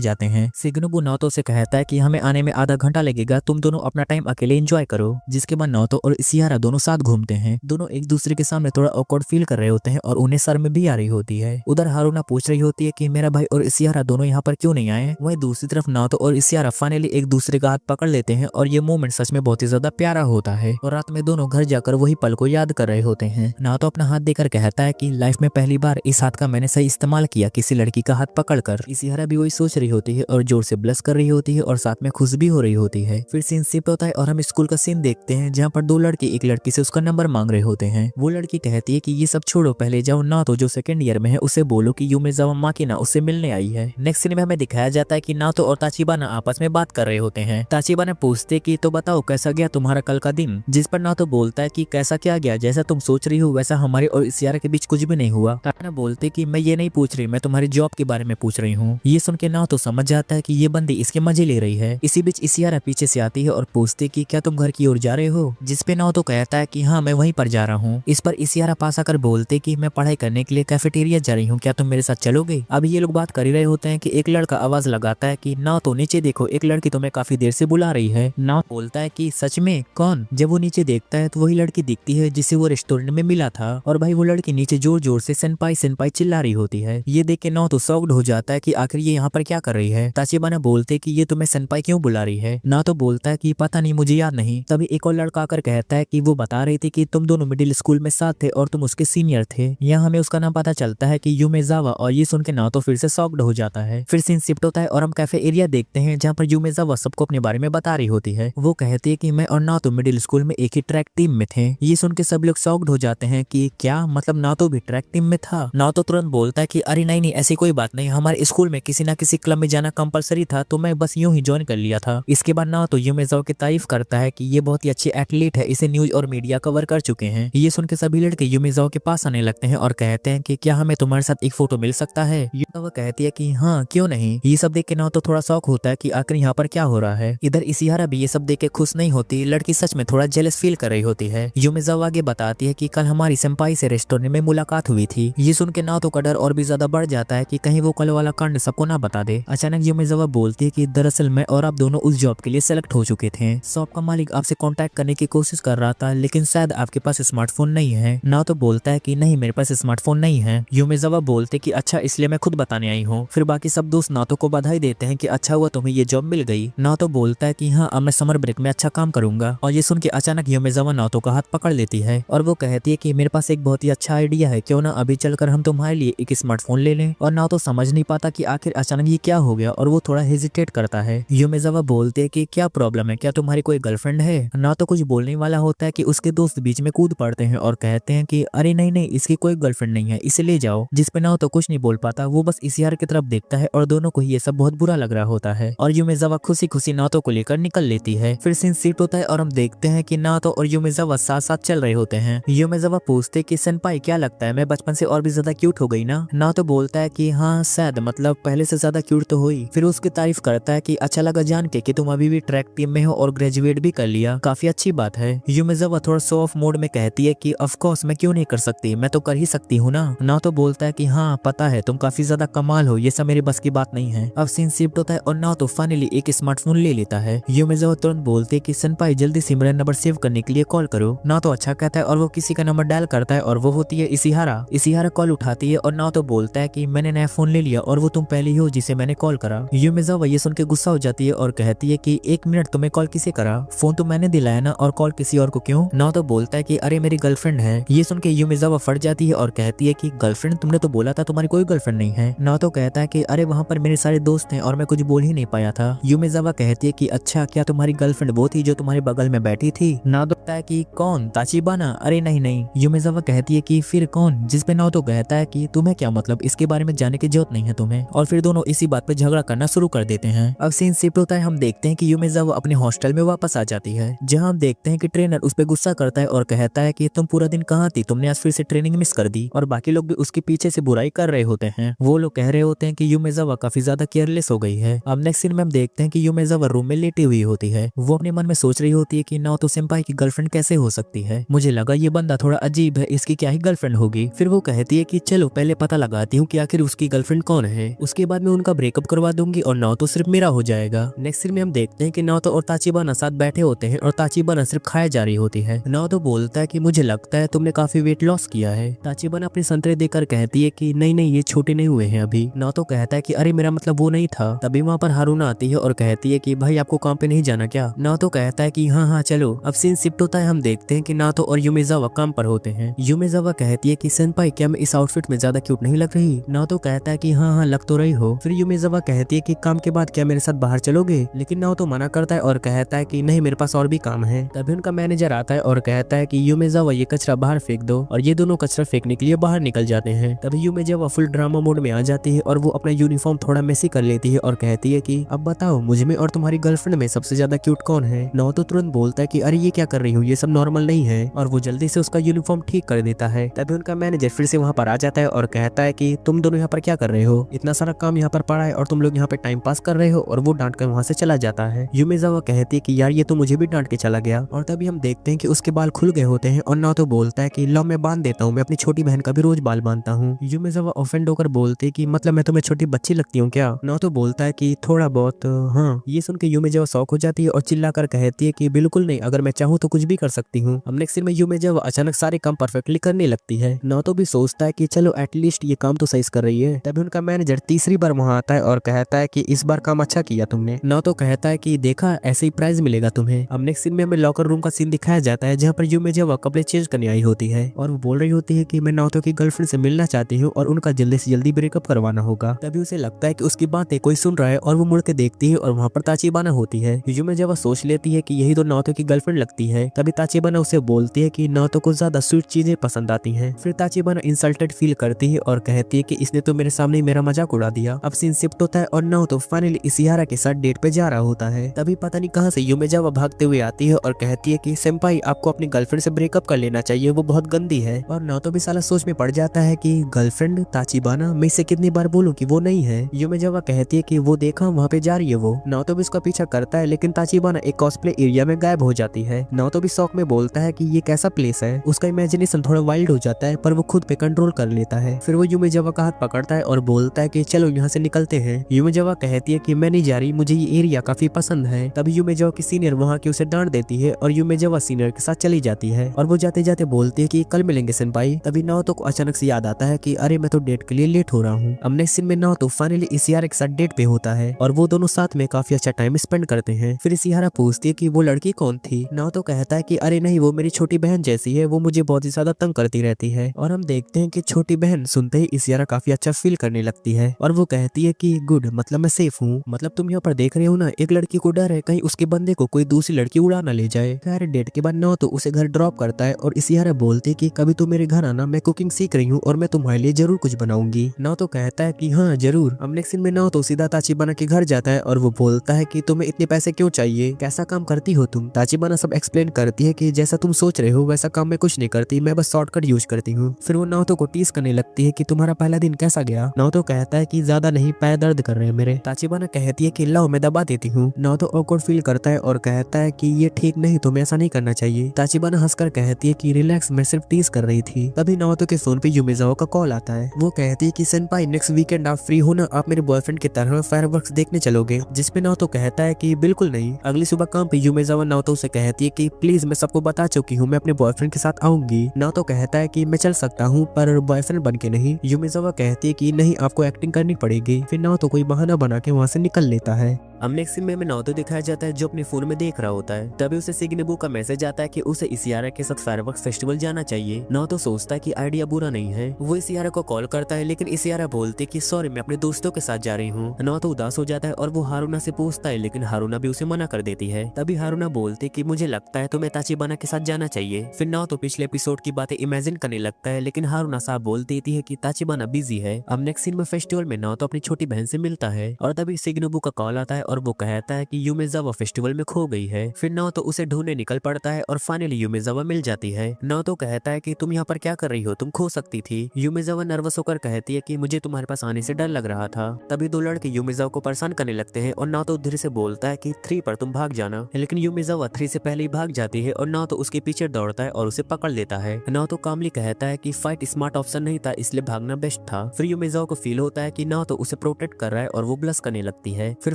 जाते हैं। शिनोबु नाओतो से कहता है कि हमें आने में आधा घंटा लगेगा, तुम दोनों अपना टाइम अकेले एंजॉय करो। जिसके बाद नाओतो और इशिहारा दोनों साथ घूमते हैं। दोनों एक दूसरे के सामने थोड़ा ऑकवर्ड फील कर रहे होते हैं और उन्हें शर्म भी आ रही होती है। उधर हारुना पूछ रही होती है कि मेरा भाई और इशिहारा दोनों यहाँ पर क्यों नहीं आए। वहीं दूसरी तरफ नाओतो और इशिहारा फाइनली एक दूसरे का हाथ पकड़ लेते हैं और ये मोमेंट सच में बहुत ही ज्यादा प्यारा होता है। और रात में दोनों घर जाकर वही पल को याद कर रहे होते हैं। नाओतो अपना हाथ देकर कहता है कि लाइफ में पहली बार इस हाथ का मैंने सही इस्तेमाल किया किसी लड़की का हाथ पकड़कर। इशिहारा भी वही सोच रही होती है और जोर से ब्लश कर रही होती है और साथ में खुश भी हो रही होती है। फिर सीन शिफ्ट होता है और हम स्कूल का सीन देखते हैं जहाँ पर दो लड़के एक लड़की से उसका नंबर मांग रहे होते हैं। वो लड़की कहती है कि ये सब छोड़ो, पहले जाओ नाओतो जो सेकंड ईयर में है उसे बोलो कि यूमेजावा माकिना उससे मिलने आई है। नेक्स्ट सीन में हमें दिखाया जाता है कि नाओतो और ताचिबाना आपस में बात कर रहे होते हैं। ताचिबाना पूछते कि तो बताओ कैसा गया तुम्हारा कल का दिन? जिस पर नाओतो बोलता है कि कैसा क्या गया, जैसा तुम सोच रही हो वैसा हमारे और इशिहारा के बीच कुछ भी नहीं हुआ। ताचिबाना बोलते कि मैं ये नहीं पूछ रही, मैं तुम्हारी जॉब के बारे में पूछ रही हूँ। ये सुन के नाओतो समझ जाता है कि ये बंदी इसके मजे ले रही है। इसी बीच इशिहारा पीछे से आती है और पूछती कि क्या तुम घर की ओर जा रहे हो? जिस पे नाओतो कहता है कि हाँ मैं वहीं पर जा रहा हूँ। इस पर इशिहारा पास आकर बोलते कि मैं पढ़ाई करने के लिए कैफेटेरिया जा रही हूँ, क्या तुम मेरे साथ चलोगे? अब ये लोग बात कर ही रहे होते हैं कि एक लड़का आवाज लगाता है कि नाओतो नीचे देखो, एक लड़की तुम्हें काफी देर से बुला रही है। नाओतो बोलता है कि सच में? कौन? जब वो नीचे देखता है तो वही लड़की दिखती है जिसे वो रेस्टोरेंट में मिला था। और भाई वो लड़की नीचे जोर जोर से सेनपाई सेनपाई चिल्ला रही होती है। ये देख के नाओतो शॉक्ड हो जाता है कि आखिर ये यहाँ पर क्या कर रही है। ताचिबाना बोलते कि ये तुम्हें सेनपाई क्यों बुला रही है? नाओतो बोलता है कि पता नहीं, मुझे याद नहीं। तभी एक और लड़का आकर कहता है कि वो बता रही थी कि तुम दोनों मिडिल स्कूल में साथ थे और तुम उसके सीनियर थे। यहाँ हमें उसका नाम पता चलता है कि यूमेजावा। और ये सुन के नाओतो फिर से शॉक्ड हो जाता है। फिर सीन शिफ्ट होता है और हम कैफे एरिया देखते हैं जहाँ पर यूमेजावा सबको अपने बारे में बता रही होती है। वो कहती है कि मैं और नाओतो मिडिल स्कूल में एक ही ट्रैक टीम में थे। ये सुन के सब लोग शॉक्ड हो जाते हैं कि क्या मतलब नाओतो भी ट्रैक टीम टीम में था। नाओतो तुरंत बोलता है कि अरे नहीं नहीं ऐसी कोई बात नहीं, हमारे स्कूल में किसी ना किसी क्लब में जाना कंपलसरी था तो मैं बस यूं ही ज्वाइन कर लिया था। इसके बाद नाओतो यूमेजावा की तारीफ करता है कि ये बहुत ही अच्छी एथलीट है, इसे न्यूज और मीडिया कवर कर चुके हैं। ये सुन के सभी लड़के यूमेजावा के पास आने लगते हैं और कहते हैं कि क्या हमें तुम्हारे साथ एक फोटो मिल सकता है। यूमेजावा कहती है कि हाँ क्यों नहीं। ये सब देख के नाओतो थोड़ा शौक होता है कि आखिर यहाँ पर क्या हो रहा है। इधर इशिहारा भी ये सब देख के खुश नहीं होती, लड़की सच में थोड़ा जेलस फील कर रही होती है। यूमेजावा आगे बताती है कि कल हमारी सेंपाई से रेस्टोरेंट में मुलाकात हुई थी। ये सुन के नाओतो का डर और भी ज्यादा बढ़ जाता है कि कहीं वो कल वाला कांड सबको ना बता दे। अचानक यूमेजावा बोलती है कि दरअसल मैं और आप दोनों उस जॉब के लिए सेलेक्ट हो चुके थे। शॉप का मालिक आपसे कांटेक्ट करने की कोशिश कर रहा था लेकिन शायद आपके पास स्मार्टफोन नहीं है। नाओतो बोलता है कि नहीं मेरे पास स्मार्टफोन नहीं है। यूमेजावा बोलते कि अच्छा इसलिए मैं खुद बताने आई हूँ। फिर बाकी सब दोस्त नाओतो को बधाई देते हैं कि अच्छा हुआ तुम्हें ये जॉब मिल गई। नाओतो बोलता है कि हाँ अब मैं समर ब्रेक में अच्छा काम करूंगा। और ये सुन के अचानक यूमेजावा नाओतो का हाथ पकड़ लेती है और वो कहती है कि मेरे पास एक बहुत ही अच्छा आइडिया है, क्यों ना अभी चलकर हम तुम्हारे लिए एक स्मार्टफोन ले लें। और नाओतो समझ नहीं पाता कि आखिर अचानक ये क्या हो गया और वो थोड़ा हेजिटेट करता है। यूमेजावा बोलते है कि क्या प्रॉब्लम है, क्या तुम्हारी कोई गर्लफ्रेंड है। नाओतो कुछ बोलने वाला होता है कि उसके दोस्त बीच में कूद पड़ते हैं और कहते हैं कि अरे नहीं नहीं इसकी कोई गर्लफ्रेंड नहीं है, इसे ले जाओ। जिस पे नाओतो कुछ नहीं बोल पाता, वो बस इशिहारा की तरफ देखता है और दोनों को ये सब बहुत बुरा लग रहा होता है। और यूमेजावा खुशी खुशी नाओतो को लेकर निकल लेती है। फिर सीन शिफ्ट होता है और हम देखते हैं कि नाओतो और यूमेजावा साथ साथ चल रहे होते हैं। यूमेजावा पूछते कि सेनपाई क्या लगता है मैं बचपन से और भी ज्यादा क्यूट हो गई ना। नाओतो बोलता है कि हाँ शायद, मतलब पहले से ज्यादा क्यूट तो हुई। फिर उसकी तारीफ करता है कि अच्छा लगा जान के कि तुम अभी भी ट्रैक टीम में हो और ग्रेजुएट भी कर लिया, काफी अच्छी बात है। यूमेजावा थोड़ा शो ऑफ मोड में कहती है कि ऑफ कोर्स मैं क्यों नहीं कर सकती, मैं तो कर ही सकती हूँ ना। नाओतो बोलता है कि हाँ पता है तुम काफी ज्यादा कमाल हो, ये सब मेरे बस की बात नहीं है। अब सीन शिफ्ट होता है और नाओतो फाइनली एक स्मार्टफोन ले लेता है। यूमेजावा तुरंत बोलते है कि सेनपाई जल्दी से मेरा नंबर सेव करने के लिए कॉल करो। नाओतो अच्छा कहता है और वो किसी का नंबर डायल करता है और वो होती है इशिहारा। इशिहारा कॉल उठाती है और नाओतो बोलता है कि मैंने नया फोन ले लिया और वो तुम पहले ही हो जिसे मैंने कॉल करा। यूमेजावा ये सुन के गुस्सा हो जाती है और कहती है कि एक मिनट, तुम्हें कॉल किसे करा, फोन तो मैंने दिलाया ना, और कॉल किसी और को क्यों। नाओतो बोलता है कि अरे मेरी गर्लफ्रेंड है। ये सुन के यूमेजावा फट जाती है और कहती है कि गर्लफ्रेंड, तुमने तो बोला था तुम्हारी कोई गर्लफ्रेंड नहीं है। नाओतो कहता है कि अरे वहाँ पर मेरे सारे दोस्त हैं और मैं कुछ बोल ही नहीं पाया था। यूमेजावा कहती है कि अच्छा क्या तुम्हारी गर्लफ्रेंड वो थी जो तुम्हारे बगल में बैठी थी। नाओतो कहता है कि कौन, ताचिबाना। अरे नहीं नहीं। यूमेजावा कहती है कि फिर कौन, जिस पे नाओतो कहता है कि तुम्हें क्या मतलब, इसके बारे में जानने की जरूरत नहीं है तुम्हें। और फिर दोनों इसी बात पे झगड़ा करना शुरू कर देते हैं। अब सीन शिफ्ट होता है, हम देखते हैं कि यूमेजावा अपने हॉस्टल में वापस आ जाती है, जहां हम देखते हैं कि ट्रेनर उस पे गुस्सा करता है और कहता है कि तुम पूरा दिन कहाँ थी, तुमने आज फिर से ट्रेनिंग मिस कर दी। और बाकी लोग भी उसके पीछे से बुराई कर रहे होते हैं। वो लोग कह रहे होते हैं कि यूमेजावा काफी ज्यादा केयरलेस हो गई है। अब नेक्स्ट सीन में हम देखते हैं कि यूमेजावा रूम में लेटी हुई होती है। वो अपने मन में सोच रही होती है कि नाओतो सेंपाई की गर्लफ्रेंड कैसे हो सकती है, मुझे लगा ये बंदा थोड़ा अजीब है, इसकी क्या ही गर्लफ्रेंड होगी। फिर वो कहती है कि चलो पहले पता लगाती हूँ कि आखिर उसकी गर्लफ्रेंड कौन है, उसके बाद मैं उनका ब्रेकअप करवा दूंगी और नाओतो सिर्फ मेरा हो जाएगा। नेक्स्ट सीन में हम देखते हैं कि नाओतो और ताचिबाना साथ बैठे होते हैं और ताचिबाना सिर्फ खाए जा रही होती है। नाओतो बोलता है कि मुझे लगता है तुमने काफी वेट लॉस किया है। ताचिबाना अपने संतरे देकर कहती है कि नहीं नहीं ये छोटे नहीं हुए हैं अभी। नाओतो कहता है कि अरे मेरा मतलब वो नहीं था। तभी वहाँ पर हारुना आती है और कहती है कि भाई आपको काम पे नहीं जाना क्या। नाओतो कहता है कि हाँ हाँ चलो। अब सीन शिफ्ट होता है, हम देखते हैं कि नाओतो और यूमेजावा काम पर होते हैं। यूमेजावा कहती है कि सेनपाई क्या मैं इस आउटफिट में ज्यादा क्यूट नहीं लग रही। नाओतो कहता है कि हाँ हाँ लग तो रही हो। फिर यूमेजावा कहती है कि काम के बाद क्या मेरे साथ बाहर चलोगे, लेकिन नाओतो मना करता है और कहता है कि नहीं मेरे पास और भी काम है। तभी उनका मैनेजर आता है और कहता है कि यूमेजावा ये कचरा बाहर फेंक दो, और ये दोनों कचरा फेंकने के लिए बाहर निकल जाते हैं। तभी यूमेजावा फुल ड्रामा मोड में आ जाती है और वो अपना यूनिफॉर्म थोड़ा मेसी कर लेती है और कहती है कि अब बताओ मुझ में और तुम्हारी गर्लफ्रेंड में सबसे ज्यादा क्यूट कौन है। नाओतो तुरंत बोलता है कि अरे ये क्या कर रही हो, ये सब नॉर्मल नहीं है, और वो जल्दी से उसका यूनिफॉर्म ठीक कर देता है। तभी उनका मैनेजर फिर से वहाँ पर आ जाता है और कहता है कि तुम दोनों यहाँ पर क्या कर रहे हो, इतना सारा काम यहाँ पर पड़ा है और तुम लोग यहाँ पे टाइम पास कर रहे हो, और वो डांट कर वहाँ से चला जाता है। यूमेजावा कहती है कि यार ये तो मुझे भी डांट के चला गया। और तभी हम देखते हैं कि उसके बाल खुल गए होते हैं और नाओतो बोलता है कि लो मैं बांध देता हूँ, मैं अपनी छोटी बहन का भी रोज बाल बांधता हूँ। यूमेजावा ऑफेंड होकर बोलते है कि मतलब मैं तुम्हें छोटी बच्ची लगती हूँ क्या। नाओतो बोलता है कि थोड़ा बहुत हाँ। ये सुन के यूमेजावा शॉक हो जाती है और चिल्लाकर कहती है कि बिल्कुल नहीं, अगर मैं चाहूँ तो कुछ भी कर सकती हूँ। अब नेक्स्ट सीन में यूमेजावा अचानक सारे काम परफेक्टली करने लगती है। नाओतो भी सोचता है कि चलो एटलीस्ट ये काम तो सही कर रही है। तभी उनका मैनेजर तीसरी बार वहाँ आता है और कहता है कि इस बार काम अच्छा किया तुमने। नाओतो कहता है कि देखा ऐसे ही प्राइज मिलेगा तुम्हें। अब नेक्स्ट सीन में हमें लॉकर रूम का सीन दिखाया जाता है, जहाँ पर यूमेजावा कपड़े चेंज करने आई होती है और वो बोल रही होती है कि मैं नाओतो की गर्लफ्रेंड से मिलना चाहती हूँ और उनका जल्दी से जल्दी ब्रेकअप करवाना होगा। तभी उसे लगता है कि उसकी बातें कोई सुन रहा है और वो मुड़ के देखती है और वहाँ पर ताचिबाना होती है। यूमेजावा सोच लेती है कि यही तो नाओतो की गर्लफ्रेंड लगती है। तभी ताचिबाना उसे बोलती है कि नाओतो को ज्यादा स्वीट चीजें पसंद आती हैं। फिर ताचिबाना ताचिबाना इंसल्टेड फील करती है और कहती है कि इसने तो मेरे सामने ही मेरा मजाक उड़ा दिया। अब सीन शिफ्ट होता है और नाओतो फाइनली इशिहारा के साथ डेट पे जा रहा होता है। तभी पता नहीं कहां से युमेजावा भागते हुए आती है और कहती है कि सेंपाई आपको अपनी गर्लफ्रेंड से ब्रेकअप कर लेना चाहिए, वो बहुत गंदी है। और नाओतो भी साला सोच में पड़ जाता है कि गर्लफ्रेंड ताचिबाना, मैं इसे कितनी बार बोलूं कि वो नहीं है। युमेजावा कहती है कि वो देखा वहाँ पे जा रही है वो। नाओतो भी उसका पीछा करता है लेकिन ताचिबाना एक कॉस्प्ले एरिया में गायब हो जाती है। नाओतो भी शौक में बोलता है कि ये कैसा प्लेस है। उसका इमेजिनेशन थोड़ा वाइल्ड हो जाता है पर वो खुद पे कंट्रोल कर लेता है। फिर वो युमेजावा का हाथ पकड़ता है और बोलता है कि चलो यहाँ से निकलते हैं। युमेजावा कहती है कि मैं नहीं जा रही, मुझे ये एरिया काफी पसंद है। तभी युमेजावा की सीनियर वहाँ की उसे डांट देती है और युमेजावा सीनियर के साथ चली जाती है और वो जाते जाते बोलती है कि कल मिलेंगे सेंपाई। तभी नाओतो को अचानक से याद आता है कि अरे मैं तो डेट के लिए लेट हो रहा हूँ। अब नेक्स्ट सीन में नाओतो फाइनली इशिहारा के साथ डेट पे होता है और वो दोनों साथ में काफी अच्छा टाइम स्पेंड करते हैं। फिर इशिहारा पूछती है कि वो लड़की कौन थी। नाओतो कहता है कि अरे नहीं, वो मेरी छोटी बहन जैसी है, वो मुझे बहुत ही ज्यादा तंग करती रहती है। और हम देखते हैं कि छोटी बहन सुनते ही इशिहारा काफी अच्छा फील करने लगती है और वो कहती है कि गुड, मतलब मैं सेफ हूँ। मतलब तुम यहाँ पर देख रहे हो ना, एक लड़की को डर है कहीं उसके बंदे को कोई दूसरी लड़की उड़ा ना ले जाए। खैर डेट के बाद नाओतो उसे घर ड्रॉप करता है और इशिहारा बोलती है कि कभी तुम मेरे घर आना, मैं कुकिंग सीख रही हूँ और मैं तुम्हारे लिए जरूर कुछ बनाऊंगी। नाओतो कहता है कि हाँ जरूर। अब नेक्स्ट सीन में नाओतो सीधा ताचिबाना के घर जाता है और वो बोलता है कि तुम्हें इतने पैसे क्यों चाहिए, कैसा काम करती हो तुम। ताचिबाना सब एक्सप्लेन करती है कि जैसा तुम सोच रहे हो वैसा काम मैं कुछ नहीं करती, मैं बस शॉर्टकट यूज करती हूँ। फिर वो नाओतो को टीज करने लगती है कि तुम्हारा पहला दिन कैसा गया। नाओतो कहता है कि ज्यादा नहीं, पैर दर्द कर रहे हैं मेरे। ताचिबाना कहती है कि लाओ मैं दबा देती हूँ। नाओतो ऑकवर्ड फील करता है और कहता है कि ये ठीक नहीं, तुम्हें ऐसा नहीं करना चाहिए। ताचिबाना हंसकर कहती है कि रिलैक्स, मैं सिर्फ टीज कर रही थी। तभी नाओतो के फोन पे युमेजावा का कॉल आता है। वो कहती है कि सेंपाई नेक्स्ट वीकेंड आप फ्री हो ना, आप मेरे बॉयफ्रेंड की तरह फायरवर्क्स देखने चलोगे। जिसपे नाओतो कहता है कि बिल्कुल नहीं। अगली सुबह काम पे युमेजावा नाओतो से कहती है कि प्लीज मैं सबको बता चुकी हूँ, मैं अपने बॉयफ्रेंड के साथ आऊंगी। नाओतो कहता है कि मैं चल सकता हूँ पर बॉयफ्रेंड बन के नहीं। युमेजावा कहती है कि नहीं, आपको एक्टिंग करनी पड़ेगी। फिर नाओतो कोई बहाना बना के वहाँ से निकल लेता है। अब नेक्स्ट सीन में नाओतो दिखाया जाता है जो अपने फोन में देख रहा होता है। तभी उसे सिग्नेबू का मैसेज आता है कि उसे इशिहारा के साथ फायरवर्क्स फेस्टिवल जाना चाहिए। नाओतो सोचता है कि आइडिया बुरा नहीं है। वो इशिहारा को कॉल करता है लेकिन इशिहारा बोलती है कि सॉरी मैं अपने दोस्तों के साथ जा रही हूँ। नाओतो उदास हो जाता है और वो हारुना से पूछता है लेकिन हारुना भी उसे मना कर देती है। तभी हारुना बोलती है कि मुझे लगता है तुम्हें ताचिबाना के साथ जाना चाहिए। फिर नाओतो पिछले एपिसोड की बातें इमेजिन करने लगता है लेकिन हारुना साहब बोल देती है कि ताचिबाना बिजी है। अब नेक्स्ट सीन में फेस्टिवल में नाओतो अपनी छोटी बहन से मिलता है और तभी सिग्नेबू का कॉल आता है और वो कहता है कि युमेजावा फेस्टिवल में खो गई है। फिर नाओतो उसे ढूंढने निकल पड़ता है और फाइनली युमेजावा मिल जाती है। नाओतो कहता है कि तुम यहाँ पर क्या कर रही हो, तुम खो सकती थी। युमेजावा नर्वस होकर कहती है कि मुझे तुम्हारे पास आने से डर लग रहा था। तभी दो लड़के युमेजावा को परेशान करने लगते हैं और नाओतो धीरे से बोलता है कि 3 पर तुम भाग जाना, लेकिन युमेजावा 3 से पहले ही भाग जाती है और नाओतो उसके पीछे दौड़ता है और उसे पकड़ लेता है। नाओतो कामली कहता है कि फाइट स्मार्ट ऑप्शन नहीं था, इसलिए भागना बेस्ट था। फिर युमेजावा को फील होता है कि नाओतो उसे प्रोटेक्ट कर रहा है और वो ब्लश करने लगती है। फिर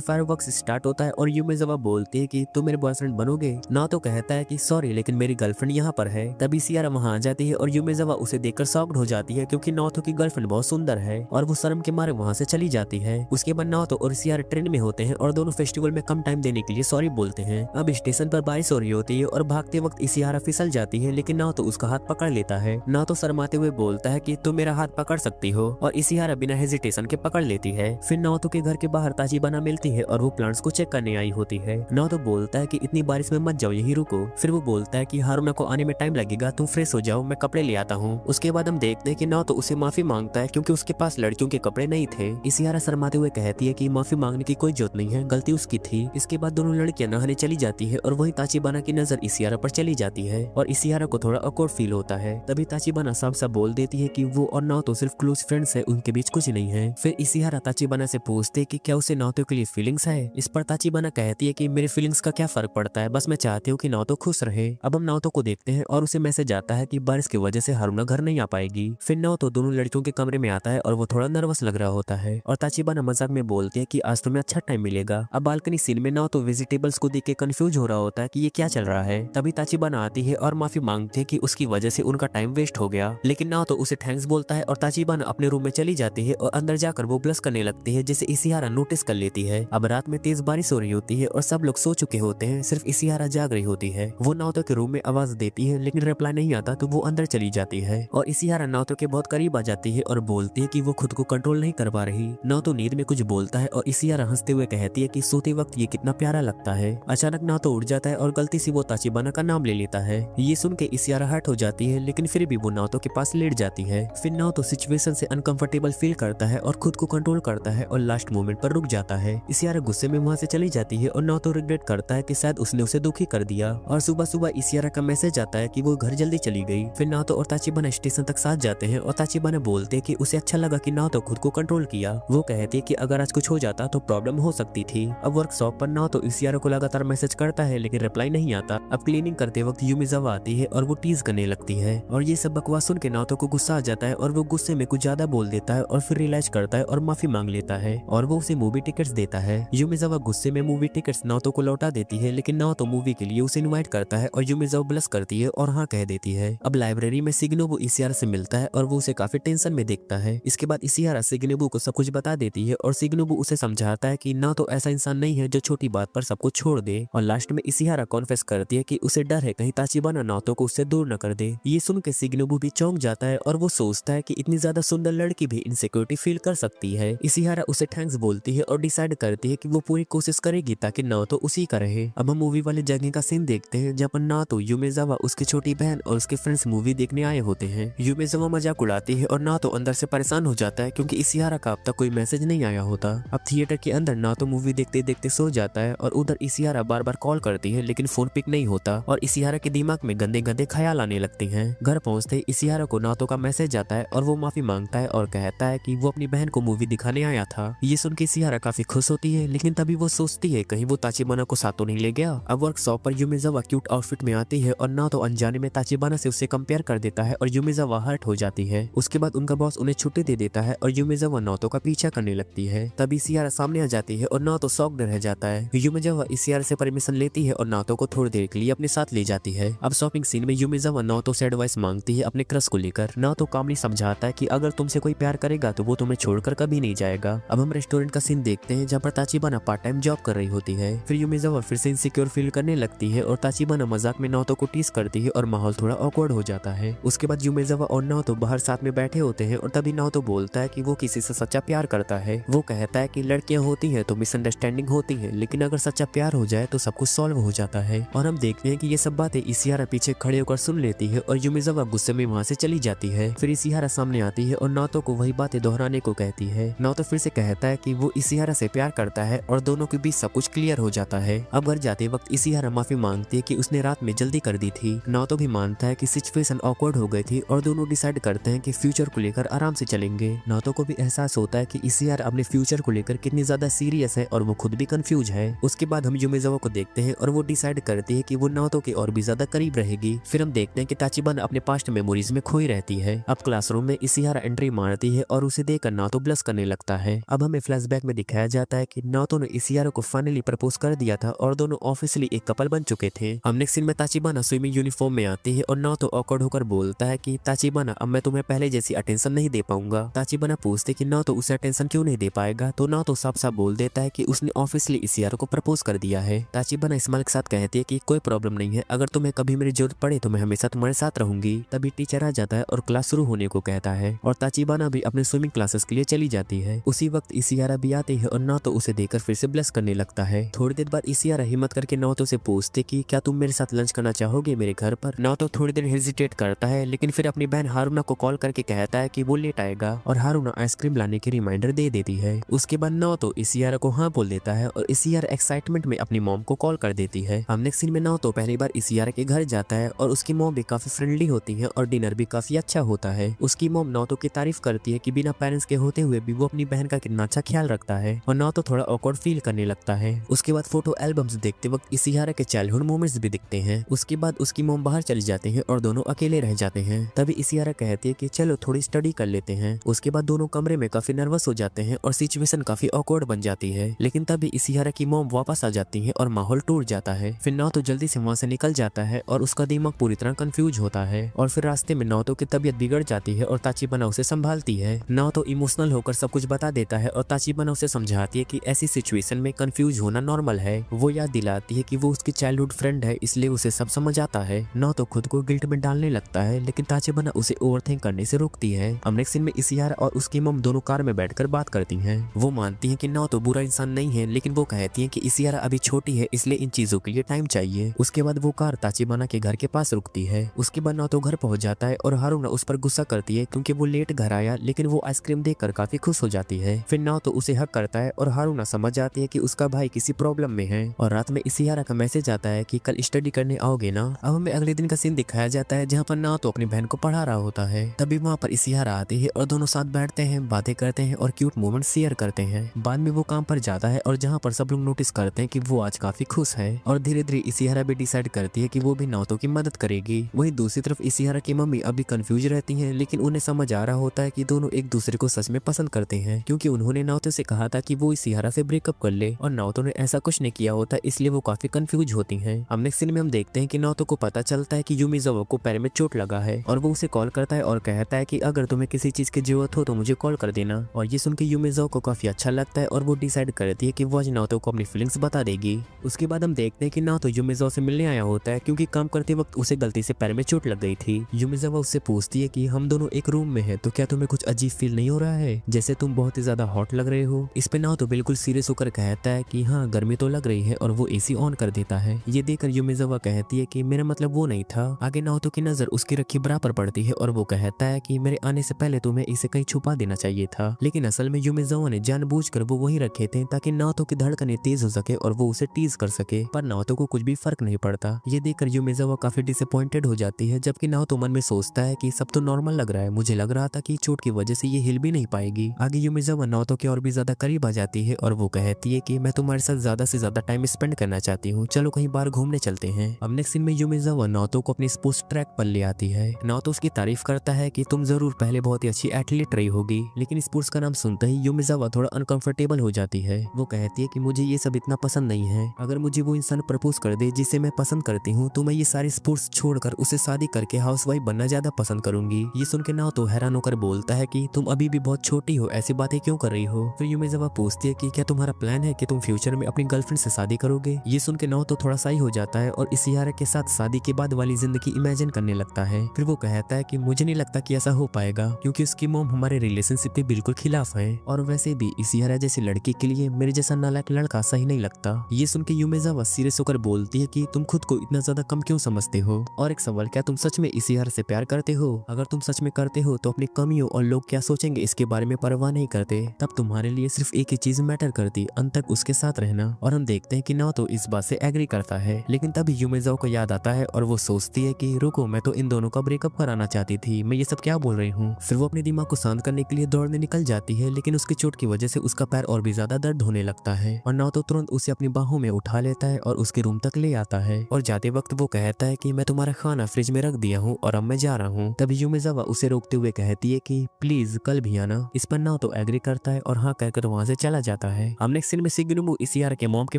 फायरवर्क्स स्टार्ट होता है और युमेजावा बोलती है कि तुम मेरे बॉयफ्रेंड बनोगे। नाओतो कहता है कि सॉरी लेकिन मेरी गर्लफ्रेंड यहाँ पर है। तभी सियारा वहाँ आ जाती है और युमेजावा उसे देखकर शॉक्ड हो जाती है क्योंकि नाओतो की गर्लफ्रेंड बहुत सुंदर है और वो शर्म के मारे वहाँ से चली जाती है। उसके बाद नाओतो और सियारा ट्रेन में होते हैं और दोनों फेस्टिवल में कम टाइम देने के लिए सॉरी बोलते हैं। अब स्टेशन पर बारिश हो रही होती है और भागते वक्त सियारा फिसल जाती है लेकिन नाओतो उसका हाथ पकड़ लेता है। नाओतो शर्माते हुए बोलता है कि तुम मेरा हाथ पकड़ सकती हो और सियारा बिना हेजिटेशन के पकड़ लेती है। फिर नाओतो के घर के बाहर ताचिबाना मिलती है और वो प्लांट्स को चेक करने आई होती है। नाओतो बोलता है कि इतनी बारिश में मत जाओ, यही रुको। फिर वो बोलता है कि हारुना को आने में टाइम लगेगा, तुम फ्रेश हो जाओ, मैं कपड़े ले आता हूँ। उसके बाद हम देखते हैं कि नाओतो उसे माफी मांगता है क्योंकि उसके पास लड़कियों के कपड़े नहीं थे। सियारा शर्माते हुए कहती है कि माफी मांगने की कोई जरूरत नहीं है, गलती उसकी थी। इसके बाद दोनों लड़कियां नहाने चली जाती है और वहीं ताचिबाना की नजर सियारा पर चली जाती है और सियारा को थोड़ा ऑकवर्ड फील होता है। तभी ताचिबाना साफ साफ बोल देती है कि वो और नाओतो सिर्फ क्लोज फ्रेंड्स है, उनके बीच कुछ नहीं है। फिर सियारा ताचिबाना से पूछते कि क्या उसे नाओतो के लिए फीलिंग्स है। इस पर ताचिबाना कहती है कि मेरे फीलिंग्स का क्या फर्क पड़ता है, बस मैं चाहती हूँ कि नाओतो खुश रहे। अब हम नाओतो को देखते हैं और उसे मैसेज आता है कि बारिश की वजह से हारुना घर नहीं आ पाएगी। फिर नाओतो दोनों लड़कियों के कमरे में आता है और वो थोड़ा नर्वस लग रहा होता है और ताचिबाना मजाक में बोलती है कि आज तुम्हें अच्छा टाइम मिलेगा। अब बालकनी सीन में नाओतो वेजिटेबल्स को देख के कंफ्यूज हो रहा होता है कि ये क्या चल रहा है। तभी ताचिबाना आती है और माफी मांगती है कि उसकी वजह से उनका टाइम वेस्ट हो गया, लेकिन नाओतो उसे थैंक्स बोलता है और ताचिबाना अपने रूम में चली जाती है और अंदर जाकर वो ब्लश करने लगती है जिसे सियारा नोटिस कर लेती है। अब रात में तेज बारिश हो रही होती है और सब लोग सो चुके होते हैं, सिर्फ सियारा जाग रही होती है। वो नाओतो के रूम में आवाज देती है लेकिन रिप्लाई नहीं आता तो वो अंदर चली जाती है और सियारा नाओतो के बहुत करीब आ जाती है और बोलती है कि वो खुद को कंट्रोल नहीं कर पा रही। नाओतो नींद में कुछ बोलता है और सियारा हंसते हुए कहती है कि सोते वक्त ये कितना प्यारा लगता है। अचानक नाओतो उठ जाता है और गलती से वो ताचिबाना का नाम ले लेता है। ये सुन के सियारा हर्ट हो जाती है लेकिन फिर भी वो नाओतो के पास लेट जाती है। फिर नाओतो सिचुएशन से अनकंफर्टेबल फील करता है और खुद को कंट्रोल करता है और लास्ट मोमेंट पर रुक जाता है। इसियारा गुस्से में वहां से चली जाती है और नाओतो रिग्रेट करता है कि शायद उसने उसे दुखी कर दिया। और सुबह सुबह इसियारा का मैसेज आता है कि वो घर जल्दी चली गई। फिर नाओतो और ताचिबाना स्टेशन तक साथ जाते हैं और ताचिबाना बोलते हैं कि उसे अच्छा लगा कि नाओतो खुद को कंट्रोल किया। वो कहती है कि अगर आज कुछ हो जाता तो प्रॉब्लम हो सकती थी। अब वर्कशॉप पर नाओतो इसियारा को लगातार मैसेज करता है लेकिन रिप्लाई नहीं आता। अब क्लीनिंग करते वक्त युमिजावा आती है और वो टीज करने लगती है और ये सब बकवास सुन के नाओतो को गुस्सा आ जाता है और वो गुस्से में कुछ ज्यादा बोल देता है और फिर रियलाइज करता है और माफी मांग लेता है और वो उसे मूवी टिकट्स देता है। युमिजावा गुस्से में मूवी टिकट्स नाओतो को लौटा देती है लेकिन नाओतो मूवी के लिए उसे इनवाइट करता है और युमिजावा ब्लश करती है और हाँ कह देती है। अब लाइब्रेरी में सिग्नोबु इसियारा से मिलता है और वो उसे काफी टेंशन में देखता है। इसके बाद इसियारा सिग्नोबु को सब कुछ बता देती है और सिग्नोबु उसे समझाता है कि नाओतो ऐसा इंसान नहीं है जो छोटी बात पर सबको छोड़ दे। और लास्ट में इसियारा कॉन्फेस करती है कि उसे डर है कहीं ताचिबाना नाओतो को उससे दूर न कर दे। ये सुन के सिग्नोबु भी चौंक जाता है और वो सोचता है कि इतनी ज्यादा सुंदर लड़की भी इनसिक्योरिटी फील कर सकती है। इसियारा उसे थैंक्स बोलती है और डिसाइड करती है कि वो पूरी कोशिश करेगी ताकि नाओतो उसी का रहे। अब हम मूवी वाले जगह का सीन देखते हैं जहाँ पर नाओतो, युमिजावा, उसकी छोटी बहन और उसके फ्रेंड्स मूवी देखने आए होते हैं। युमिजावा मजाक उड़ाती है और नाओतो अंदर से परेशान हो जाता है क्योंकि इसियारा का अब तक कोई मैसेज नहीं आया होता। अब थिएटर के अंदर नाओतो मूवी देखते देखते सो जाता है और उधर इसियारा बार बार कॉल करती है लेकिन फोन पिक नहीं होता और इसियारा के दिमाग में गंदे गंदे ख्याल आने लगते हैं। घर पहुंचते इसियारा को नाओतो का मैसेज आता है और वो माफी मांगता है और कहता है कि वो अपनी बहन को मूवी दिखाने आया था। ये सुन के इसियारा काफी खुश होती है लेकिन तभी वो सोचती है कहीं वो ताचिबाना को साथ तो नहीं ले गया। अब वर्कशॉप पर युमिजावा क्यूट आउटफिट में आती है और नाओतो अनजाने में ताचिबाना से उससे कंपेयर कर देता है और युमिजावा हर्ट हो जाती है। उसके बाद उनका बॉस उन्हें छुट्टी दे देता है और युमिजावा नाओतो का पीछा करने लगती है। तभी इसियारा सामने आ जाती है और नाओतो शॉक्ड रह जाता है। युमिजावा इसियारा से परमिशन लेती है और नाओतो को थोड़ी देर के लिए अपने साथ ले जाती है। अब शॉपिंग सीन में युमिजावा नाओतो से एडवाइस मांगती है अपने क्रश को लेकर। नाओतो कामली समझाता है कि अगर तुमसे कोई प्यार करेगा तो वो तुम्हें छोड़कर कभी नहीं जाएगा। अब हम रेस्टोरेंट का सीन देखते हैं जहाँ पर ताचिबाना पार्ट टाइम जॉब कर रही होती है। फिर युमिजावा फिर से इनसिक्योर फील करने लगती है और ताचिबाना मजाक में नाओतो को टीज करती है और माहौल थोड़ा ऑकवर्ड हो जाता है। उसके बाद युमिजावा और नाओतो बाहर साथ में बैठे होते हैं और तभी नाओतो बोलता है कि वो किसी से सच्चा प्यार करता है। वो कहता है कि लड़कियां होती हैं तो मिसअंडरस्टैंडिंग होती है लेकिन अगर सच्चा प्यार हो जाए तो सब कुछ सॉल्व हो जाता है। और हम देखते हैं कि ये सब बातें इसियारा पीछे खड़े होकर सुन लेती है और युमिजावा गुस्से में वहाँ से चली जाती है। फिर इसियारा सामने आती है और नाओतो को वही बातें दोहराने को कहती है। नाओतो फिर से कहता है कि वो इसियारा से प्यार करता है और दोनों के बीच सब कुछ क्लियर हो जाता है। अब घर जाते वक्त इसियारा माफी मांगती है कि उसने रात में जल्दी कर दी थी। नाओतो भी मानता है कि सिचुएशन ऑकवर्ड हो गई थी और दोनों डिसाइड करते हैं कि फ्यूचर को लेकर आराम से चलेंगे। नाओतो को भी एहसास होता है कि इसियारा अपने फ्यूचर को लेकर कितनी ज्यादा सीरियस है और वो खुद भी कंफ्यूज है। उसके बाद हम युमिजावा को देखते हैं और वो डिसाइड करती है कि वो नाओतो के और भी ज्यादा करीब रहेगी। फिर हम देखते हैं कि ताचिबाना अपने पास्ट मेमोरीज में खोई रहती है। अब क्लासरूम में इसियारा एंट्री मारती है और उसे देखकर नाओतो ब्लश करने लगता है। अब हमें फ्लैशबैक में दिखाया जाता है कि नाओतो ने इसियारा को फाइनली प्रपोज कर दिया था और दोनों ऑफिशियली एक कपल बन चुके थे। हम नेक्स्ट सीन में ताचिबाना स्विमिंग यूनिफॉर्म में आती है और नाओतो ऑकवर्ड होकर बोलता है कि ताचिबाना अब मैं तुम्हें पहले जैसी अटेंशन नहीं दे पाऊंगा। ताचिबाना पूछते कि नाओतो उसे अटेंशन क्यों नहीं दे पाएगा तो नाओतो साफ साफ बोल देता है कि उसने ऑफिशियली इसियारा को प्रपोज कर दिया है। ताचिबाना स्माइल के साथ कहती है कि कोई प्रॉब्लम नहीं है, अगर तुम्हें कभी मेरी जरूरत पड़े तो मैं हमेशा तुम्हारे साथ रहूंगी। तभी टीचर आ जाता है और क्लास शुरू होने को कहता है और ताचिबाना भी अपने स्विमिंग क्लासेस के लिए चली जाती है। उसी वक्त इसियारा भी आती है और नाओतो उसे देखकर फिर से ब्लश करने लगता है। थोड़ी देर बाद इसियारा हिम्मत करके नाओतो से पूछते कि क्या तुम मेरे साथ लंच करना चाहोगे मेरे घर पर। नाओतो थोड़ी देर हेजिटेट करता है लेकिन फिर अपनी बहन हारुना को कॉल करके कहता है कि वो लेट आएगा और हारुना आइसक्रीम लाने की रिमाइंडर दे देती है। उसके बाद नाओतो इसियारा को हाँ बोल देता है और इसियारा एक्साइटमेंट में अपनी मॉम को कॉल कर देती है। हम नेक्स्ट सीन में नाओतो पहली बार इसियारा के घर जाता है और उसकी मॉम भी काफी फ्रेंडली होती है और डिनर भी काफी अच्छा होता है। उसकी मॉम नाओतो की तारीफ करती है कि बिना पेरेंट्स के होते हुए भी वो अपनी बहन का कितना अच्छा ख्याल रखता है और नाओतो थोड़ा ऑकवर्ड फील करने लगता है। उसके बाद फोटो एल्बम्स देखते वक्त इसियारा के चाइल्डहुड मोमेंट्स भी दिखते हैं। उसके बाद उसकी मॉम बाहर चली जाते हैं और दोनों अकेले रह जाते हैं। तभी इसियारा कहती है कि चलो थोड़ी स्टडी कर लेते हैं। उसके बाद दोनों कमरे में काफी नर्वस हो जाते हैं और सिचुएशन काफी ऑकवर्ड बन जाती है। लेकिन तभी इसियारा की मॉम वापस आ जाती है और माहौल टूट जाता है। फिर नाओतो जल्दी से वहाँ से निकल जाता है और उसका दिमाग पूरी तरह कंफ्यूज होता है और फिर रास्ते में नाओतो की तबीयत बिगड़ जाती है और ताचिबाना उसे संभालती है। नाओतो इमोशनल होकर सब कुछ बता देता है और ताचिबाना उसे समझाती है कि ऐसी सिचुएशन में कंफ्यूज होना नॉर्मल है। वो याद दिलाती है कि वो उसकी चाइल्डहुड फ्रेंड है इसलिए उसे सब समझ आता है। नाओतो खुद को गिल्ट में डालने लगता है लेकिन ताचिबाना उसे ओवरथिंक करने से रोकती है। हम नेक्स्ट सीन में इसियारा और उसकी मॉम दोनों कार में बैठकर बात करती हैं। वो मानती हैं कि नाओतो बुरा इंसान नहीं है लेकिन वो कहती हैं कि इसियारा अभी छोटी है इसलिए इन चीजों के लिए टाइम चाहिए। उसके बाद वो कार ताचिबाना के घर के पास रुकती है। उसके बाद नाओतो घर पहुंच जाता है और हारूना उस पर गुस्सा करती है क्योंकि वो लेट घर आया, लेकिन वो आइसक्रीम देखकर काफी खुश हो जाती है। फिर नाओतो उसे हक करता है और हारूना समझ जाती है कि उसका भाई किसी प्रॉब्लम में है। और रात में इशिहारा का मैसेज आता है कि कल स्टडी करने आओगे ना। अब हमें अगले दिन का सीन दिखाया जाता है जहाँ पर नाओतो अपनी बहन को पढ़ा रहा होता है। तभी वहाँ पर इशिहारा आती है और दोनों साथ बैठते हैं, बातें करते हैं और क्यूट मोमेंट शेयर करते हैं। बाद में वो काम पर जाता है और जहाँ पर सब लोग नोटिस करते हैं कि वो आज काफी खुश है और धीरे धीरे इशिहारा भी डिसाइड करती है कि वो भी नाओतो की मदद करेगी। वहीं दूसरी तरफ इशिहारा की मम्मी अभी कंफ्यूज रहती हैं, लेकिन उन्हें समझ आ रहा होता है कि दोनों एक दूसरे को सच में पसंद करते हैं, क्योंकि उन्होंने नाओतो से कहा था कि वो इशिहारा से ब्रेकअप कर ले और नाओतो ने ऐसा कुछ नहीं किया होता, इसलिए वो काफी कंफ्यूज होती हैं। अब नेक्स्ट सीन में हम देखते हैं कि नाओतो को पता चलता है कि युमिज़ावा को पैर में चोट लगा है और वो उसे कॉल करता है और कहता है कि अगर तुम्हें किसी चीज की जरूरत हो तो मुझे कॉल कर देना। और ये सुन के युमिज़ावा को काफी अच्छा लगता है और वो डिसाइड करती है कि वो आज नाओतो को अपनी फीलिंग्स बता देगी। उसके बाद हम देखते हैं कि नाओतो युमिज़ावा से मिलने आया होता है, क्योंकि काम करते वक्त उसे गलती से पैर में चोट लग गई थी। युमिज़ावा उससे पूछती है कि हम दोनों एक रूम में हैं, तो क्या तुम्हें कुछ अजीब फील नहीं हो रहा है, जैसे तुम बहुत ही ज्यादा हॉट लग रहे हो। इस पे नाओतो बिल्कुल सीरियस होकर कहता है कि हाँ गर्मी तो लग रही है और वो एसी ऑन कर देता है। ये देखकर युमिज़ावा कहती है कि मेरा मतलब वो नहीं था। आगे नाओतो की नजर उसकी रखी बरा पर पड़ती है और वो कहता है कि मेरे आने से पहले तुम्हें इसे कहीं छुपा देना चाहिए था, लेकिन असल में युमिज़ावा ने जानबूझकर वो वहीं रखे थे ताकि नाओतो की धड़कनें तेज हो सके और वो उसे टीज कर सके, पर नाओतो को कुछ भी फर्क नहीं पड़ता। ये देखकर युमिज़ावा काफी डिसअपॉइंटेड हो जाती है, जबकि नाओतो मन में सोचता है कि सब तो नॉर्मल लग रहा है, मुझे लग रहा था कि चोट की वजह से ये हिल भी नहीं पाएगी। आगे युमिज़ावा नाओतो के और भी ज्यादा करीब आ जाती है और वो कहती है कि मैं तुम्हारे साथ ज्यादा से ज्यादा टाइम स्पेंड करना चाहती हूँ, चलो कहीं बाहर घूमने चलते हैं। अब नेक्स्ट सीन में युमिज़ावा नाओतो को अपनी स्पोर्ट्स ट्रैक पर ले आती है। नाओतो उसकी तारीफ करता है कि तुम जरूर पहले बहुत ही अच्छी एथलीट रही होगी, लेकिन स्पोर्ट्स का नाम सुनते ही युमिज़ावा थोड़ा अनकंफर्टेबल हो जाती है। वो कहती है कि मुझे ये सब इतना पसंद नहीं है, अगर मुझे वो इंसान प्रपोज कर दे जिसे मैं पसंद करती हूँ तो मैं ये सारी स्पोर्ट्स छोड़कर उसे शादी करके हाउसवाइफ बनना ज्यादा पसंद करूंगी। ये सुन के नाओतो हैरान होकर बोलता है कि तुम अभी भी बहुत छोटी हो, ऐसी बातें क्यों कर रही हो। फिर युमिज़ावा पूछती है कि क्या तुम्हारा प्लान है कि तुम फ्यूचर में अपनी गर्लफ्रेंड से शादी करोगे। ये सुन के नाओतो थोड़ा सही हो जाता है और इशिहारा के साथ शादी के बाद वाली जिंदगी इमेजिन करने लगता है। फिर वो कहता है कि मुझे नहीं लगता कि ऐसा हो पाएगा, क्योंकि उसकी मॉम हमारे रिलेशनशिप के बिल्कुल खिलाफ है और वैसे भी इशिहारा जैसी लड़की के लिए मेरे जैसा नालायक लड़का सही नहीं लगता। ये सुन के युमिज़ावा सीरियस होकर बोलती है कि तुम खुद को इतना ज्यादा कम क्यों समझते हो। और एक सवाल, क्या तुम सच में इशिहारा से प्यार करते हो? अगर तुम सच में करते हो तो अपनी कमियों और लोग क्या सोचेंगे इसके बारे में परवाह नहीं करते, तब तुम्हारे लिए सिर्फ एक ही चीज मैटर करती, अंत तक उसके साथ रहना। और हम देखते हैं कि नाओतो इस बात से एग्री करता है, लेकिन तभी युमिज़ावा को याद आता है और वो सोचती है कि रुको, मैं तो इन दोनों का ब्रेकअप कराना चाहती थी, मैं ये सब क्या बोल रही हूँ। फिर वो अपने दिमाग को शांत करने के लिए दौड़ने निकल जाती है, लेकिन उसकी चोट की वजह से उसका पैर और भी ज्यादा दर्द होने लगता है और नाओतो तुरंत उसे अपनी बाहों में उठा लेता है और उसके रूम तक ले आता है। और जाते वक्त वो कहता है कि मैं तुम्हारा खाना फ्रिज में रख दिया हूँ और अब मैं जा रहा हूँ। तभी युमिज़ावा उसे रोकते हुए कहती है कि प्लीज कल भी आना। इस पर नाओतो एग्री करता है और हाँ कहकर वहाँ से चला जाता है। हम नेक्स्ट सीन में शिगेनोबु इशिहारा के मॉम के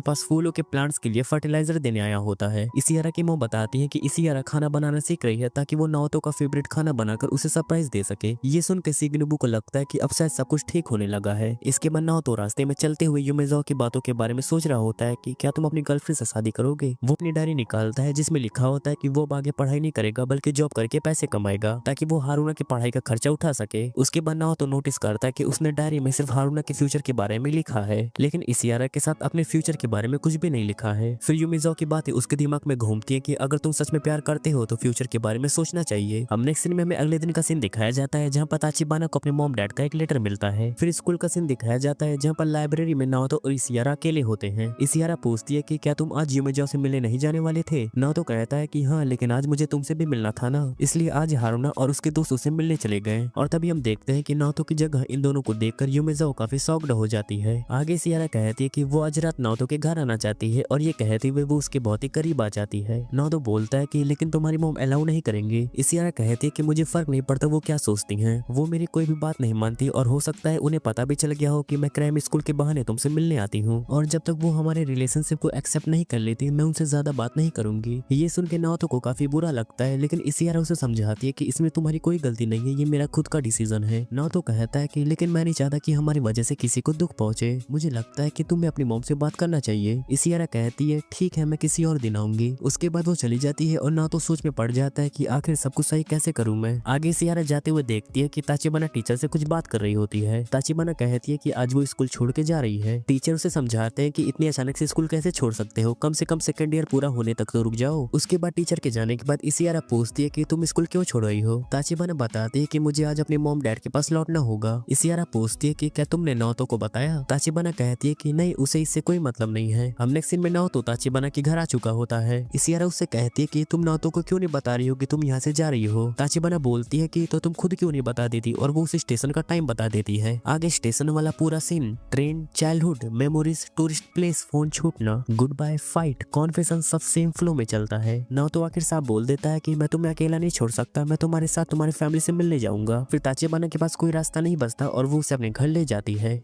पास फूलों के प्लांट्स के लिए फर्टिलाइजर देने आया होता है। इशिहारा की मॉम बताती है कि इशिहारा खाना बनाना सीख रही है ताकि वो नाओतो का फेवरेट खाना बनाकर उसे सरप्राइज दे सके। ये सुनकर शिगेनोबु को लगता है कि अब शायद सब कुछ ठीक होने लगा है। इसके बाद नाओतो रास्ते में चलते हुए युमिज़ावा की बातों के बारे में सोच रहा होता है कि क्या तुम अपनी गर्लफ्रेंड से शादी करोगे। वो अपनी डायरी निकालता है जिसमें लिखा होता है कि वो आगे पढ़ाई नहीं करेगा बल्कि जॉब करके पैसे कमाएगा ताकि वो हारूना की पढ़ाई का खर्चा उठा सके। उसके बाद नाओतो नोटिस करता है कि उसने डायरी में सिर्फ हारूना के फ्यूचर के बारे में लिखा है, लेकिन इशिहारा के साथ अपने फ्यूचर के बारे में कुछ भी नहीं लिखा है। फिर युमिज़ावा की बातें उसके दिमाग में घूमती है कि अगर तुम सच में प्यार करते हो तो फ्यूचर के बारे में सोचना चाहिए। हम नेक्स्ट सीन में हमें अगले दिन का सीन दिखाया जाता है जहाँ पर ताचिबाना को अपने मॉम डैड का एक लेटर मिलता है। फिर स्कूल का सीन दिखाया जाता है जहाँ पर लाइब्रेरी में नाओतो और इशिहारा अकेले होते हैं। इशिहारा पूछती है कि क्या तुम आज युमिज़ावा से मिलने नहीं जाने वाले थे। नाओतो कहता है कि हाँ, लेकिन आज मुझे तुमसे भी मिलना था ना, इसलिए आज हारूना और उसके दोस्त उसे मिलने चले गए। और तभी हम देखते हैं कि नाओतो की जगह इन दोनों को देखकर युमिज़ावा काफी शॉक्ड हो जाती है। आगे इशिहारा कहती है कि वो आज रात नाओतो के घर आना चाहती है और ये कहते हुए वो उसके बहुत ही करीब आ जाती है। नाओतो बोलता है कि लेकिन तुम्हारी मॉम अलाउ नहीं करेंगे। इशिहारा कहती है कि मुझे फर्क नहीं पड़ता वो क्या सोचती हैं, वो मेरी कोई भी बात नहीं मानती और हो सकता है उन्हें पता भी चल गया हो कि मैं क्राइम स्कूल के बहाने तुमसे मिलने आती हूँ और जब तक वो हमारे रिलेशनशिप को एक्सेप्ट नहीं कर लेती मैं उनसे ज्यादा बात नहीं करूंगी। ये सुन के नाओतो को काफी बुरा लगता है, लेकिन इशिहारा उसे समझाती है कि इसमें तुम्हारी कोई गलती नहीं है, ये मेरा खुद का डिसीजन है। नाओतो कहता है कि लेकिन मैं नहीं चाहता कि हमारी वजह से किसी को दुख पहुंचे, मुझे लगता है कि तुम्हें अपनी मॉम से बात करना चाहिए। इशिहारा कहती है ठीक है, मैं किसी और दिन आऊंगी। उसके बाद वो चली जाती है और नाओतो सोच में पड़ जाता है कि आखिर सब कुछ सही कैसे करूं मैं। आगे इशिहारा जाते हुए देखती है कि ताचिबाना टीचर से कुछ बात कर रही होती है। ताचिबाना कहती है कि आज वो स्कूल छोड़ के जा रही है। टीचर उसे समझाते हैं कि इतनी अचानक से स्कूल कैसे छोड़ सकते हो, कम से कम सेकंड ईयर पूरा होने तक तो रुक जाओ। उसके बाद टीचर के जाने के बाद इशिहारा पूछती है कि तुम स्कूल क्यों क्यों छोड़ रही हो? ताचिबाना बताती है कि मुझे आज अपने मॉम डैड के पास लौटना होगा। इसियारा पूछती है कि क्या तुमने नाओतो को बताया? ताचिबाना कहती है कि नहीं, उसे इससे कोई मतलब नहीं है। हम नेक्स्ट सीन में नाओतो ताचिबाना के घर आ चुका होता है। इसियारा उससे कहती है कि तुम नाओतो को क्यों नहीं बता रही हो कि तुम यहाँ से जा रही हो? ताचिबाना बोलती है कि तो तुम खुद क्यों नहीं बता देती, और वो उस स्टेशन का टाइम बता देती है। आगे स्टेशन वाला पूरा scene train, childhood memories, tourist place, phone छूटना, गुड बाय, फाइट, कॉन्फेशन सब सेम फ्लो में चलता है। नाओतो आखिर साहब बोल देता है कि मैं तुम्हें अकेला नहीं छोड़ सकता, मैं तुम्हारे साथ तुम्हारी फैमिली से मिलने जाऊंगा। फिर ताचिबाना के पास कोई रास्ता नहीं बचता और वो उसे अपने घर ले जाती है।